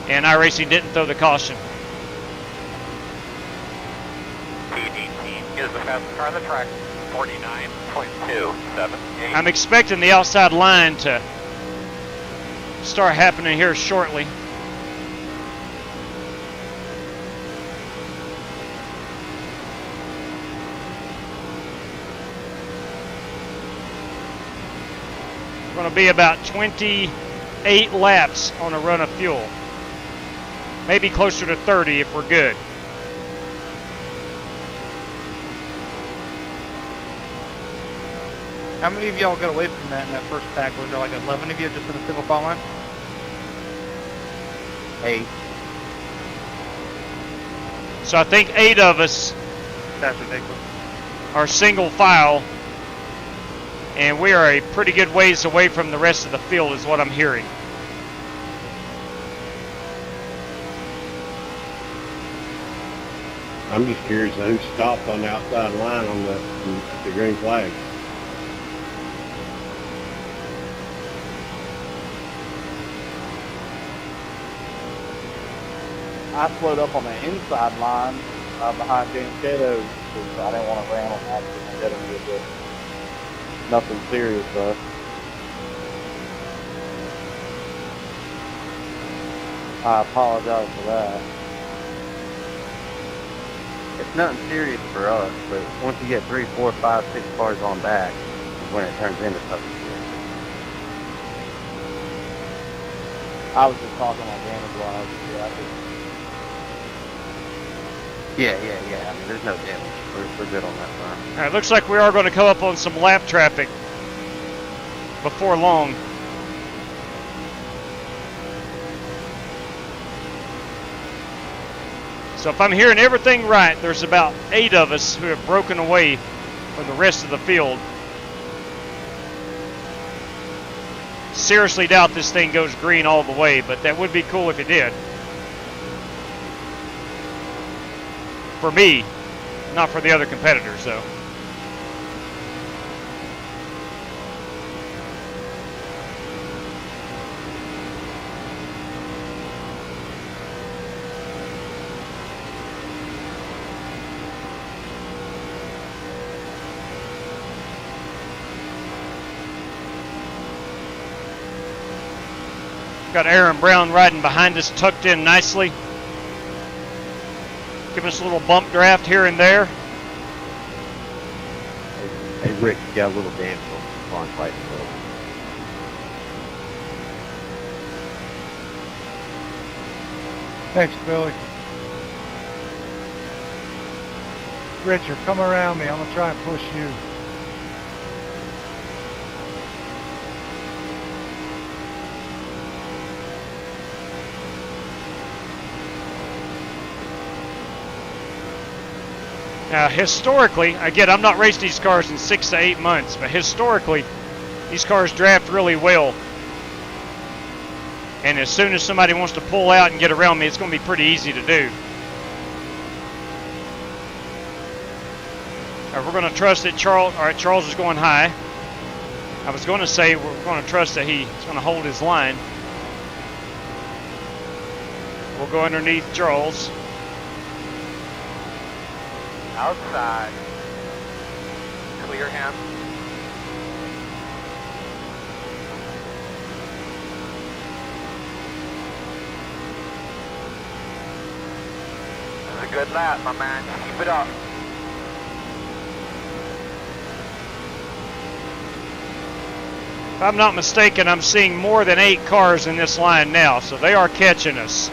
and iRacing didn't throw the caution. Is the fastest car on the track, 49.278. I'm expecting the outside line to start happening here shortly. We're going to be about 28 laps on a run of fuel. Maybe closer to 30 if we're good. How many of y'all got away from that in that first pack? Was there like 11 of you just in a single file line? 8. So I think 8 of us That's ridiculous. are single file, and we are a pretty good ways away from the rest of the field is what I'm hearing. I'm just curious who stopped on the outside line on the green flag. I slowed up on the inside line behind James Shadow because I didn't want to ram on accident and get him with it. Nothing serious though. I apologize for that. It's nothing serious for us, but once you get 3, 4, 5, 6 cars on back, is when it turns into something serious. I was just talking on damage wise. Yeah. I mean, there's no damage. We're good on that front. All right, looks like we are going to come up on some lap traffic before long. So if I'm hearing everything right, there's about 8 of us who have broken away from the rest of the field. Seriously doubt this thing goes green all the way, but that would be cool if it did. For me, not for the other competitors, though. Got Aaron Brown riding behind us, tucked in nicely. Giving us a little bump draft here and there. Hey, Rick, you got a little damage on fight. Thanks, Billy. Richard, come around me. I'm going to try and push you. Now, historically, again, I'm not racing these cars in 6 to 8 months, but historically, these cars draft really well. And as soon as somebody wants to pull out and get around me, it's going to be pretty easy to do. All right, we're going to trust that Charles, all right, Charles is going high. I was going to say we're going to trust that he's going to hold his line. We'll go underneath Charles. Outside. Clear him. That's a good lap, my man. Keep it up. If I'm not mistaken, I'm seeing more than 8 cars in this line now, so they are catching us.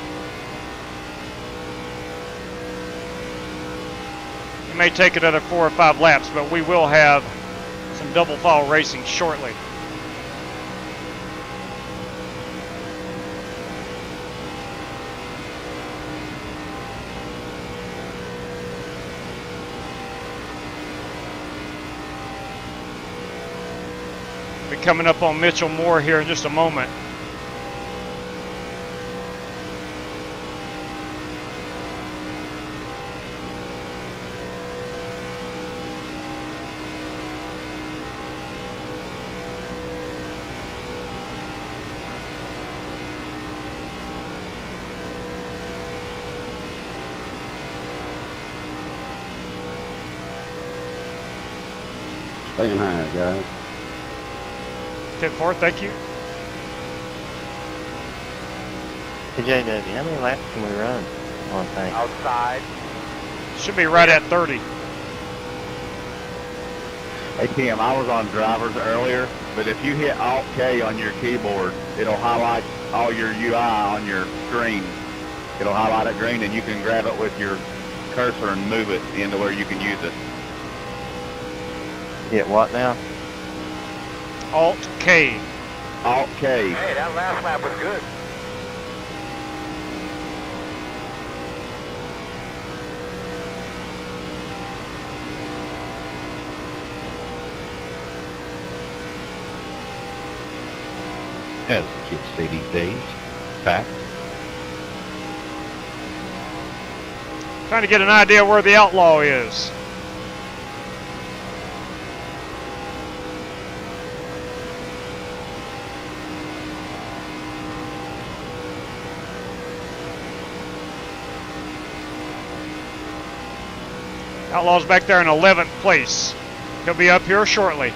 It may take another 4 or 5 laps, but we will have some double file racing shortly. Be coming up on Mitchell Moore here in just a moment. Staying high, guys. 10-4, thank you. Hey, JW, how many laps can we run on tank? Outside. Should be right at 30. Hey Tim, I was on drivers earlier, but if you hit Alt K on your keyboard, it'll highlight all your UI on your screen. It'll highlight it green, and you can grab it with your cursor and move it into where you can use it. Hit what now? Alt K. Alt K. Hey, that last lap was good. As the kids say these days, fact. Trying to get an idea where the outlaw is. Outlaw's back there in 11th place. He'll be up here shortly.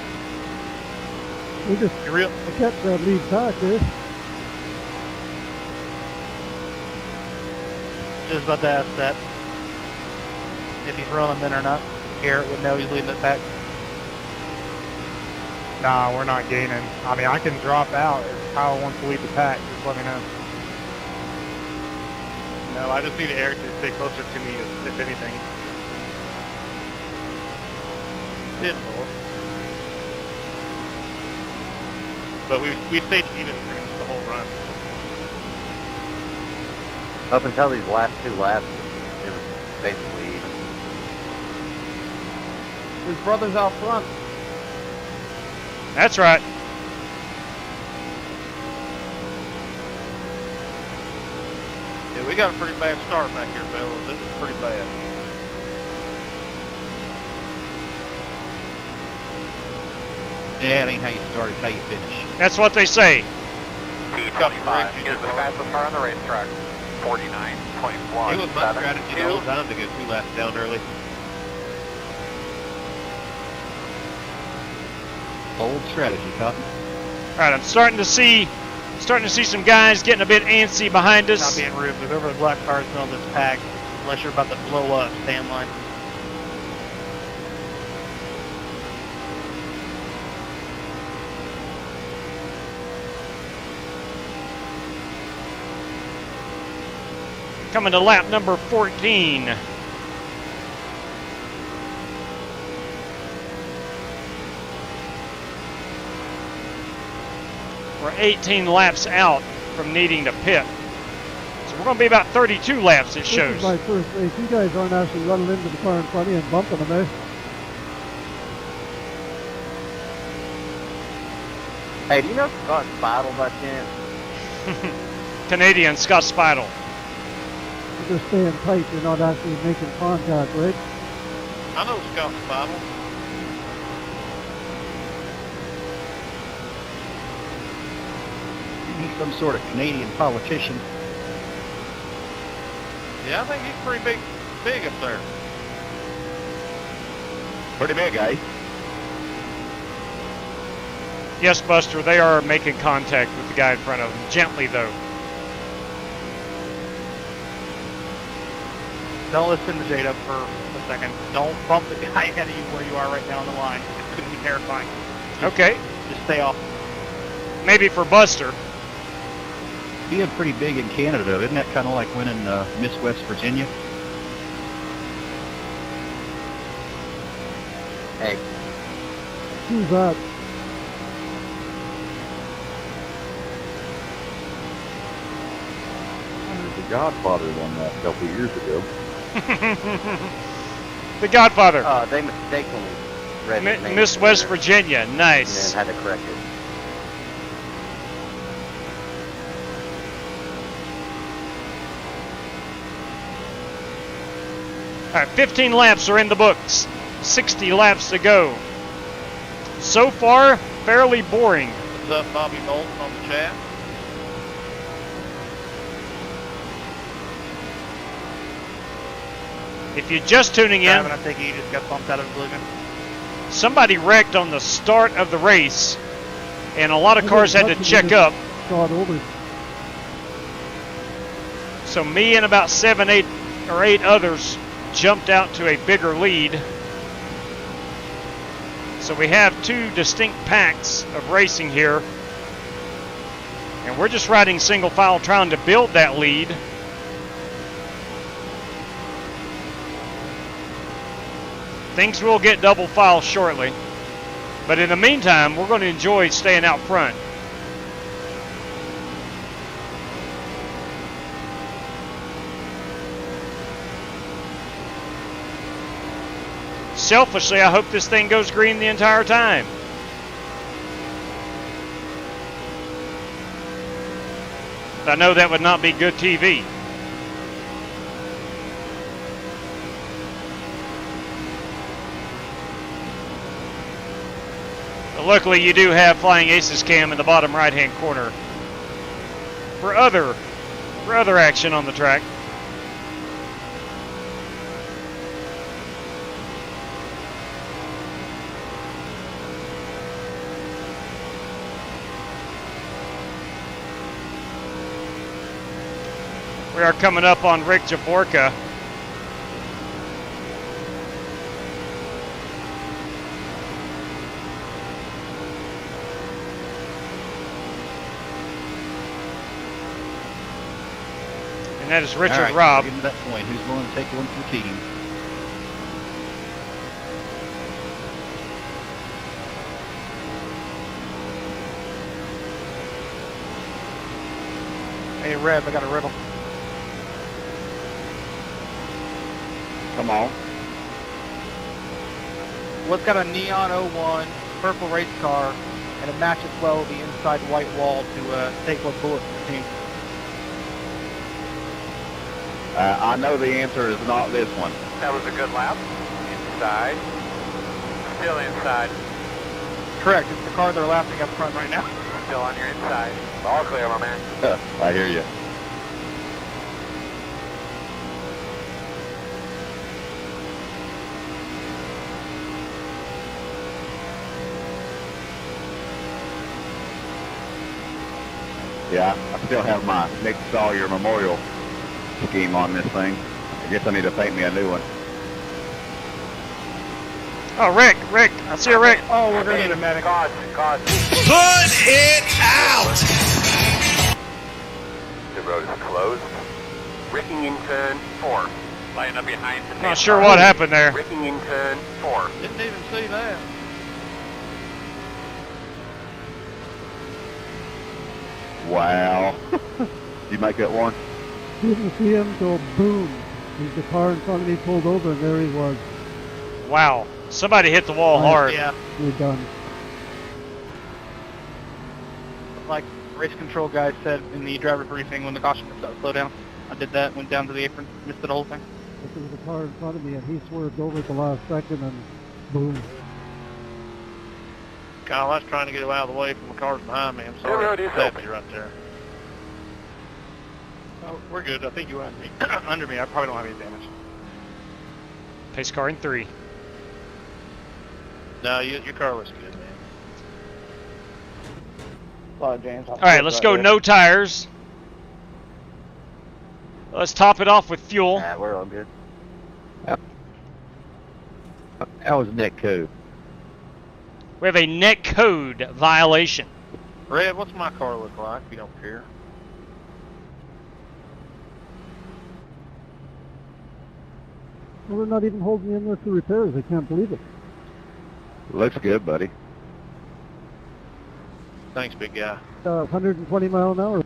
We just kept that lead back there. Just about to ask that. If he's rolling then or not. Garrett would know he's leading the pack. Nah, we're not gaining. I mean, I can drop out if Kyle wants to lead the pack. Just let me know. No, I just need Eric to stay closer to me, if anything. But we stayed even pretty much the whole run. Up until these last 2 laps, it was basically even. His brother's out front. That's right. Yeah, we got a pretty bad start back here, fellas. This is pretty bad. Yeah, it ain't how you start, it's how you finish. That's what they say. P25 is the fastest car on the racetrack. 49.1. It was my strategy the whole time to go 2 laps down early. Bold strategy, Cotton. All right, I'm starting to see some guys getting a bit antsy behind us. Not being rude, but whoever the black cars in this pack, unless you're about to blow up, stay in line. Coming to lap number 14. We're 18 laps out from needing to pit. So We're going to be about 32 laps, it This shows. is my first race. You guys aren't actually running into the car in front of you and bumping them, eh? Hey, do you know Scott Spital by chance? Canadian Scott Spital. You're just staying tight. You're not actually making contact, right? I know Scott's Bible. He's some sort of Canadian politician. Yeah, I think he's pretty big up there. Pretty big, eh? Yes, Buster, they are making contact with the guy in front of them. Gently, though. Don't listen to Jada for a second. Don't bump the guy ahead of you where you are right now on the line. It's going to be terrifying. Okay. Just stay off. Maybe for Buster. Being pretty big in Canada, though, isn't that kind of like winning Miss West Virginia? Hey. Who's that? The Godfather won that a couple years ago. The Godfather. They mistakenly read his name Miss in West there Virginia. Nice. and then had to correct it. All right, 15 laps are in the books. 60 laps to go. So far, fairly boring. What's up, Bobby Bolton on the chat? If you're just tuning in, I think he just got bumped out of oblivion. somebody wrecked on the start of the race, and a lot of cars had to check up. Start over. So me and about 7, 8 others jumped out to a bigger lead. So we have two distinct packs of racing here. And we're just riding single file trying to build that lead. Things will get double file shortly. But in the meantime, we're going to enjoy staying out front. Selfishly, I hope this thing goes green the entire time. I know that would not be good TV. But luckily, you do have Flying Aces cam in the bottom right-hand corner for other action on the track. We are coming up on Rick Jaborka. And that is Richard All right, Robb. getting to that point. Who's willing to take one for the team? Hey, Rev, I got a riddle. Come on. What's got a neon 01 purple race car and it matches well with the inside white wall to take one bullet from the team? I know the answer is not this one. That was a good lap. Inside. Still inside. Correct. It's the car they're lapping up front right now. Still on your inside. All clear, my man. I hear you. Yeah, I still have my Nick Sawyer Memorial scheme on this thing. I guess I need to paint me a new one. Oh, Rick, I see a Rick. Oh, we're going to need a medic. God. Put it out! The road is closed. Ricking in turn 4. Line up behind the Not sure what happened there. Ricking in turn 4. Didn't even see that. Wow. Did you make that one? Didn't see him go boom. The car in front of me pulled over, and there he was. Wow. Somebody hit the wall hard. Yeah. We're done. Like race control guy said in the driver briefing when the caution comes out, slow down. I did that, went down to the apron, missed the whole thing. There was a car in front of me, and he swerved over at the last second, and boom. Kyle, I was trying to get out of the way from the cars behind me. I'm sorry. Help me right there. Oh, we're good. I think you had me under me. I probably don't have any damage. Pace car in 3. No, your car looks good, man. James. All right, let's go. No tires. Let's top it off with fuel. Nah, we're all good. That was net code. We have a net code violation. Red, what's my car look like, if you don't care? Well, they're not even holding me in there for repairs. I can't believe it. Looks good, buddy. Thanks, big guy. 120 mile an hour.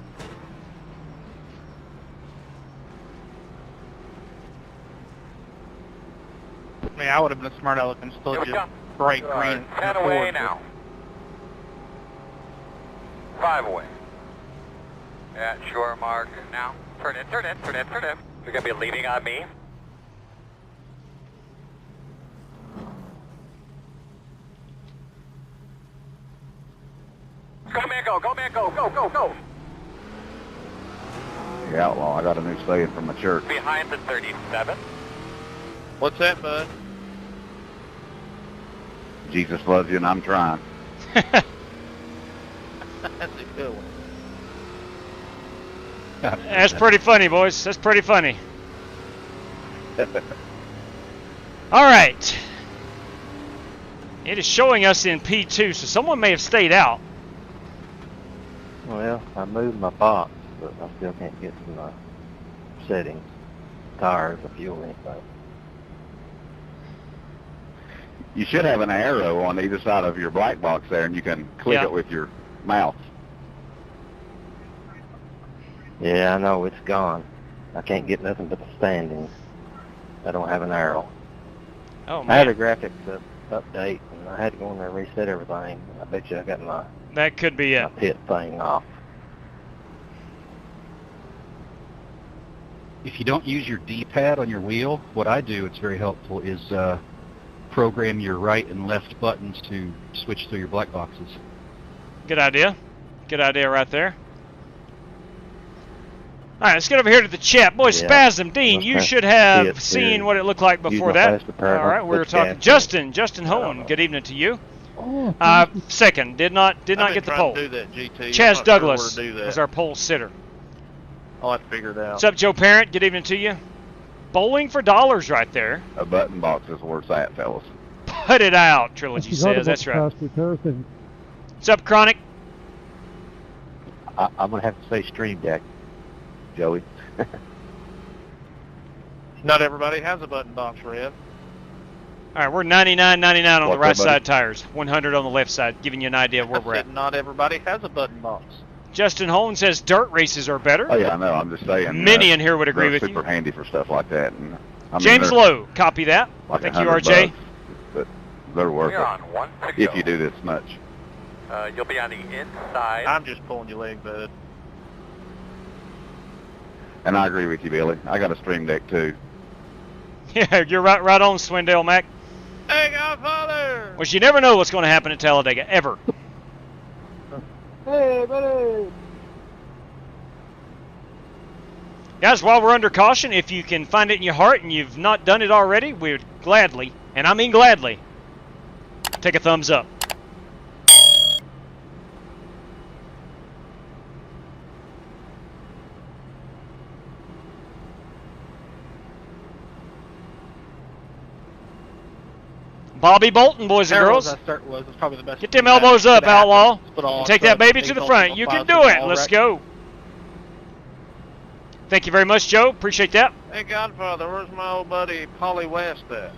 I mean, I would have been a smart aleck and still just bright green. 10 away now. 5 away. Yeah, shore mark now. Turn in, turn in, turn in, turn in. You're going to be leading on me. Go, man, go, go, man, go, go, go, go. Hey, Outlaw, I got a new saying from my church. Behind the 37. What's that, bud? Jesus loves you and I'm trying. That's a good one. That's pretty funny, boys. That's pretty funny. All right. It is showing us in P2, so someone may have stayed out. Well, I moved my box, but I still can't get to my settings, tires, or fuel, anything. You should have an arrow on either side of your black box there, and you can click it with your mouse. Yeah, I know, it's gone. I can't get nothing but the standings. I don't have an arrow. Oh, man. I had a graphics update, and I had to go in there and reset everything. I bet you I got my That could be it. pit thing off. If you don't use your D-pad on your wheel, what I do, it's very helpful, is program your right and left buttons to switch through your black boxes. Good idea. Good idea right there. All right, let's get over here to the chat. Boy, Spasm, Dean, you should have seen what it looked like before that. All right, we were talking. Justin Hone, good evening to you. Second, did not get the poll. Chaz Douglas was our poll sitter. I'll have to figure it out. What's up, Joe Parent? Good evening to you. Bowling for dollars right there. A button box is where it's at, fellas. Put it out, Trilogy says. That's right. What's up, Chronic? I'm going to have to say Stream Deck, Joey. Not everybody has a button box, Red. All right, we're 99.99 on the right side tires, 100 on the left side, giving you an idea of where we're at. Not everybody has a button box. Justin Holmes says dirt races are better. Oh, yeah, I know. I'm just saying. Many in here would agree with you. Super handy for stuff like that. And, I mean, James Lowe, copy that. Like Thank you, RJ. Bucks, but they're worth You're it on one to if go. you do this much. You'll be on the inside. I'm just pulling your leg, bud. And I agree with you, Billy. I got a Stream Deck, too. Yeah, you're right on, Swindale Mac. Hey, Godfather! Which you never know what's going to happen at Talladega, ever. Hey, buddy! Guys, while we're under caution, if you can find it in your heart and you've not done it already, we would gladly, and I mean gladly, take a thumbs up. Bobby Bolton, boys and girls. Probably the best. Get them elbows up, Outlaw. And take that baby to the front. You can do it. Let's go. Thank you very much, Joe. Appreciate that. Hey, Godfather, where's my old buddy Polly West at?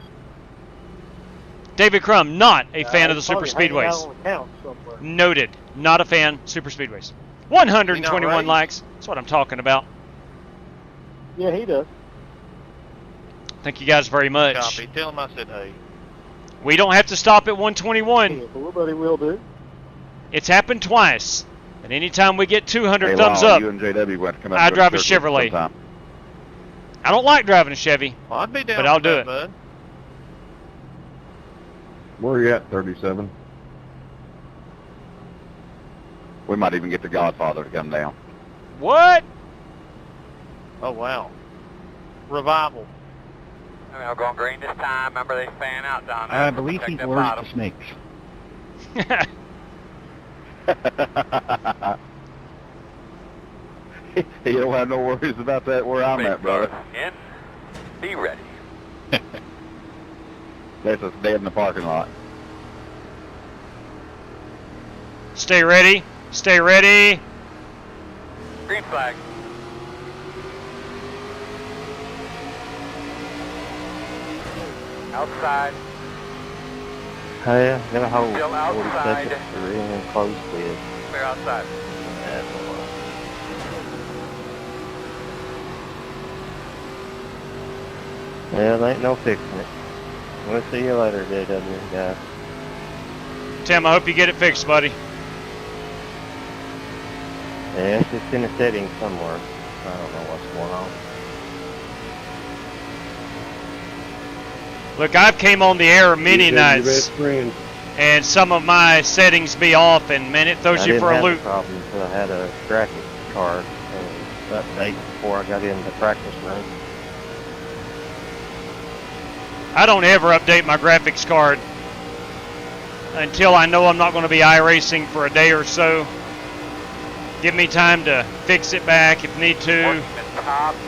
David Crum, not a fan of the super speedways. Noted. Not a fan. Super speedways. 121 likes. That's what I'm talking about. Yeah, he does. Thank you guys very much. Copy. Tell him I said hey. We don't have to stop at 121. Yeah, somebody will do. It's happened twice. And anytime we get 200 Hey, thumbs Lyle, up, you and JW went to come up I and go drive a to circle Chevrolet. sometime. I don't like driving a Chevy, Well, I'd be down but I'll for do that, it. bud. Where are you at, 37? We might even get the Godfather to come down. What? Oh, wow. Revival. I mean, I'm going green this time. Remember, they fan out down there. I believe Protect he's that allergic bottom. to snakes. You don't have no worries about that where I'm at, brother. In. Be ready. That's us dead in the parking lot. Stay ready. Stay ready. Green flag. Outside. Hey, gonna hold Still 40 outside. seconds to ring and close bid. Clear outside. That's a lot. Well, ain't no fixing it. We'll see you later, JW, guys. Tim, I hope you get it fixed, buddy. Yeah, it's just in a setting somewhere. I don't know what's going on. Look, I've came on the air many You said your nights, best friend. and some of my settings be off, and man, it throws I you didn't for a have loop. a problem until I had a graphics card update before I got into practice run. I don't ever update my graphics card until I know I'm not going to be iRacing for a day or so. Give me time to fix it back if need to.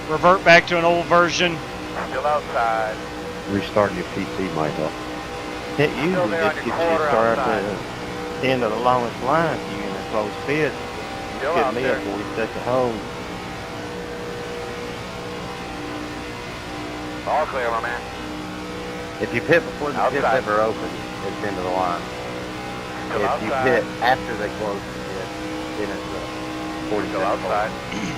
Revert back to an old version. Still outside. Restarting your PC might help. It usually Still there on just your gets you quarter started outside. at the end of the longest line if you're in a close bid. Still Get out me there. a 40-second hold. All clear, my man. If you pit before the pit's Outside. ever open, it's into the line. Still If you outside. pit after they close the pit, then it's a 40 Still second outside. hold.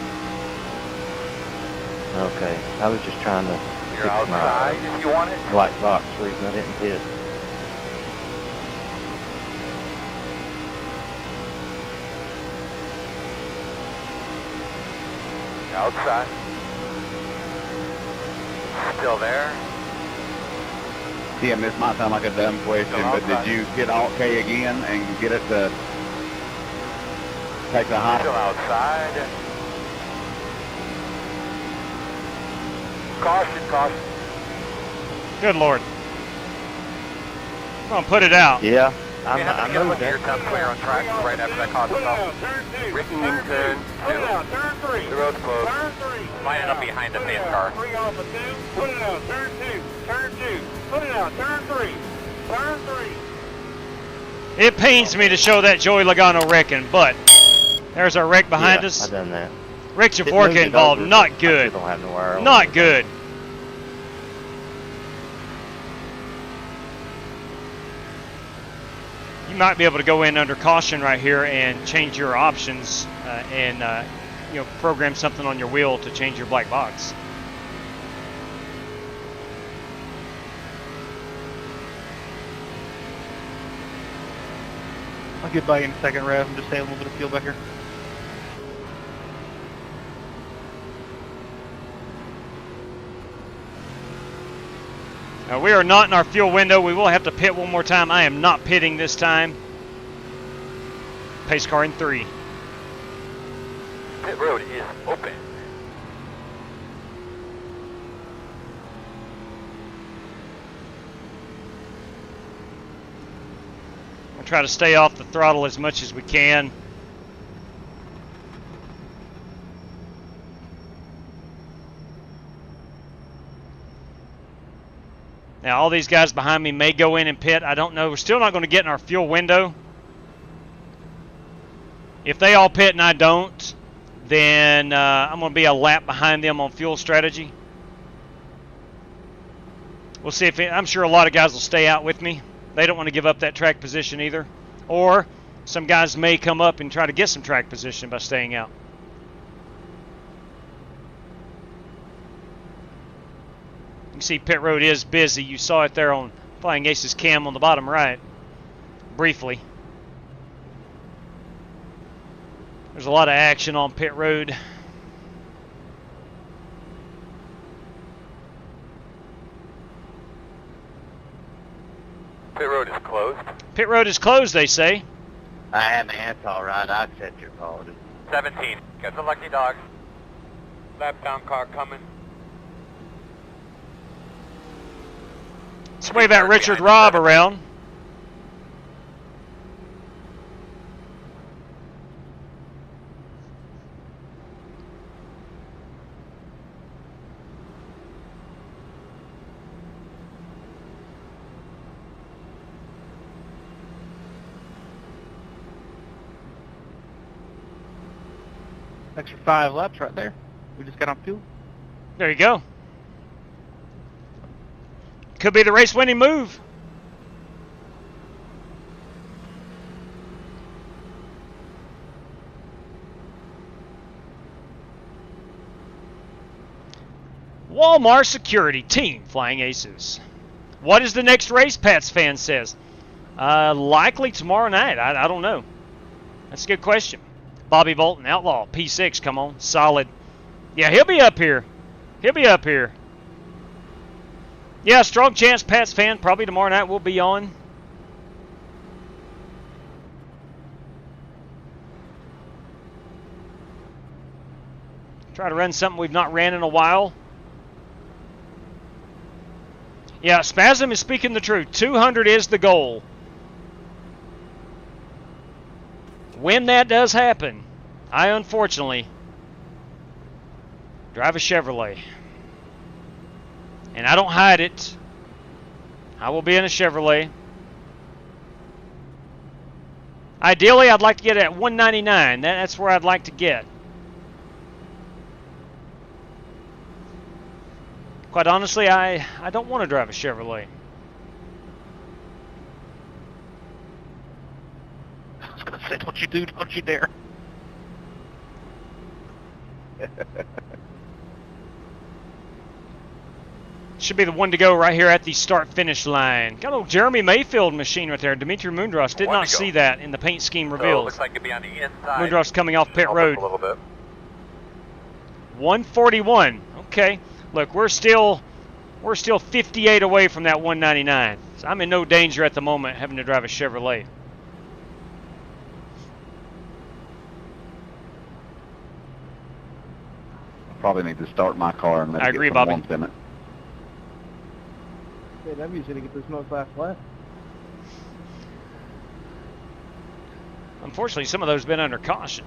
Okay, I was just trying to You're fix my outside if you want it. black box reason I didn't pit. Outside. Still there. Tim, this might sound like a dumb question, Still but outside. did you hit Alt K again and get it to take the high? Still outside. Caution, caution. Good Lord. Come on, put it out. Yeah, I I moved here. that. Top clear on track right after that caution stop. Written in turn two. The road's closed. Lining up behind the fan car. Three off of two. Put it out. Turn two. Turn two. Put it out. Turn three. Turn three. It pains me to show that Joey Logano wrecking, but there's our wreck behind Yeah, us. I done that. Rick It Javorka moved it involved. over. Not I good. still don't have no wire on Not it. good. You might be able to go in under caution right here and change your options and program something on your wheel to change your black box. I'll get by in second rev and just save a little bit of fuel back here. We are not in our fuel window. We will have to pit one more time. I am not pitting this time. Pace car in 3. Pit road is open. We'll try to stay off the throttle as much as we can. Now, all these guys behind me may go in and pit. I don't know. We're still not going to get in our fuel window. If they all pit and I don't, then I'm going to be a lap behind them on fuel strategy. We'll see if I'm sure a lot of guys will stay out with me. They don't want to give up that track position either. Or some guys may come up and try to get some track position by staying out. can see pit road is busy. You saw it there on Flying Aces cam on the bottom right, briefly. There's a lot of action on pit road. Pit road is closed. Pit road is closed, they say. I am, man. It's all right. I accept your apology. 17. Got the lucky dog. Lap down car coming. Let's wave that Richard Robb around. Extra 5 laps right there. We just got on fuel. There you go. Could be the race-winning move. Walmart Security Team Flying Aces. What is the next race, Pats fan says? Likely tomorrow night. I don't know. That's a good question. Bobby Bolton, Outlaw, P6, come on, solid. Yeah, he'll be up here. He'll be up here. Yeah, strong chance, Pats fan, probably tomorrow night we'll be on. Try to run something we've not ran in a while. Yeah, Spasm is speaking the truth. 200 is the goal. When that does happen, I unfortunately drive a Chevrolet. And I don't hide it. I will be in a Chevrolet. Ideally, I'd like to get at 199. That's where I'd like to get. Quite honestly, I don't want to drive a Chevrolet. I was going to say, don't you do, don't you dare. Should be the one to go right here at the start-finish line. Got a little Jeremy Mayfield machine right there. Dimitri Moondross did not see that in the paint scheme reveals. Looks like it'd be on the inside. Moondross coming off pit road. A little bit. 141. Okay. Look, we're still 58 away from that 199. So I'm in no danger at the moment having to drive a Chevrolet. Probably need to start my car and let I it agree, get some Bobby. warmth in it. JW's going to get this most last lap. Unfortunately, some of those have been under caution.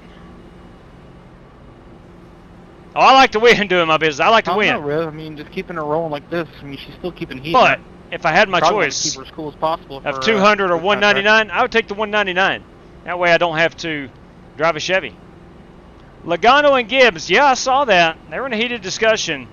Oh, I like to win doing my business. I like to win. Not really. I mean, just keeping her rolling like this. I mean, she's still keeping heat. But if I had my Probably choice keep her as cool as possible of for, 200 or for 199, I would take the 199. That way I don't have to drive a Chevy. Logano and Gibbs, yeah, I saw that. They were in a heated discussion.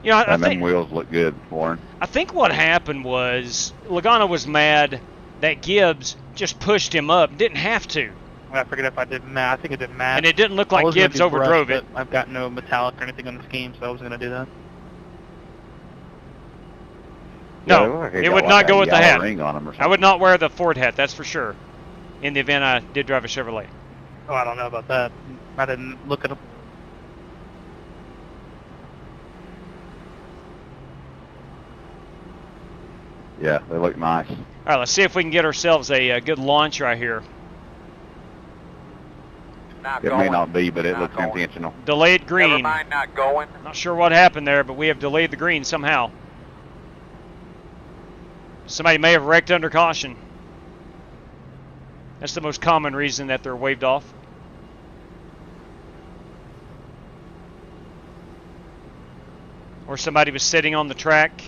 You know, I And them think wheels look good, Warren. I think what happened was Logano was mad that Gibbs just pushed him up. Didn't have to. I forget if I did math. I think I did math. And it didn't look like Gibbs overdrove it. I've got no metallic or anything on the scheme, so I wasn't going to do that. No, it would not go with the hat. Ring on 'em or I would not wear the Ford hat, that's for sure, in the event I did drive a Chevrolet. Oh, I don't know about that. I didn't look at them. Yeah, they look nice. All right, let's see if we can get ourselves a good launch right here. It may not be, but it looks intentional. Delayed green. Never mind, not going. Not sure what happened there, but we have delayed the green somehow. Somebody may have wrecked under caution. That's the most common reason that they're waved off. Or somebody was sitting on the track.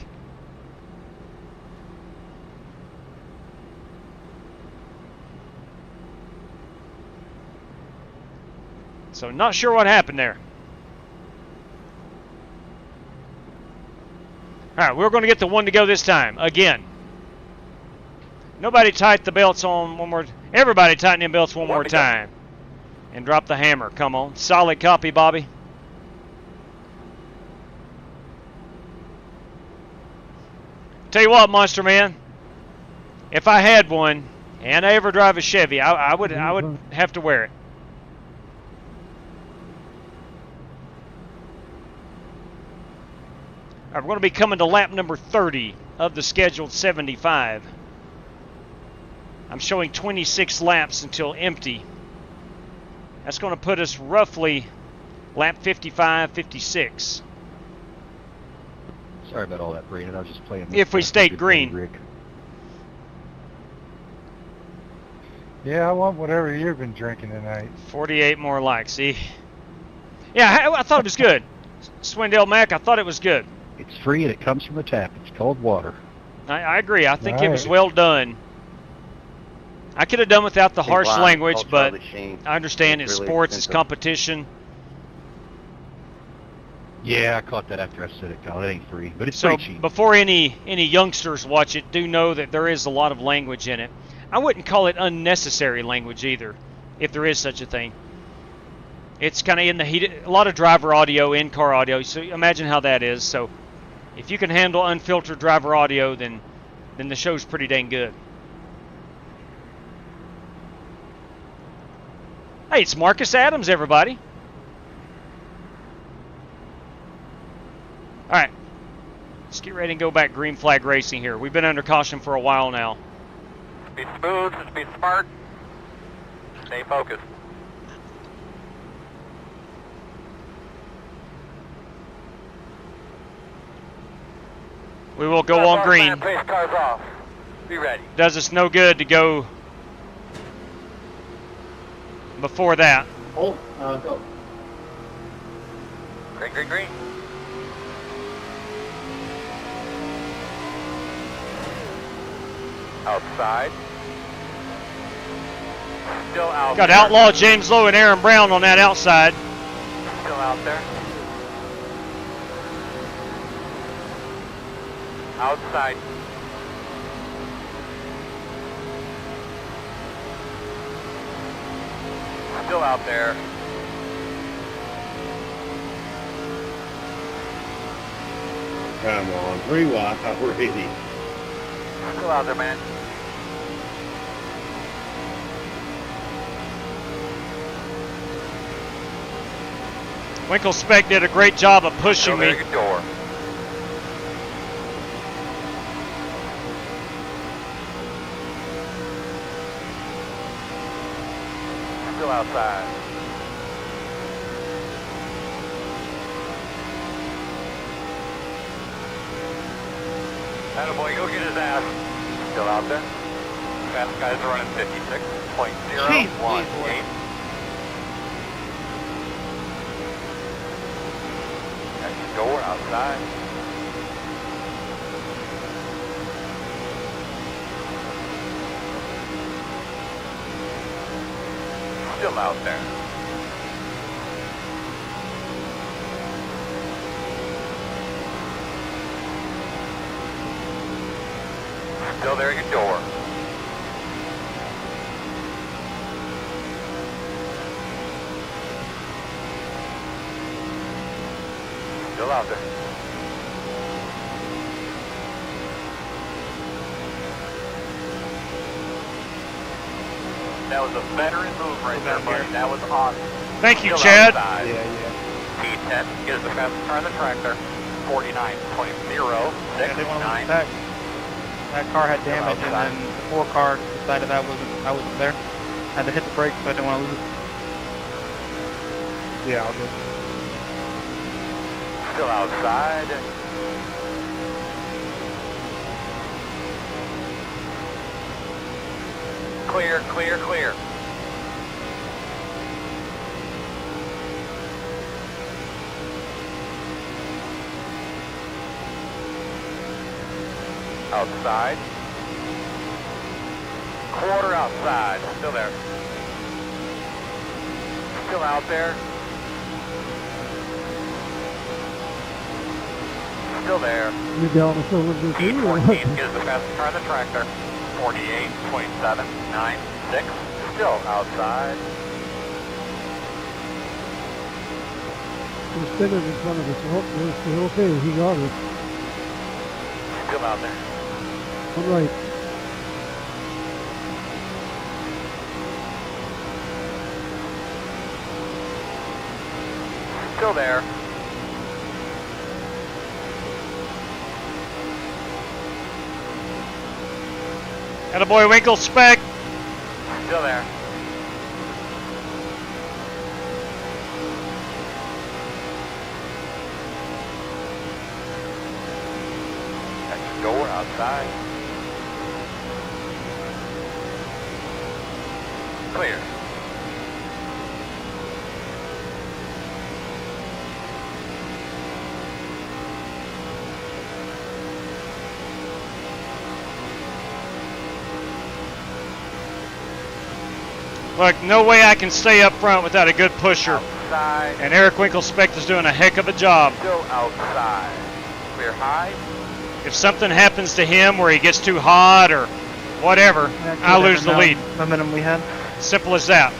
So not sure what happened there. All right, we're going to get the one to go this time again. Nobody tighten the belts on one more. Everybody tighten them belts one more time, and drop the hammer. Come on, solid copy, Bobby. Tell you what, Monster Man, if I had one and I ever drive a Chevy, I would have to wear it. All right, we're going to be coming to lap number 30 of the scheduled 75. I'm showing 26 laps until empty. That's going to put us roughly lap 55, 56. Sorry about all that, Brandon. I was just playing. If we stayed green. Rick. Yeah, I want whatever you've been drinking tonight. 48 more likes. See? Yeah, I thought it was good. Swindell Mac, I thought it was good. It's free and it comes from the tap. It's cold water. I agree. I think it was well done. I could have done without the harsh language, but I understand it's really sports, it's expensive. competition. Yeah, I caught that after I said it, Kyle. It ain't free, but it's So pretty cheap. before any youngsters watch it, do know that there is a lot of language in it. I wouldn't call it unnecessary language either, if there is such a thing. It's kind of in the heat, a lot of driver audio, in-car audio, so imagine how that is. So if you can handle unfiltered driver audio, then the show's pretty dang good. Hey, it's Marcus Adams, everybody. All right, let's get ready and go back green flag racing here. We've been under caution for a while now. Be smooth, be smart, stay focused. We will go on green. Pace cars off. Be ready. Does us no good to go before that. Oh, go. Green, green, green. Outside. Still out Got there. Outlaw, James Lowe, and Aaron Brown on that outside. Still out there. Outside. Still out there. Come on, 3 wide already. Still out there, man. Winkle Spec did a great job of pushing me. Good door. Still outside. Attaboy, go get his ass. Still out there. Fast guys are running 56.018. Next door outside. Still out there. Still there at your door. Still out there. That was a veteran move right there, buddy. That was awesome. Thank you, Still Chad. outside. Yeah. P10 is the fastest car on the tractor. 49.069. That car had damage, and then the 4 car decided I wasn't there. I had to hit the brakes, so I didn't want to lose it. Yeah, I'll go. Still outside. Clear, clear, clear. Outside. Quarter outside. Still there. Still out there. Still there. You got us over this Speed 14 is the fastest car on the tractor. 48.796. Still outside. We're still in front of us. Oh, we're okay. He got it. Still out there. All right. Still there. Attaboy Winkle, spec. Still there. That's the door outside. Clear. Look, no way I can stay up front without a good pusher. Outside. And Eric Winkelspect is doing a heck of a job. Still outside. Clear high. If something happens to him where he gets too hot or whatever, I lose the lead. Momentum we had. Simple as that.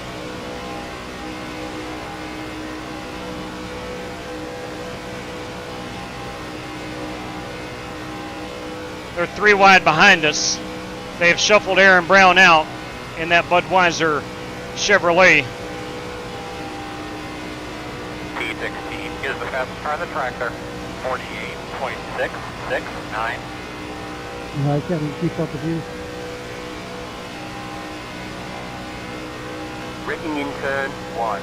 They're 3 wide behind us. They have shuffled Aaron Brown out in that Budweiser Chevrolet. T16 is the fastest car on the track there. 48.669. Yeah, I can't even keep up with you. Braking in turn 1.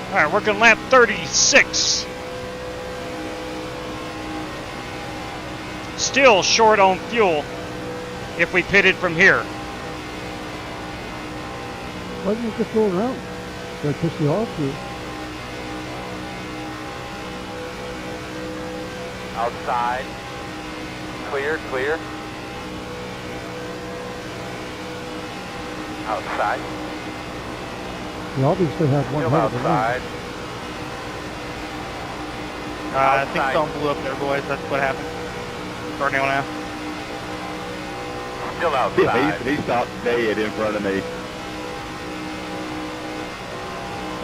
All right, working lap 36. Still short on fuel if we pitted from here. Why didn't you just go around? Did I piss you off? Outside. Clear, clear. Outside. You obviously have one Still head of the outside. I think something blew up there, boys. That's what happened. Starting on now. Still outside. He stopped dead in front of me.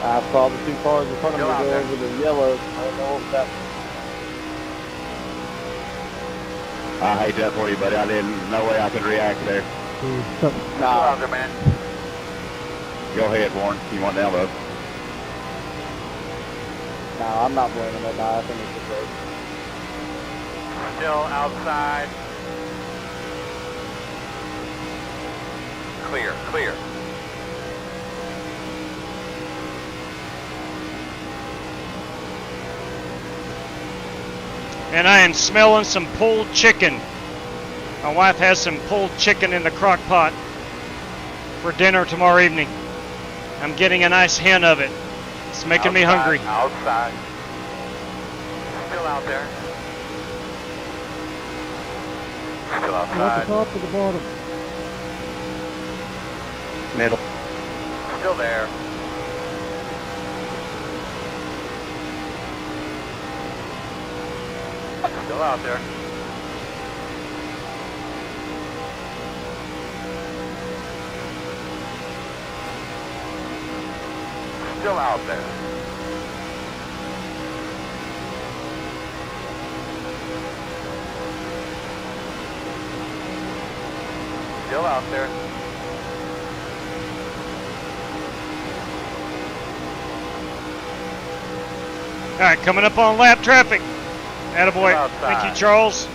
I saw the 2 cars in front of Still me out go there. over the yellow. I don't know what that. I hate that for you, buddy. I didn't. No way I could react there. Still out there, man. Go ahead, Warren. You want down low? No, I'm not blaming it. No, I think it's a break. Still outside. Clear, clear. And I am smelling some pulled chicken. My wife has some pulled chicken in the crock pot for dinner tomorrow evening. I'm getting a nice hen of it. It's making me hungry. Outside. Still out there. Still At the outside. top or the bottom? Middle. Still there. Still out there. Still out there. Still out there. All right, coming up on lap traffic. Attaboy. Thank you, Charles.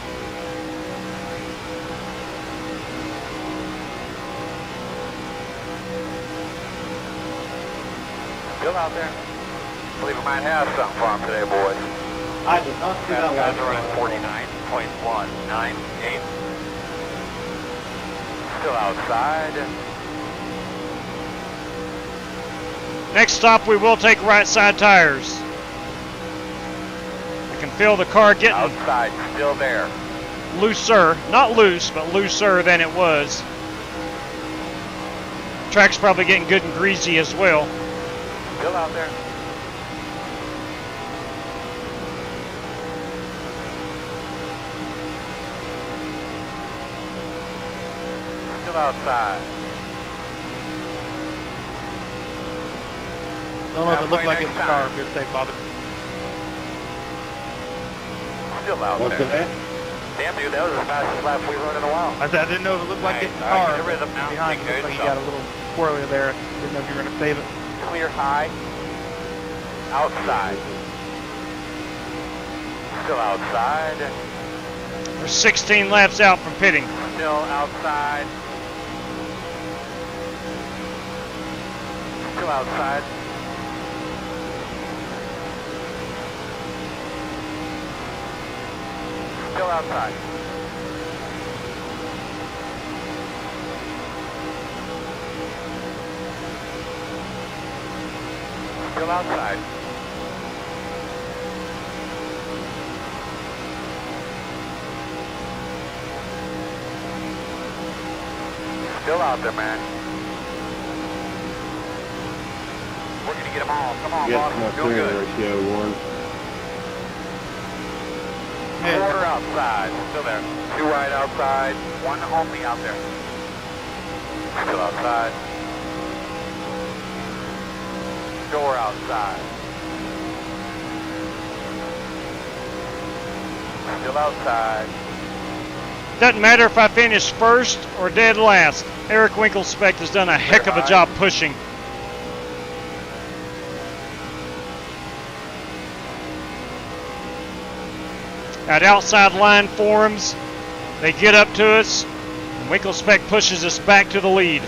Still out there. I believe we might have something for him today, boys. I did not see that Guys are one. running 49.198. Still outside. Next stop, we will take right side tires. I can feel the car getting outside, still there. Looser. Not loose, but looser than it was. Track's probably getting good and greasy as well. Still out there. Still outside. Don't know if it looked like it was a car. Good sake, Bobby. Still out What's there. that? Damn, dude, that was the fastest lap we've run in a while. I didn't know if it looked like getting a car. Behind you, looks like you got a little squirrely there. Didn't know if you were going to save it. Clear high. Outside. Still outside. We're 16 laps out from pitting. Still outside. Still outside. Still outside. Still outside. Still out there, man. We're gonna get them all. Come on, boss. Get my Feel good. ratio 1. Quarter outside. Still there. 2 right outside. 1 only out there. Still outside. Door outside. Still outside. Doesn't matter if I finish first or dead last. Eric Winkelspect has done a heck of a job pushing. At outside line forums, they get up to us, and Winkelspect pushes us back to the lead.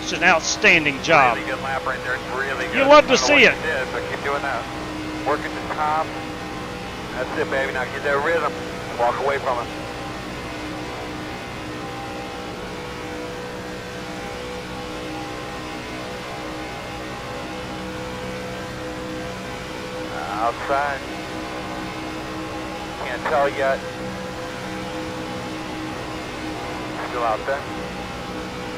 It's an outstanding job. Really good lap right there. It's really good. You love to I don't see know it. what you did, but keep doing that. Working the top. That's it, baby. Now get that rhythm. Walk away from it. Outside. Can't tell yet. Still out there.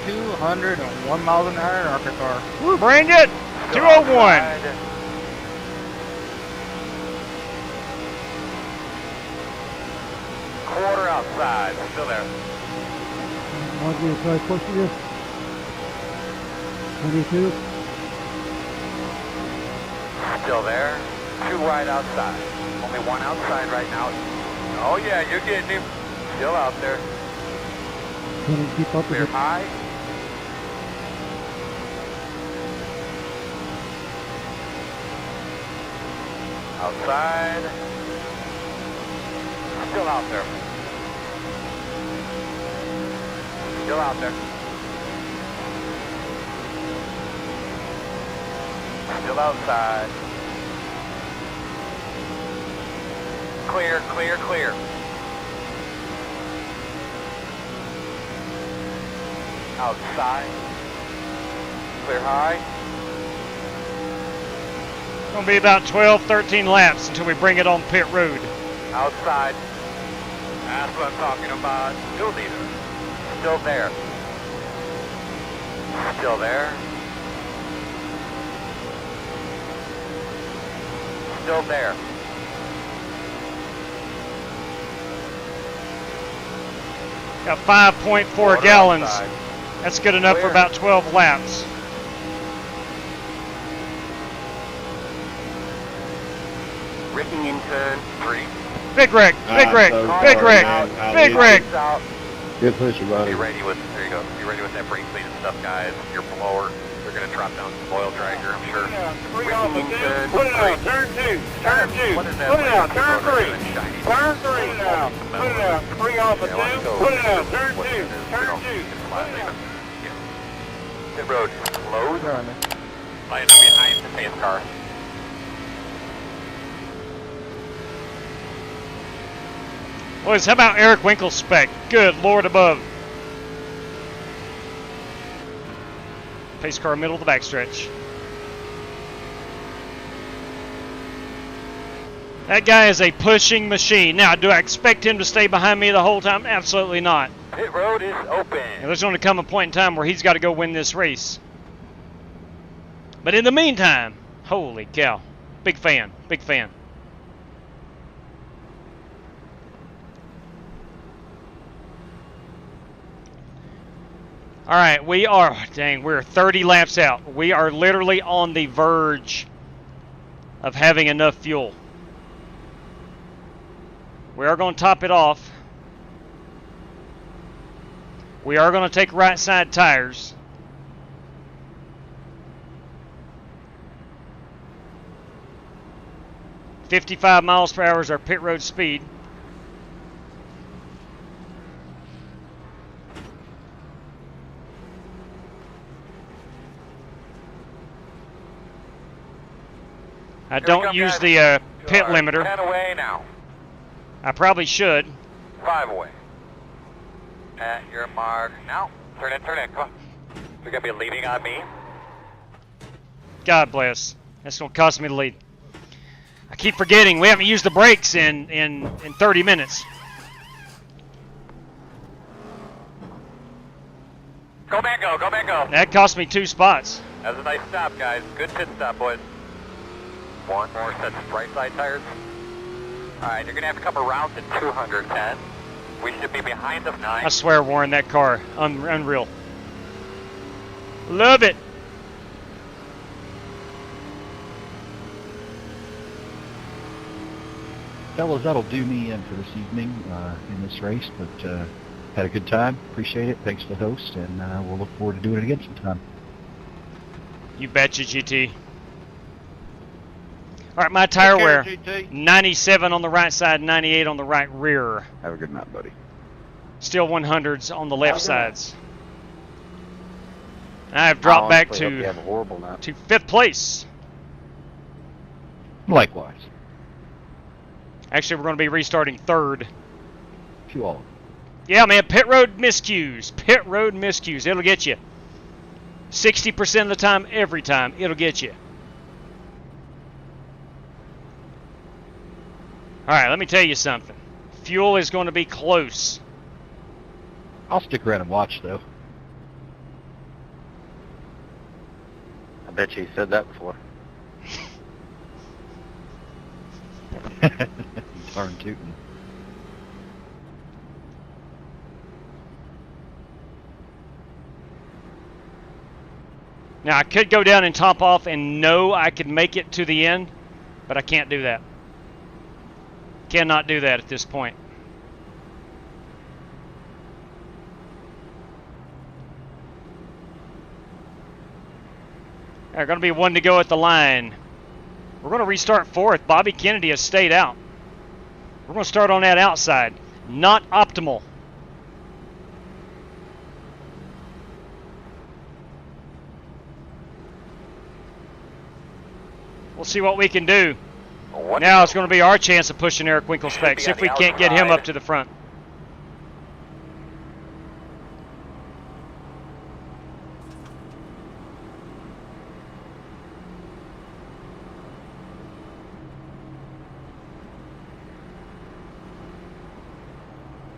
201 miles an hour in Arkansas. Woo, bring it! 201. Quarter outside. Still there. What do you try pushing you? 22? Still there. 2 wide outside. Only 1 outside right now. Oh yeah, you're getting him. Still out there. Can you keep up with Clear it? high. Outside. Still out there. Still out there. Still outside. Clear, clear, clear. Outside. Clear high. It's going to be about 12, 13 laps until we bring it on pit road. Outside. That's what I'm talking about. Still leader. Still there. Still there. Still there. Got 5.4 gallons. Outside. That's good enough for about 12 laps. Rigging in turn 3. Big Rick, Big Rick, Big Rick, Big Rick. Good push, buddy. Be ready with, there you go. Be ready with that brake clean and stuff, guys. Your blower. They're going to drop down some oil dragger, I'm sure. Rigging in turn 3. Put it out, turn 2, turn 2. What is that? Put it out, turn 3. Shiny. Turn 3 now. Put it out, 3 off of 2. Put it out, turn 2, turn 2. Pit road closed. Line up behind the pace car. Boys, how about Eric Winkelspect? Good Lord above. Pace car middle of the backstretch. That guy is a pushing machine. Now, do I expect him to stay behind me the whole time? Absolutely not. Pit road is open. Now, there's going to come a point in time where he's got to go win this race. But in the meantime, holy cow. Big fan. Big fan. All right, we're 30 laps out. We are literally on the verge of having enough fuel. We are going to top it off. We are going to take right side tires. .55 miles per hour is our pit road speed. I don't use the pit limiter. 10 away now. I probably should. 5 away. At your mark. Now, turn in, come on. You're going to be leading on me. God bless. That's going to cost me the lead. I keep forgetting we haven't used the brakes in 30 minutes. Go back, go. That cost me 2 spots. That was a nice stop, guys. Good pit stop, boys. 1 more set of right side tires. Alright, you're going to have to come around to 210. We should be behind them 9. I swear, Warren, that car, unreal. Love it. Fellas, that'll do me in for this evening in this race, but had a good time. Appreciate it. Thanks to the host, and we'll look forward to doing it again sometime. You betcha, GT. All right, my tire wear, 97 on the right side, 98 on the right rear. Have a good night, buddy. Still 100s on the left sides. I have dropped back to 5th place. Likewise. Actually, we're going to be restarting 3rd. You all. Yeah, man, pit road miscues. Pit road miscues. It'll get you. 60% of the time, every time, it'll get you. All right, let me tell you something. Fuel is going to be close. I'll stick around and watch, though. I bet you said that before. Darn tootin'. Now, I could go down and top off and know I could make it to the end, but I can't do that. Cannot do that at this point. There's going to be 1 to go at the line. We're going to restart 4th. Bobby Kennedy has stayed out. We're going to start on that outside. Not optimal. We'll see what we can do. Now it's going to be our chance of pushing Eric Winkelspec. See if we can't get him up to the front.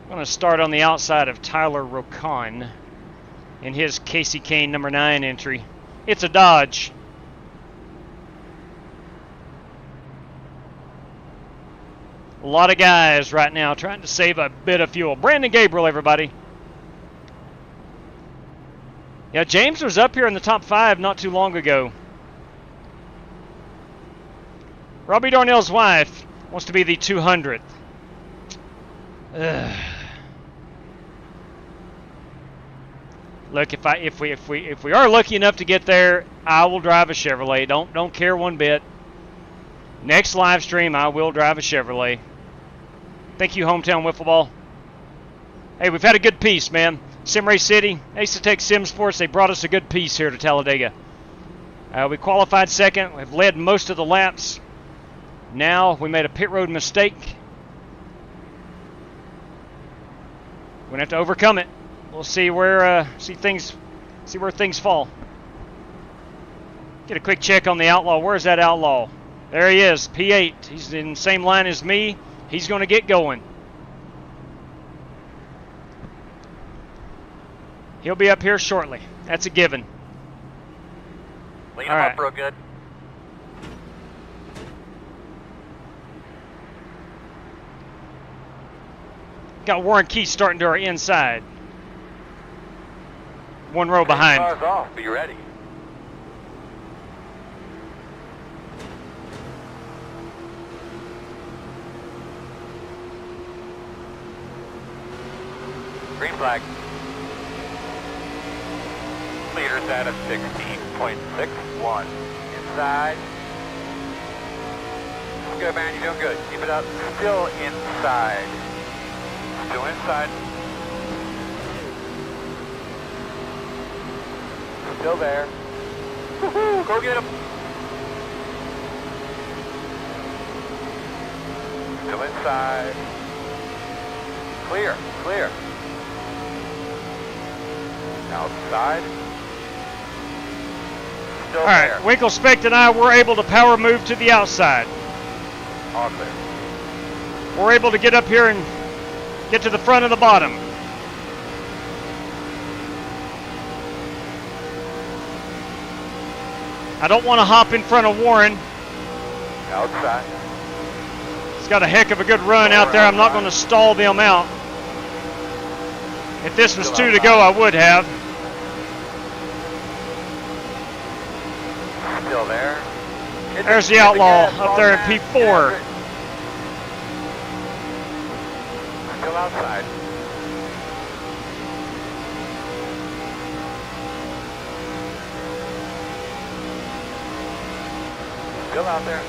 I'm going to start on the outside of Tyler Rocon in his Casey Kane number 9 entry. It's a Dodge. A lot of guys right now trying to save a bit of fuel. Brandon Gabriel, everybody. Yeah, James was up here in the top 5 not too long ago. Robbie Darnell's wife wants to be the 200th. Ugh. Look, if we are lucky enough to get there, I will drive a Chevrolet. Don't care one bit. Next live stream, I will drive a Chevrolet. Thank you, Hometown Wiffle Ball. Hey, we've had a good piece, man. Sim Race City, Ace Tech Sim Sports, they brought us a good piece here to Talladega. We qualified 2nd. We've led most of the laps. Now we made a pit road mistake. We're gonna have to overcome it. We'll see where see where things fall. Get a quick check on the Outlaw. Where's that Outlaw? There he is, P8. He's in the same line as me. He's going to get going. He'll be up here shortly. That's a given. Lean him up real good. Got Warren Keith starting to our inside. One row behind. Cars off. Be ready. Green flag. Leaders at a 16.61. Inside. Good, man. You're doing good. Keep it up. Still inside. Still inside. Still there. Woohoo! Go get him. Still inside. Clear. Clear. Outside. Still All there. right, Winkle Specht and I were able to power move to the outside. All clear. We're able to get up here and get to the front of the bottom. I don't want to hop in front of Warren. Outside. He's got a heck of a good run out there. I'm not going to stall them out. If this was 2 to go, I would have. Still there. There's the Outlaw up there in P4. Still outside. Still out there.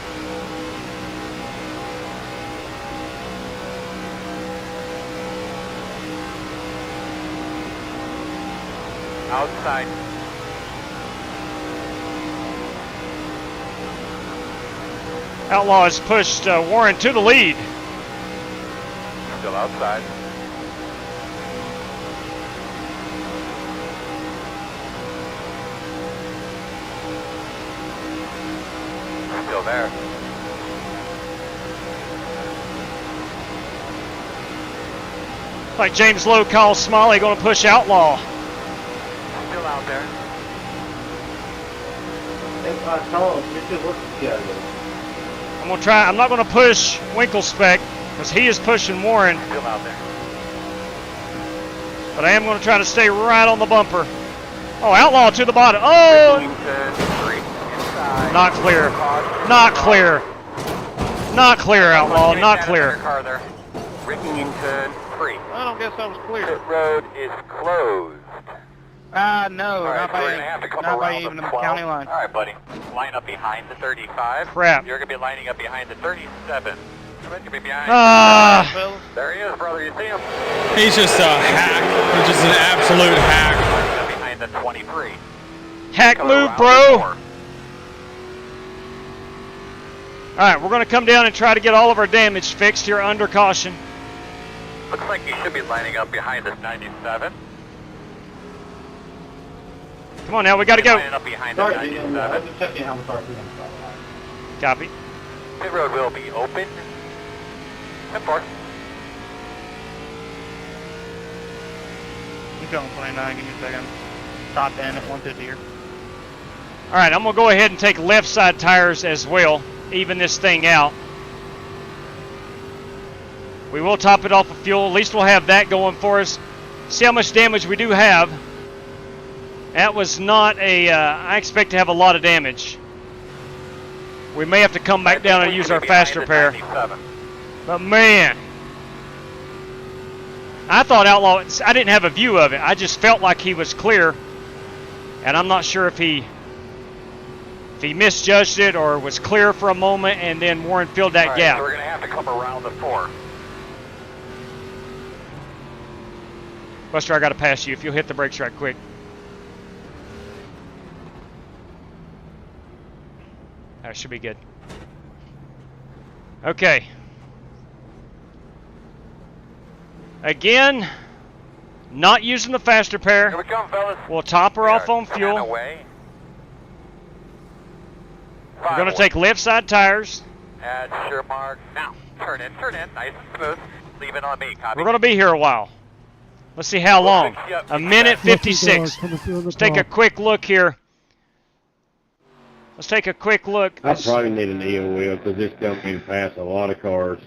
Outside. Outlaw has pushed Warren to the lead. Still outside. Still there. Like James Lowe calls Smalley, going to push Outlaw. Still out there. I'm going to try. I'm not going to push Winkle Specht because he is pushing Warren. Still out there. But I am going to try to stay right on the bumper. Oh, Outlaw to the bottom. Oh! Not clear. Not clear. Not clear, Outlaw. Not clear. Rigging in turn 3. I don't guess I was clear. Pit road is closed. No, All right, not by, we're gonna have to come not by around even the the 12. county line. All right, buddy. Line up behind the 35. Crap. You're going to be lining up behind the 37. You're going to be behind. There he is, brother. You see him? He's just a hack. He's just an absolute hack. Behind the 23. Hack move, bro. All right, we're going to come down and try to get all of our damage fixed here under caution. Looks like you should be lining up behind this 97. Come on now, we got to go. Lining up behind the 97. Copy. Pit road will be open. 10-4. I'm going 29, give me a second. Top end at 150 here. All right, I'm going to go ahead and take left side tires as well, even this thing out. We will top it off of fuel. At least we'll have that going for us. See how much damage we do have. That was not a, I expect to have a lot of damage. We may have to come back down and use our fast repair. But man, I thought Outlaw, I didn't have a view of it. I just felt like he was clear. And I'm not sure if he misjudged it or was clear for a moment and then Warren filled that gap. So we're going to have to come around the 4. Buster, I got to pass you if you'll hit the brakes right quick. That should be good. Okay. Again, not using the fast repair. Here we come, fellas. We'll top her off on fuel. Away. We're going to take left side tires. At sure mark. Now, turn in, nice and smooth. Leave it on me, copy. We're going to be here a while. Let's see how long. A minute 56. Let's take a quick look here. Let's take a quick look. I probably need an EO wheel because it's going to pass a lot of cars.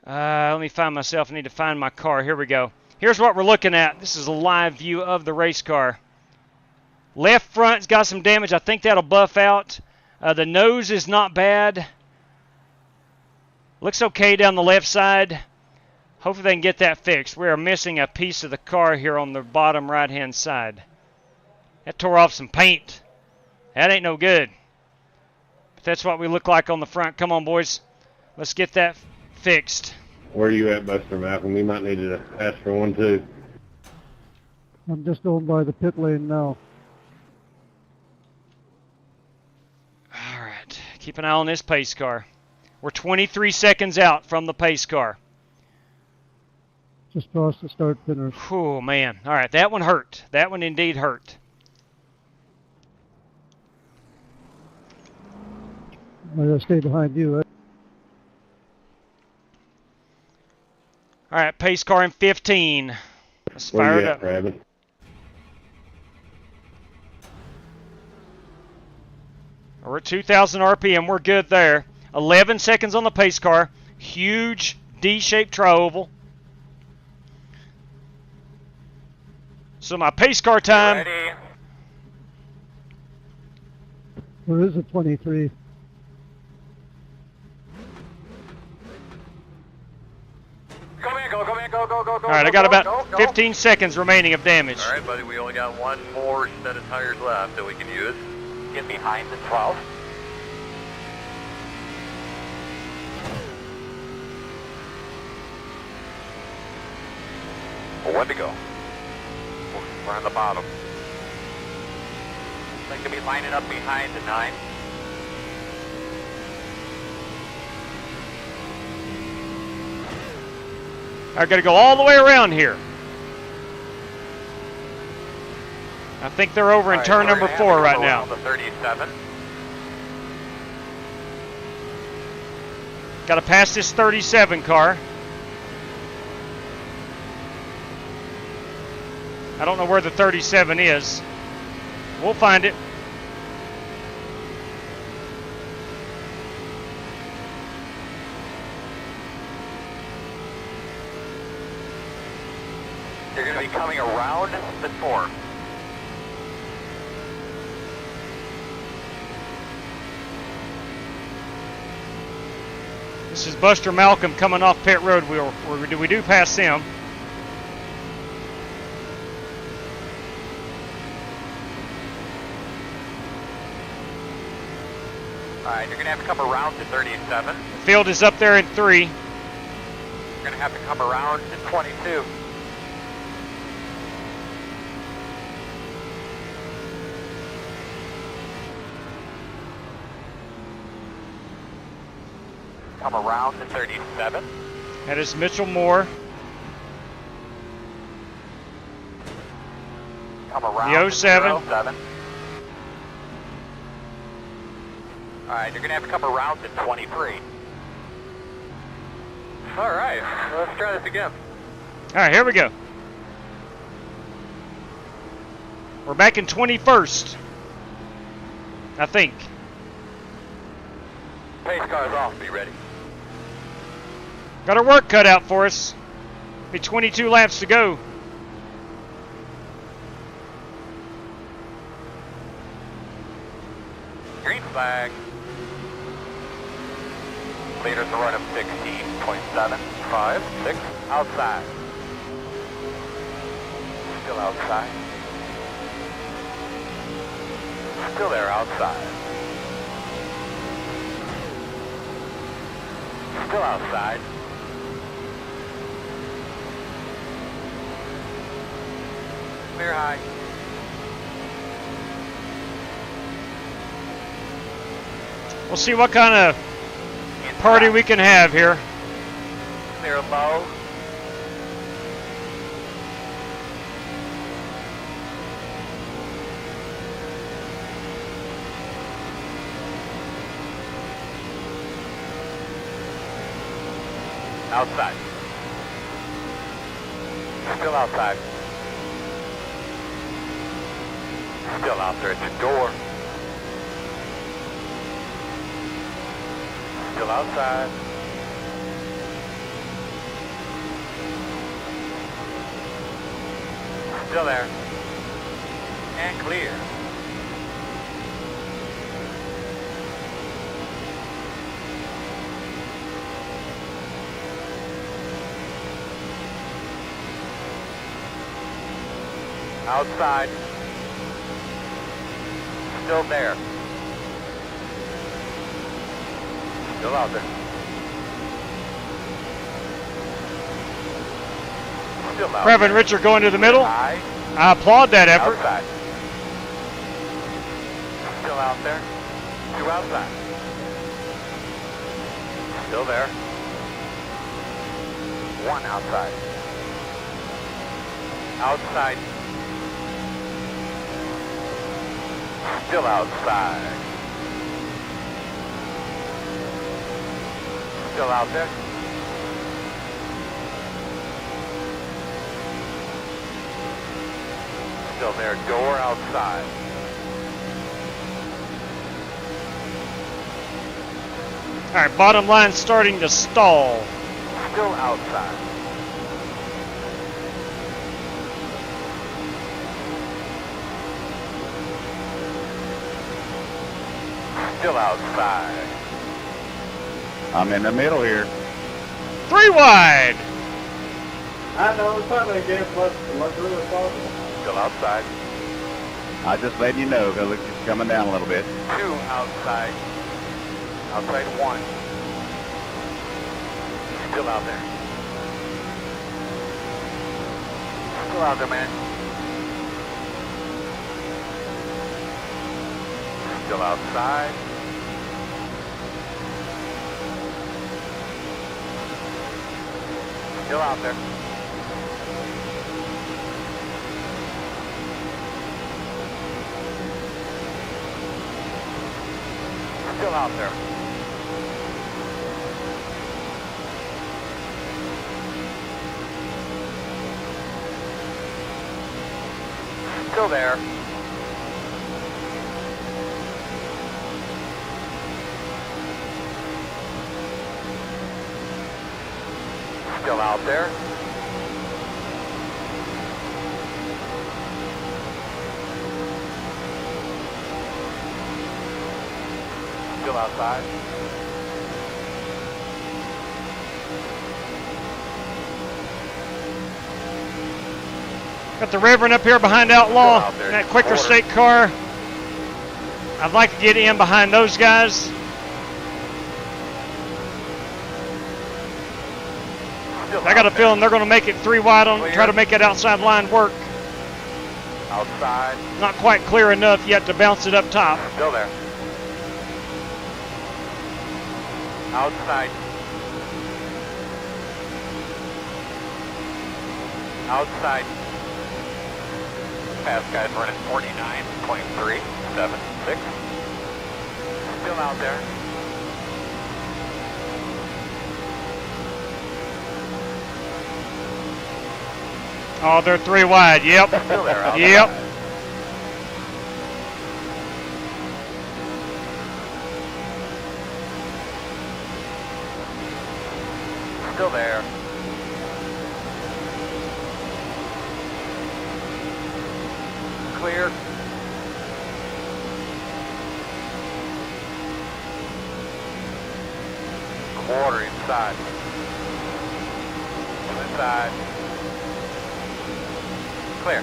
Let me find myself. I need to find my car. Here we go. Here's what we're looking at. This is a live view of the race car. Left front's got some damage. I think that'll buff out. The nose is not bad. Looks okay down the left side. Hopefully they can get that fixed. We are missing a piece of the car here on the bottom right-hand side. That tore off some paint. That ain't no good. But that's what we look like on the front. Come on, boys. Let's get that fixed. Where are you at, Buster Malcolm? We might need to ask for one, too. I'm just going by the pit lane now. All right. Keep an eye on this pace car. We're 23 seconds out from the pace car. Just crossed the start finish. Oh, man. All right, that one hurt. That one indeed hurt. I gotta stay behind you, right? All right, pace car in 15. Let's fire it up. Rabbit? We're at 2,000 RPM. We're good there. 11 seconds on the pace car. Huge D-shaped tri-oval. So my pace car time. Ready? Where is it, 23? Go, man, go. All right, I got about 15 seconds remaining of damage. All right, buddy, we only got one more set of tires left that we can use. Get behind the 12. One to go. We're on the bottom. Like to be lining up behind the 9. I got to go all the way around here. I think they're over in turn number 4 right now. The 37. Got to pass this 37 car. I don't know where the 37 is. We'll find it. You're going to be coming around the 4. This is Buster Malcolm coming off pit road. We do pass him. All right, you're going to have to come around to 37. The field is up there in 3. You're going to have to come around to 22. Come around to 37. That is Mitchell Moore. Come around the 07. To 07. All right, you're going to have to come around to 23. All right, let's try this again. All right, here we go. We're back in 21st, I think. Pace car's off, be ready. Got our work cut out for us. Be 22 laps to go. Green flag. Leaders a run of 16.756. Outside. Still outside. Still there outside. Still outside. Clear high. We'll see what kind of party we can have here. Clear low. Outside. Still outside. Still out there at your door. Still outside. Still there. And clear. Outside. Still there. Still out there. Still out Rev there. and Richard going to the middle. High. I applaud that effort. Outside. Still out there. 2 outside. Still there. 1 outside. Outside. Still outside. Still out there. Still there. Door outside. All right, bottom line starting to stall. Still outside. Still outside. I'm in the middle here. 3 wide. I know, it's probably against what's really possible. Still outside. I just letting you know, because it's coming down a little bit. 2 outside. Outside 1. Still out there. Still out there, man. Still outside. Still out there. Still out there. Still there. Still out there. Still outside. Got the Reverend up here behind Outlaw, in that quicker state car. I'd like to get in behind those guys. I got a feeling they're going to make it 3 wide on, try to make that outside line work. Outside. Not quite clear enough yet to bounce it up top. Still there. Outside. Outside. Fast guys running 49.376. Still out there. Oh, they're 3 wide. Yep. Still there. Outside. Yep. Still there. Clear. Quarter inside. 2 inside. Clear.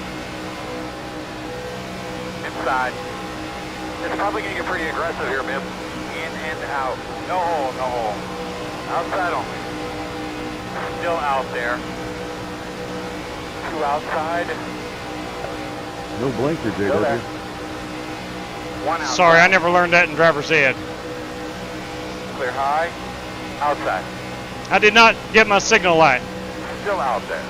Inside. It's probably going to get pretty aggressive here, Mib. In and out. No hole, no hole. Outside only. Still out there. 2 outside. No blinker, Still there. JW. 1 outside. Sorry, I never learned that in driver's ed. Clear high. Outside. I did not get my signal light. Still out there.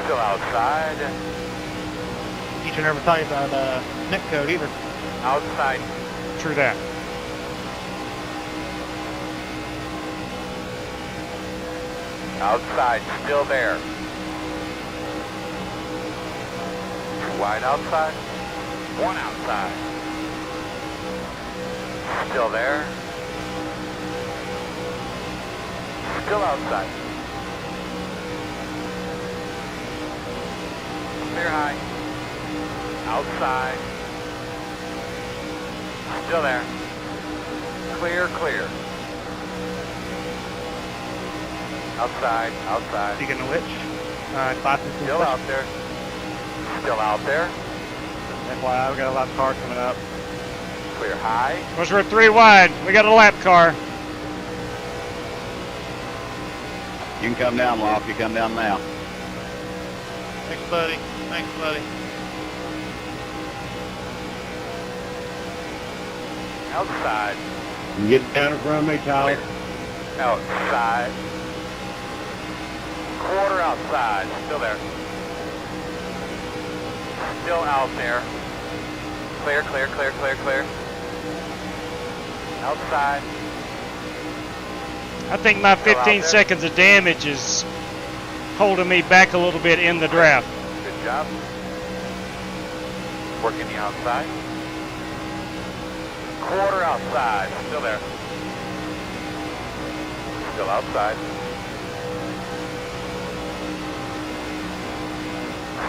Still outside. Teacher never taught you about net code either. Outside. True that. Outside, still there. Too wide outside. One outside. Still there. Still outside. Clear high. Outside. Still there. Clear, clear. Outside, outside. Speaking of which, classes still out there. Still out there. FYI, we got a lap car coming up. Clear high. Course we're 3 wide. We got a lap car. You can come down, Locke. You come down now. Thanks, buddy. Thanks, buddy. Outside. You get down in front of me, Tyler. Outside. Quarter outside. Still there. Still out there. Clear, clear, clear, clear, clear. Outside. I think my 15 seconds of damage is holding me back a little bit in the draft. Good job. Working the outside. Quarter outside. Still there. Still outside.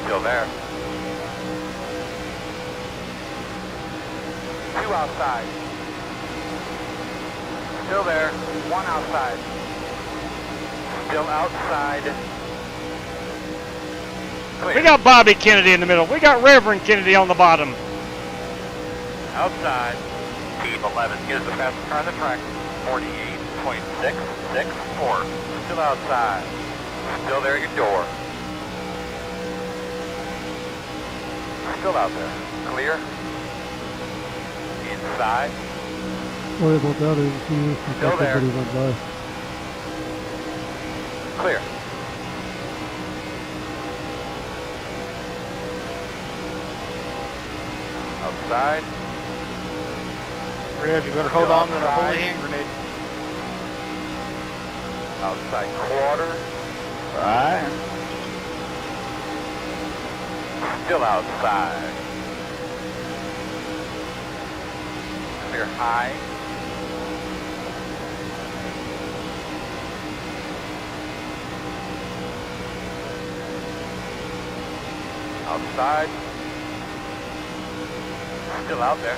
Still there. 2 outside. Still there. 1 outside. Still outside. Clear. We got Bobby Kennedy in the middle. We got Reverend Kennedy on the bottom. Outside. Team 11 is the fastest car on the track. 48.664. Still outside. Still there at your door. Still out there. Clear. Inside. Sorry about that. I didn't see you. Still there. Went by. Clear. Outside. Rev, you better hold on to the holy hand grenade. Outside quarter. Right. Still outside. Clear high. Outside. Still out there.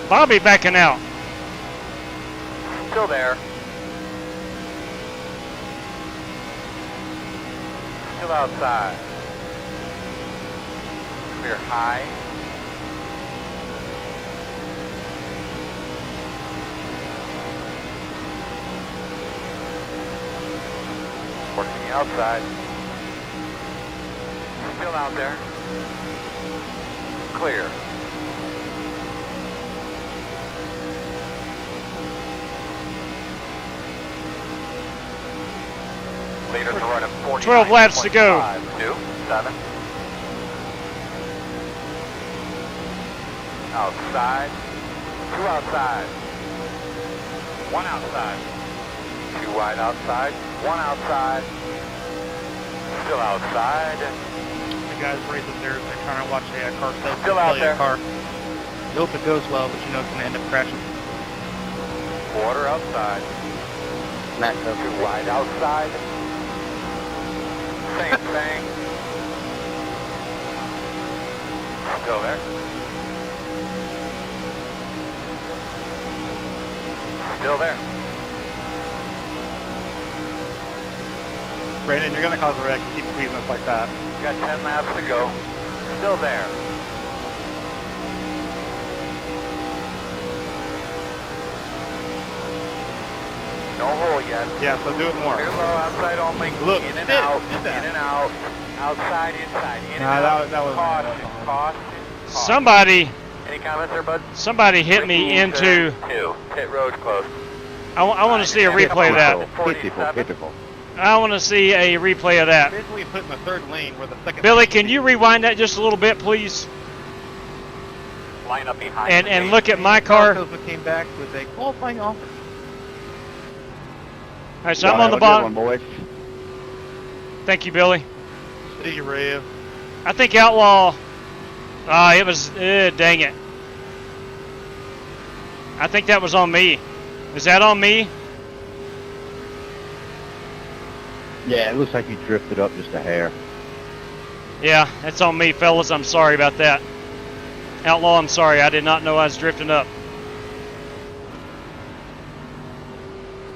Bobby backing out. Still there. Still outside. Clear high. Working the outside. Still out there. Clear. Leaders are running 49. 12 laps to go. 2, 7. Outside. 2 outside. 1 outside. 2 wide outside. 1 outside. Still outside. The guys race up there, they're trying to watch the car. Still out there. Car. I hope it goes well, but you know it's going to end up crashing. Quarter outside. 2 wide outside. Same thing. Still there. Still there. Brandon, you're going to cause a wreck. Keep squeezing us like that. Got 10 laps to go. Still there. No hole yet. Yeah, so do it more. Clear low, outside only. Look, in and out, in and out. Outside, inside, in and out. That was Caution. Somebody. Any comments there, bud? Somebody hit me into. 2. Pit road close. I want to see a replay of that. I want to see a replay of that. Basically put in the third lane where the second. Billy, can you rewind that just a little bit, please? Line up behind. And look at my car. Came back with a qualifying offer. All right, so I'm on the bottom. Thank you, Billy. See you, Rev. I think Outlaw. It was. Dang it. I think that was on me. Is that on me? Yeah, it looks like you drifted up just a hair. Yeah, that's on me, fellas. I'm sorry about that. Outlaw, I'm sorry. I did not know I was drifting up.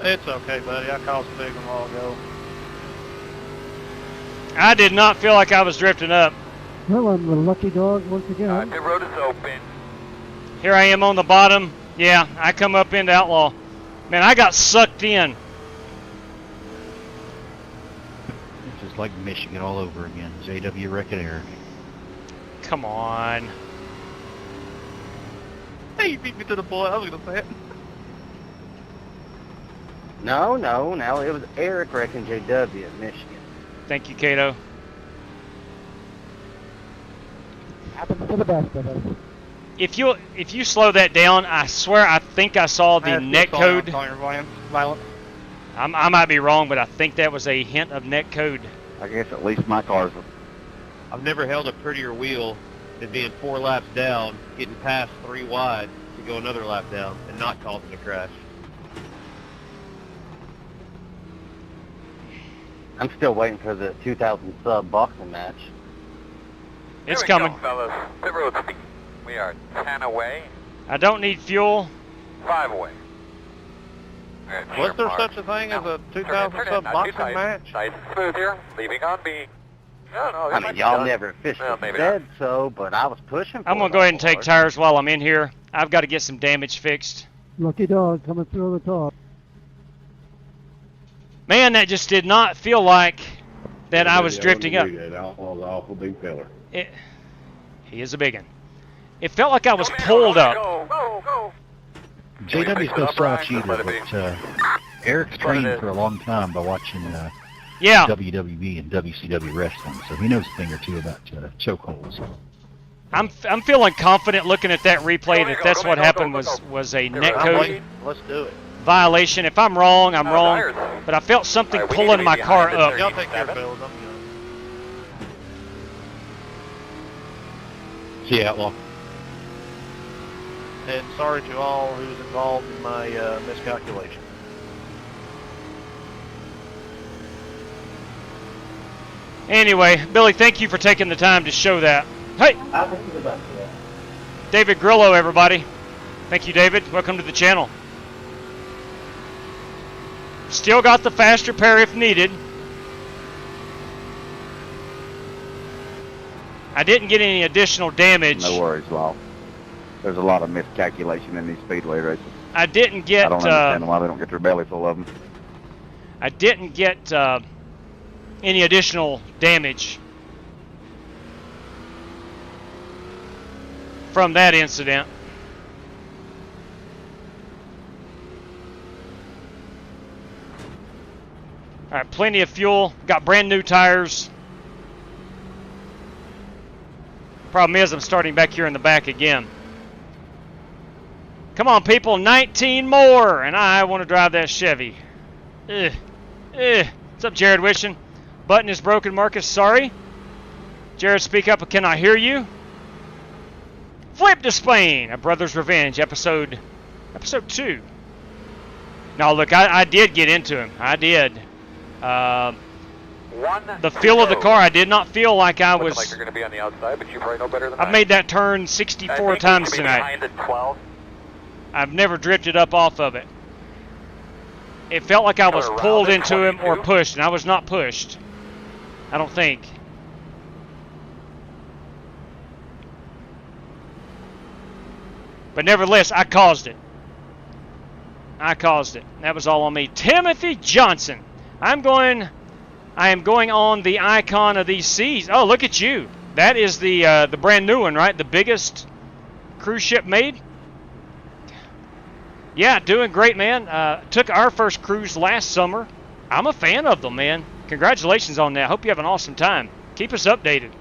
It's okay, buddy. I caused a big one a while ago. I did not feel like I was drifting up. Well, I'm the lucky dog once again. The road is open. Here I am on the bottom. Yeah, I come up into Outlaw. Man, I got sucked in. It's just like Michigan all over again. JW wrecking Eric. Come on. Hey, you beat me to the bullet. I was going to say it. No, it was Eric wrecking JW at Michigan. Thank you, Cato. Happens to the best of us. If you slow that down, I swear I think I saw the net code. I might be wrong, but I think that was a hint of net code. I guess at least my car's. I've never held a prettier wheel than being 4 laps down, getting past 3 wide to go another lap down, and not causing a crash. I'm still waiting for the 2,000 sub boxing match. It's coming. Go, fellas. Pit road speed. We are 10 away. I don't need fuel. 5 away. Was there such a thing as a 2,000 sub boxing match? Nice and smooth here. Leaving on B. No, I mean, y'all never officially said so, but I was pushing for I'm going to go ahead and take tires while I'm in here. I've got to get some damage fixed. Lucky dog coming through the top. Man, that just did not feel like that I was drifting up. Outlaw's an awful big feller. He is a big one. It felt like I was pulled up. Go. JW's no slouch either, but Eric's trained for a long time by watching WWE and WCW wrestling, so he knows a thing or two about chokeholds. I'm feeling confident looking at that replay that that's what happened was a net code Let's do it. violation. If I'm wrong, I'm wrong. But I felt something pulling my car up. Y'all take care of Bill. See you, Outlaw. And sorry to all who was involved in my miscalculation. Anyway, Billy, thank you for taking the time to show that. Hey! David Grillo, everybody. Thank you, David. Welcome to the channel. Still got the fast repair if needed. I didn't get any additional damage. No worries, Law. There's a lot of miscalculation in these speedway races. I didn't get... I don't understand why they don't get their belly full of them. I didn't get any additional damage from that incident. All right, plenty of fuel. Got brand new tires. Problem is, I'm starting back here in the back again. Come on, people, 19 more, and I want to drive that Chevy. What's up, Jared Wishing? Button is broken, Marcus. Sorry. Jared, speak up. I cannot hear you. Flip to Spain. A Brother's Revenge, episode 2. Now, look, I did get into him. I did. The feel of the car, I did not feel like I was... Like you're going to be on the outside, but you probably know better than I've made that turn 64 times tonight. I've never drifted up off of it. It felt like I was pulled into him or pushed, and I was not pushed. I don't think. But nevertheless, I caused it. That was all on me. Timothy Johnson. I am going on the icon of these seas. Oh, look at you. That is the brand new one, right? The biggest cruise ship made. Yeah, doing great, man. Took our first cruise last summer. I'm a fan of them, man. Congratulations on that. Hope you have an awesome time. Keep us updated.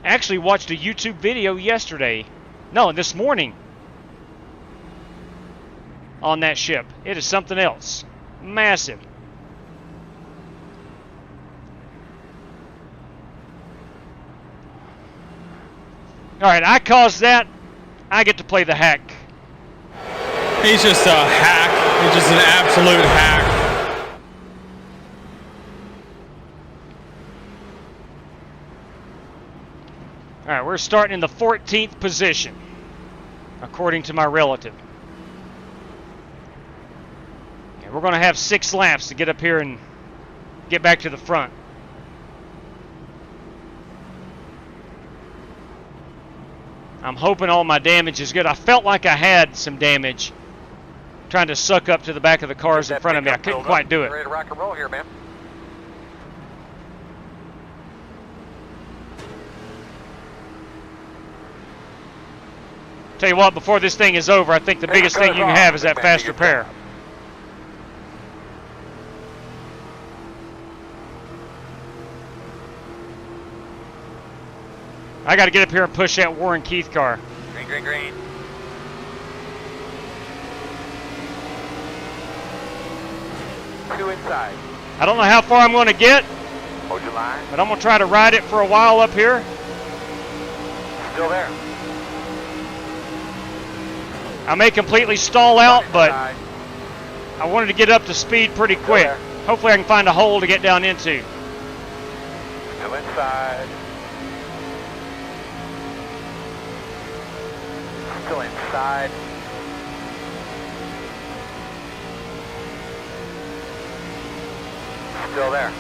Actually watched a YouTube video yesterday. No, this morning. On that ship. It is something else. Massive. All right, I caused that. I get to play the hack. He's just a hack. He's just an absolute hack. All right, we're starting in the 14th position, according to my relative. And we're going to have 6 laps to get up here and get back to the front. I'm hoping all my damage is good. I felt like I had some damage trying to suck up to the back of the cars in front of me. I couldn't quite do it. Ready to rock and roll here, man. Tell you what, before this thing is over, I think the biggest thing you can have is that fast repair. I got to get up here and push that Warren Keith car. Green, green, green. Two inside. I don't know how far I'm going to get, Hold your line. but I'm going to try to ride it for a while up here. Still there. I may completely stall out, but I wanted to get up to speed pretty quick. Hopefully I can find a hole to get down into. Still inside. Still inside. Still there.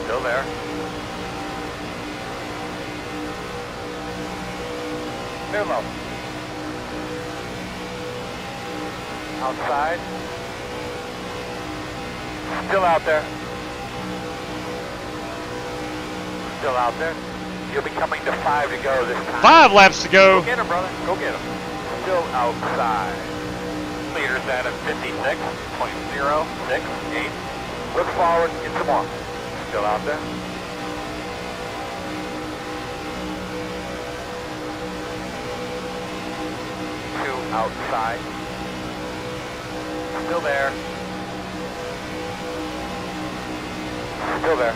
Still there. Clear low. Outside. Still out there. Still out there. You'll be coming to 5 to go this time. 5 laps to go. Go get him, brother. Go get him. Still outside. Leaders at a 56.068. Look forward. Get some more. Still out there. Two outside. Still there. Still there.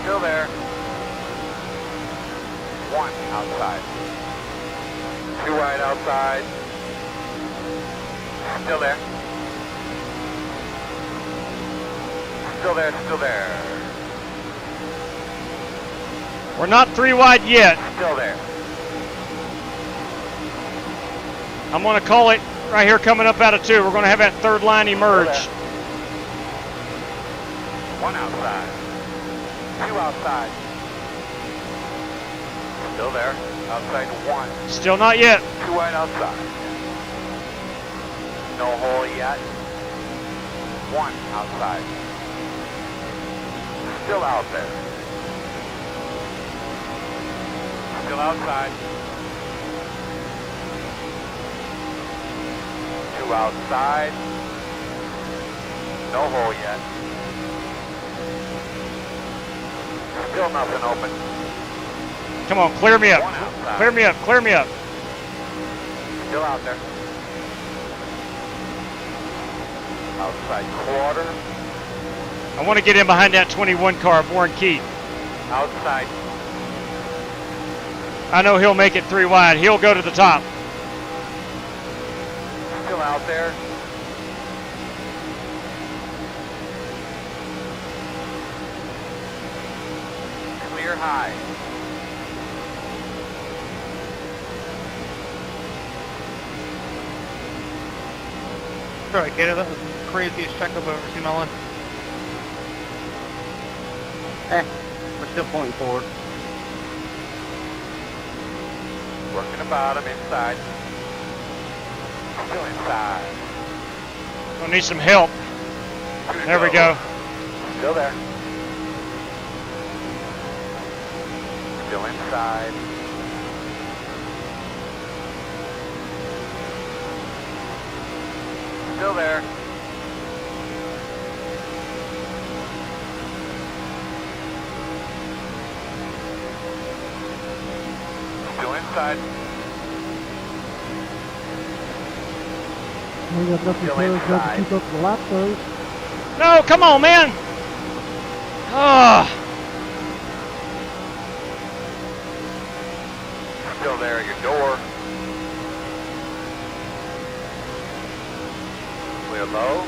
Still there. 1 outside. 2 right outside. Still there. Still there, still there. We're not 3 wide yet. Still there. I'm going to call it right here coming up out of 2. We're going to have that third line emerge. 1 outside. 2 outside. Still there. Outside 1. Still not yet. 2 right outside. No hole yet. 1 outside. Still out there. Still outside. 2 outside. No hole yet. Still nothing open. Come on, clear me up. Clear me up, clear me up. Still out there. Outside quarter. I want to get in behind that 21 car of Warren Keith. Outside. I know he'll make it 3 wide. He'll go to the top. Still out there. Clear high. Sorry, Kato, that was the craziest checkup I've ever seen in my life. We're still pointing forward. Working the bottom inside. Still inside. We'll need some help. There we go. Still there. Still inside. Still there. Still inside. We got nothing to keep up the lap those. No, come on, man. Oh. Still there at your door. Clear low.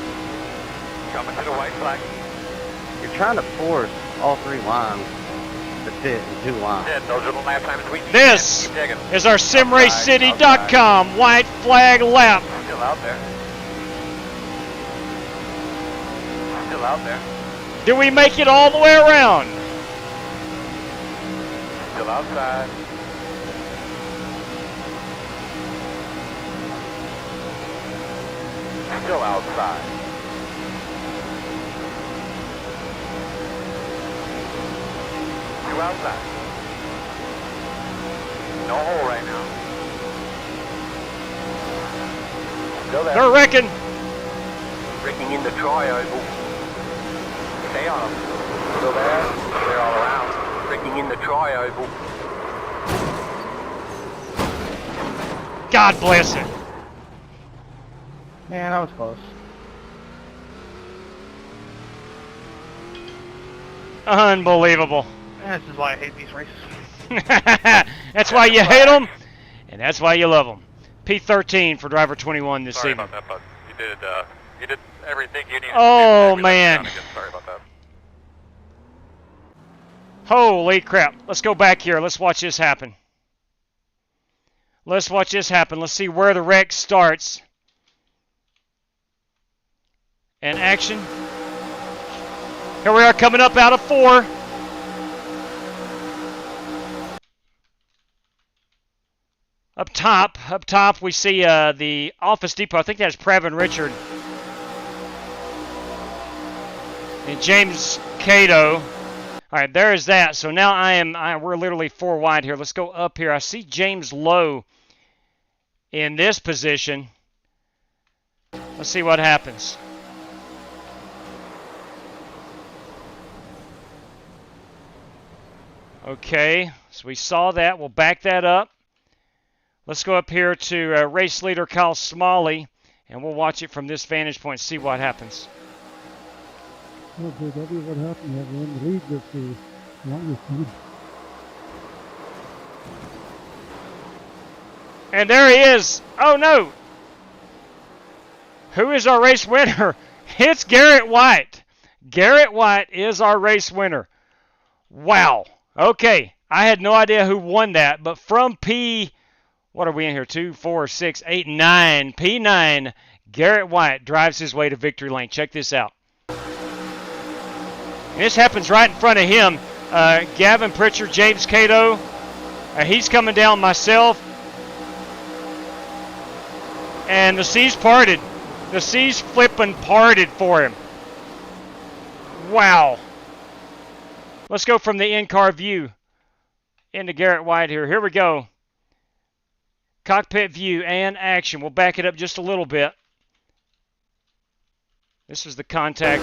Coming to the white flag. You're trying to force all three lines to fit in two lines. Yeah, those are the lap times we need. This is our SimRaceCity.com white flag lap. Still out there. Still out there. Do we make it all the way around? Still outside. Still outside. Two outside. No hole right now. Still there. They're wrecking. Wrecking in the tri-oval. Stay on them. Still there. They're all around. Wrecking in the tri-oval. God bless it. Man, that was close. Unbelievable. This is why I hate these races. That's why you hate them, and that's why you love them. P13 for driver 21 this evening. Sorry about that, bud. You did everything you needed Oh, to do. man. Sorry about that. Holy crap. Let's go back here. Let's watch this happen. Let's watch this happen. Let's see where the wreck starts. And action. Here we are coming up out of 4. Up top, we see the Office Depot. I think that's Pravin Richard. And James Cato. All right, there is that. So now we're literally 4 wide here. Let's go up here. I see James Lowe in this position. Let's see what happens. Okay, so we saw that. We'll back that up. Let's go up here to race leader Kyle Smalley, and we'll watch it from this vantage point, see what happens. Well, JW, what happened? You have in the lead with the longest lead. And there he is. Oh, no. Who is our race winner? It's Garrett White. Garrett White is our race winner. Wow. Okay. I had no idea who won that, but from what are we in here? 2, 4, 6, 8, 9. P9, Garrett White drives his way to victory lane. Check this out. And this happens right in front of him. Gavin Pritchard, James Cato. He's coming down myself. And the seas parted. The seas flipping parted for him. Wow. Let's go from the in-car view into Garrett White here. Here we go. Cockpit view and action. We'll back it up just a little bit. This is the contact.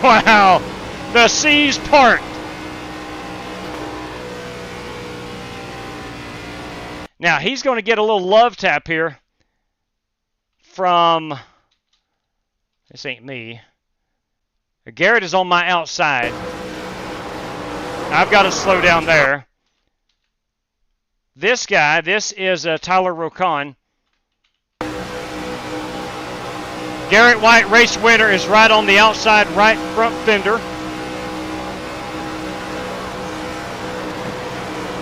Wow. The seas part. Now, he's going to get a little love tap here from, this ain't me. Garrett is on my outside. I've got to slow down there. This guy, this is Tyler Rocon. Garrett White, race winner, is right on the outside right front fender.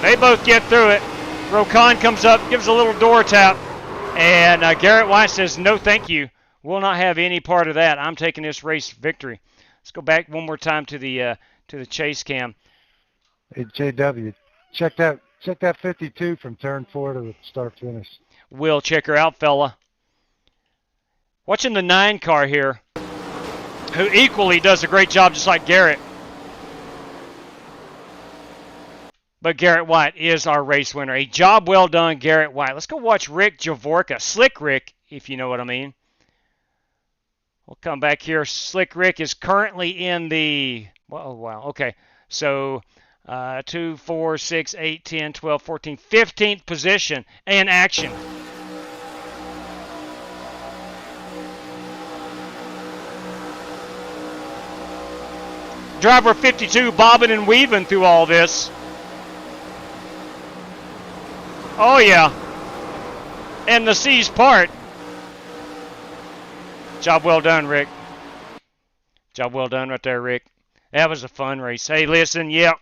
They both get through it. Rocon comes up, gives a little door tap, and Garrett White says, no thank you. We'll not have any part of that. I'm taking this race victory. Let's go back one more time to the chase cam. Hey, JW, check that 52 from turn 4 to the start finish. We'll check her out, fella. Watching the 9 car here, who equally does a great job just like Garrett. But Garrett White is our race winner. A job well done, Garrett White. Let's go watch Rick Javorka. Slick Rick, if you know what I mean. We'll come back here. Slick Rick is currently in the, oh, wow, okay. So 2, 4, 6, 8, 10, 12, 14, 15th position in action. Driver 52 bobbing and weaving through all this. Oh, yeah. And the seas part. Job well done, Rick. Job well done right there, Rick. That was a fun race. Hey, listen, yeah.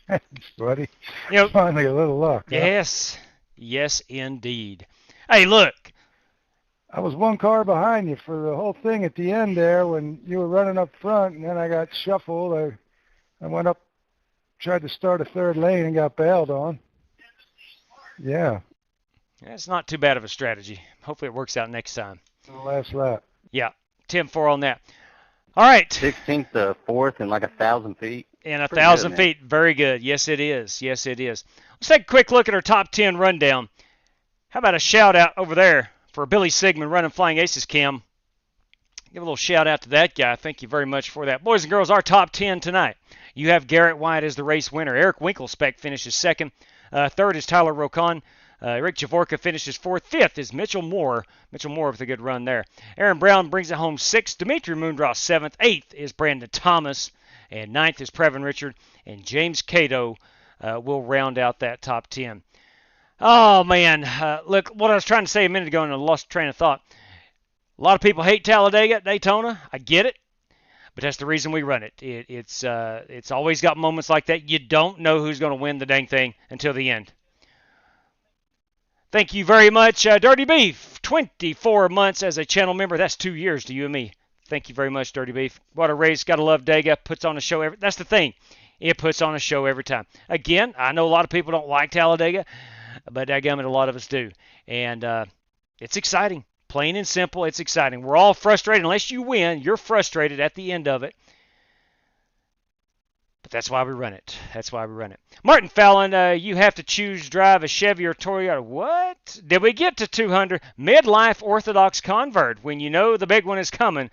Thanks, buddy. You know, finally a little luck. Yes. Huh? Yes, indeed. Hey, look. I was one car behind you for the whole thing at the end there when you were running up front, and then I got shuffled. I went up, tried to start a third lane and got bailed on. Yeah. That's not too bad of a strategy. Hopefully it works out next time. The last lap. Yeah, 10-4 on that. All right. 16th to 4th in like 1,000 feet. In 1,000 feet. Very good. Yes, it is. Yes, it is. Let's take a quick look at our top 10 rundown. How about a shout out over there for Billy Sigmund running Flying Aces Cam? Give a little shout out to that guy. Thank you very much for that. Boys and girls, our top 10 tonight. You have Garrett White as the race winner. Eric Winkelspec finishes second. Third is Tyler Rocon. Rick Javorka finishes fourth. Fifth is Mitchell Moore. Mitchell Moore with a good run there. Aaron Brown brings it home sixth. Dimitri Moondross seventh. Eighth is Brandon Thomas. And ninth is Previn Richard. And James Cato will round out that top 10. Oh, man. Look, what I was trying to say a minute ago and I lost train of thought. A lot of people hate Talladega, Daytona. I get it. But that's the reason we run it. It's always got moments like that. You don't know who's going to win the dang thing until the end. Thank you very much, Dirty Beef. 24 months as a channel member. That's 2 years to you and me. Thank you very much, Dirty Beef. What a race. Got to love Dega. Puts on a show every. That's the thing. It puts on a show every time. Again, I know a lot of people don't like Talladega, but dadgummit, a lot of us do. And it's exciting. Plain and simple, it's exciting. We're all frustrated. Unless you win, you're frustrated at the end of it. But that's why we run it. That's why we run it. Martin Fallon, you have to choose drive a Chevy or Toyota. What? Did we get to 200? Midlife Orthodox convert when you know the big one is coming,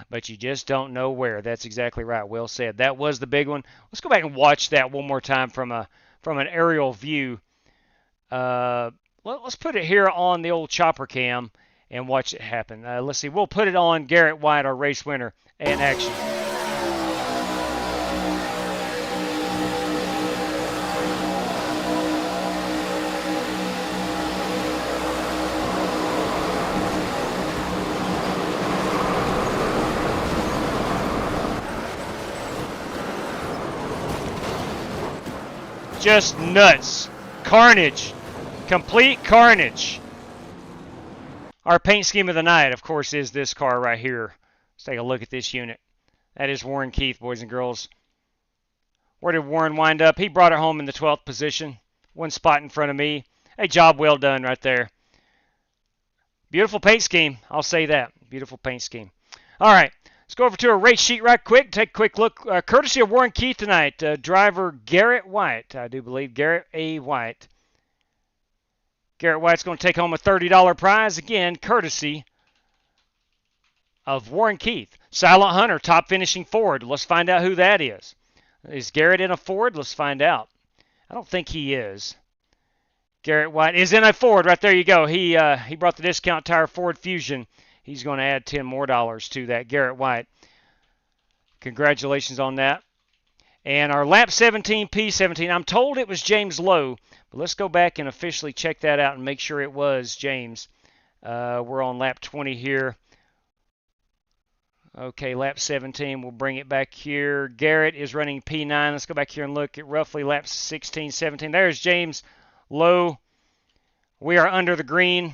but you just don't know where. That's exactly right. Well said. That was the big one. Let's go back and watch that one more time from an aerial view. Let's put it here on the old chopper cam and watch it happen. Let's see. We'll put it on Garrett White, our race winner, in action. Just nuts. Carnage. Complete carnage. Our paint scheme of the night, of course, is this car right here. Let's take a look at this unit. That is Warren Keith, boys and girls. Where did Warren wind up? He brought it home in the 12th position. One spot in front of me. A job well done right there. Beautiful paint scheme. I'll say that. Beautiful paint scheme. All right. Let's go over to a race sheet right quick. Take a quick look. Courtesy of Warren Keith tonight. Driver Garrett White. I do believe Garrett A. White. Garrett White's going to take home a $30 prize. Again, courtesy of Warren Keith. Silent Hunter, top finishing Ford. Let's find out who that is. Is Garrett in a Ford? Let's find out. I don't think he is. Garrett White is in a Ford. Right there you go. He brought the discount tire Ford Fusion. He's going to add $10 more to that. Garrett White. Congratulations on that. And our lap 17, P17. I'm told it was James Lowe, but let's go back and officially check that out and make sure it was James. We're on lap 20 here. Okay, lap 17. We'll bring it back here. Garrett is running P9. Let's go back here and look at roughly lap 16, 17. There's James Lowe. We are under the green.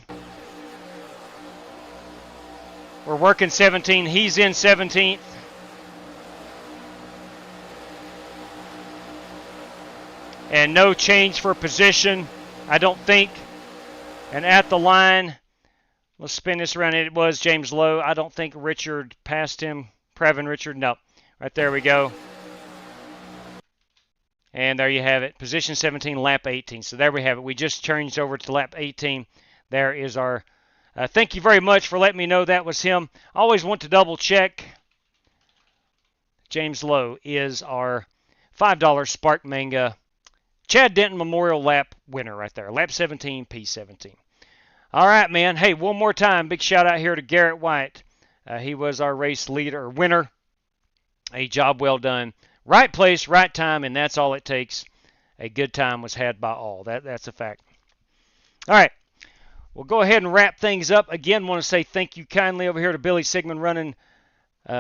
We're working 17. He's in 17th. And no change for position, I don't think. And at the line, let's spin this around. It was James Lowe. I don't think Richard passed him. Previn Richard, no. Right there we go. And there you have it. Position 17, lap 18. So there we have it. We just changed over to lap 18. There is our Thank you very much for letting me know that was him. I always want to double check. James Lowe is our $5 Spark Manga Chad Denton Memorial Lap winner right there. Lap 17, P17. All right, man. Hey, one more time, big shout out here to Garrett White. He was our race leader, winner. A job well done. Right place, right time, and that's all it takes. A good time was had by all. That's a fact. All right. We'll go ahead and wrap things up. Again, want to say thank you kindly over here to Billy Sigmund running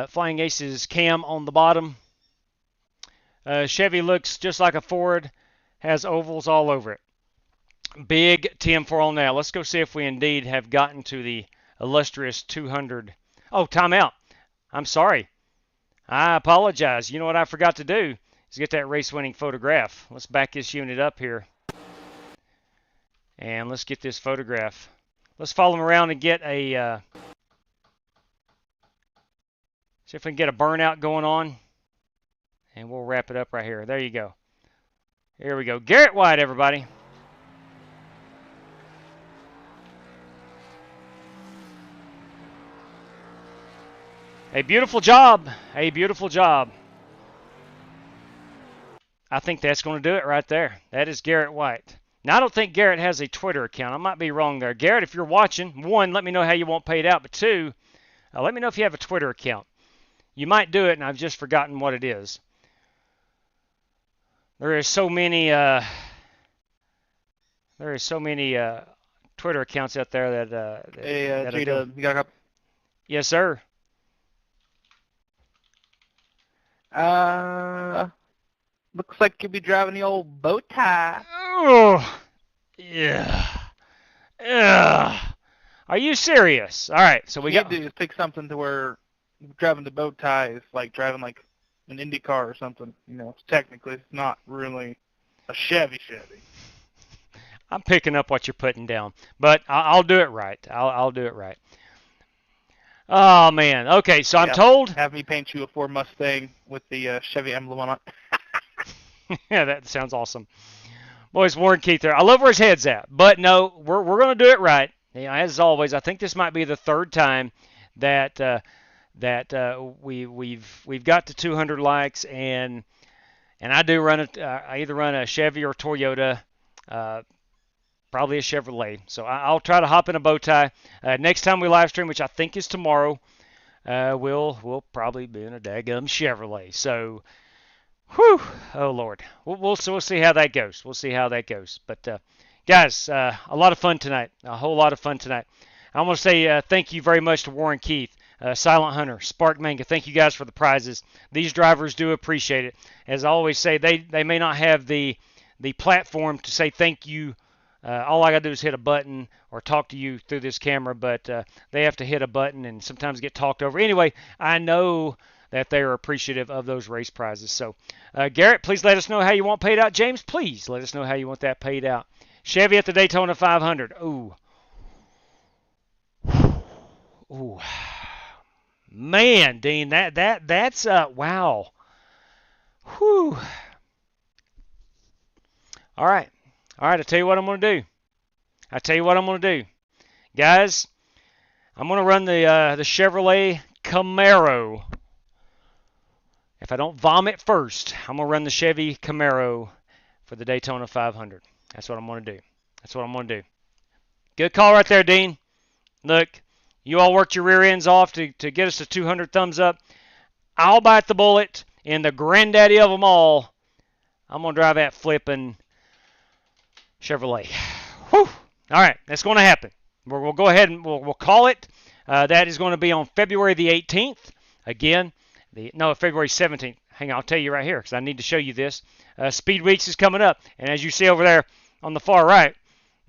Flying Aces cam on the bottom. Chevy looks just like a Ford. Has ovals all over it. Big TM4 on now. Let's go see if we indeed have gotten to the illustrious 200. Oh, timeout. I'm sorry. I apologize. You know what I forgot to do is get that race-winning photograph. Let's back this unit up here. And let's get this photograph. Let's follow him around and get a... see if we can get a burnout going on. And we'll wrap it up right here. There you go. Here we go. Garrett White, everybody. A beautiful job. A beautiful job. I think that's going to do it right there. That is Garrett White. Now, I don't think Garrett has a Twitter account. I might be wrong there. Garrett, if you're watching, one, let me know how you want paid out. But two, let me know if you have a Twitter account. You might do it, and I've just forgotten what it is. There is so many Twitter accounts out there that hey, that Jada, you got a couple? Yes, sir. Looks like you'll be driving the old bow tie. Oh, yeah. Are you serious? All right, so we got to pick something to where driving the bow tie is like driving like an Indy car or something. You know, technically it's not really a Chevy. I'm picking up what you're putting down, but I'll do it right. I'll do it right. Oh man. Okay, so I'm told. Have me paint you a Ford Mustang with the Chevy emblem on it. Yeah, that sounds awesome. Boys, Warren Keith there. I love where his head's at, but no, we're going to do it right. You know, as always, I think this might be the third time that we've got to 200 likes, and I do run I either run a Chevy or Toyota, probably a Chevrolet. So I'll try to hop in a bow tie. Next time we live stream, which I think is tomorrow, we'll probably be in a daggum Chevrolet. So, whew, oh Lord, we'll see how that goes. We'll see how that goes. But guys, a lot of fun tonight. A whole lot of fun tonight. I want to say thank you very much to Warren Keith. Silent Hunter, Spark Manga, thank you guys for the prizes. These drivers do appreciate it. As I always say, they may not have the platform to say thank you. All I got to do is hit a button or talk to you through this camera, but they have to hit a button and sometimes get talked over. Anyway, I know that they are appreciative of those race prizes. So, Garrett, please let us know how you want paid out. James, please let us know how you want that paid out. Chevy at the Daytona 500. Ooh. Ooh. Man, Dean, that's wow. Whew. All right, I tell you what I'm going to do. Guys, I'm going to run the Chevrolet Camaro. If I don't vomit first, I'm going to run the Chevy Camaro for the Daytona 500. That's what I'm going to do. Good call right there, Dean. Look, you all worked your rear ends off to get us to 200 thumbs up. I'll bite the bullet, and the granddaddy of them all, I'm going to drive that flipping Chevrolet. Whew. All right, that's going to happen. We'll go ahead and we'll call it. That is going to be on February the 18th. Again, February 17th. Hang on, I'll tell you right here because I need to show you this. Speed Weeks is coming up, and as you see over there on the far right,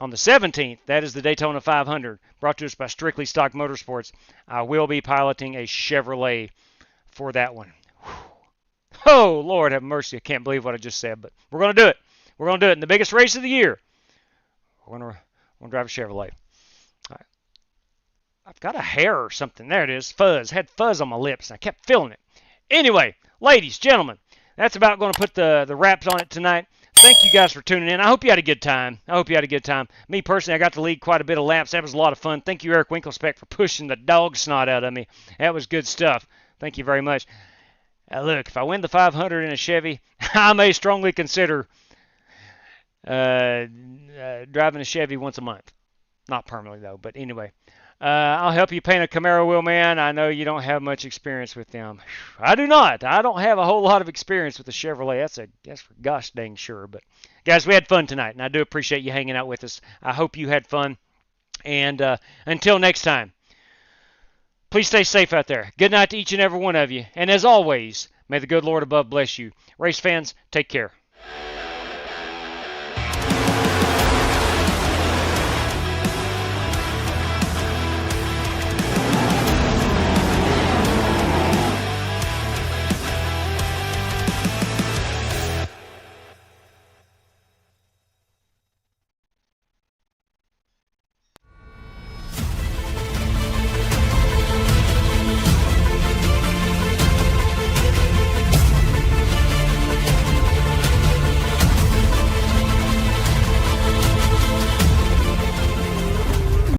on the 17th, that is the Daytona 500, brought to us by Strictly Stock Motorsports. I will be piloting a Chevrolet for that one. Whew. Oh, Lord have mercy. I can't believe what I just said, but we're going to do it. We're going to do it in the biggest race of the year. We're going to drive a Chevrolet. All right. I've got a hair or something. There it is. Fuzz. I had fuzz on my lips, and I kept feeling it. Anyway, ladies, gentlemen, that's about going to put the wraps on it tonight. thank you guys for tuning in. I hope you had a good time. Me personally, I got to lead quite a bit of laps. That was a lot of fun. Thank you, Eric Winklespec, for pushing the dog snot out of me. That was good stuff. Thank you very much. Look, if I win the 500 in a Chevy, I may strongly consider driving a Chevy once a month. Not permanently, though, but anyway. I'll help you paint a Camaro wheel, man. I know you don't have much experience with them. I do not. I don't have a whole lot of experience with the Chevrolet. That's for gosh dang sure. But, guys, we had fun tonight, and I do appreciate you hanging out with us. I hope you had fun. And until next time, please stay safe out there. Good night to each and every one of you. And as always, may the good Lord above bless you. Race fans, take care.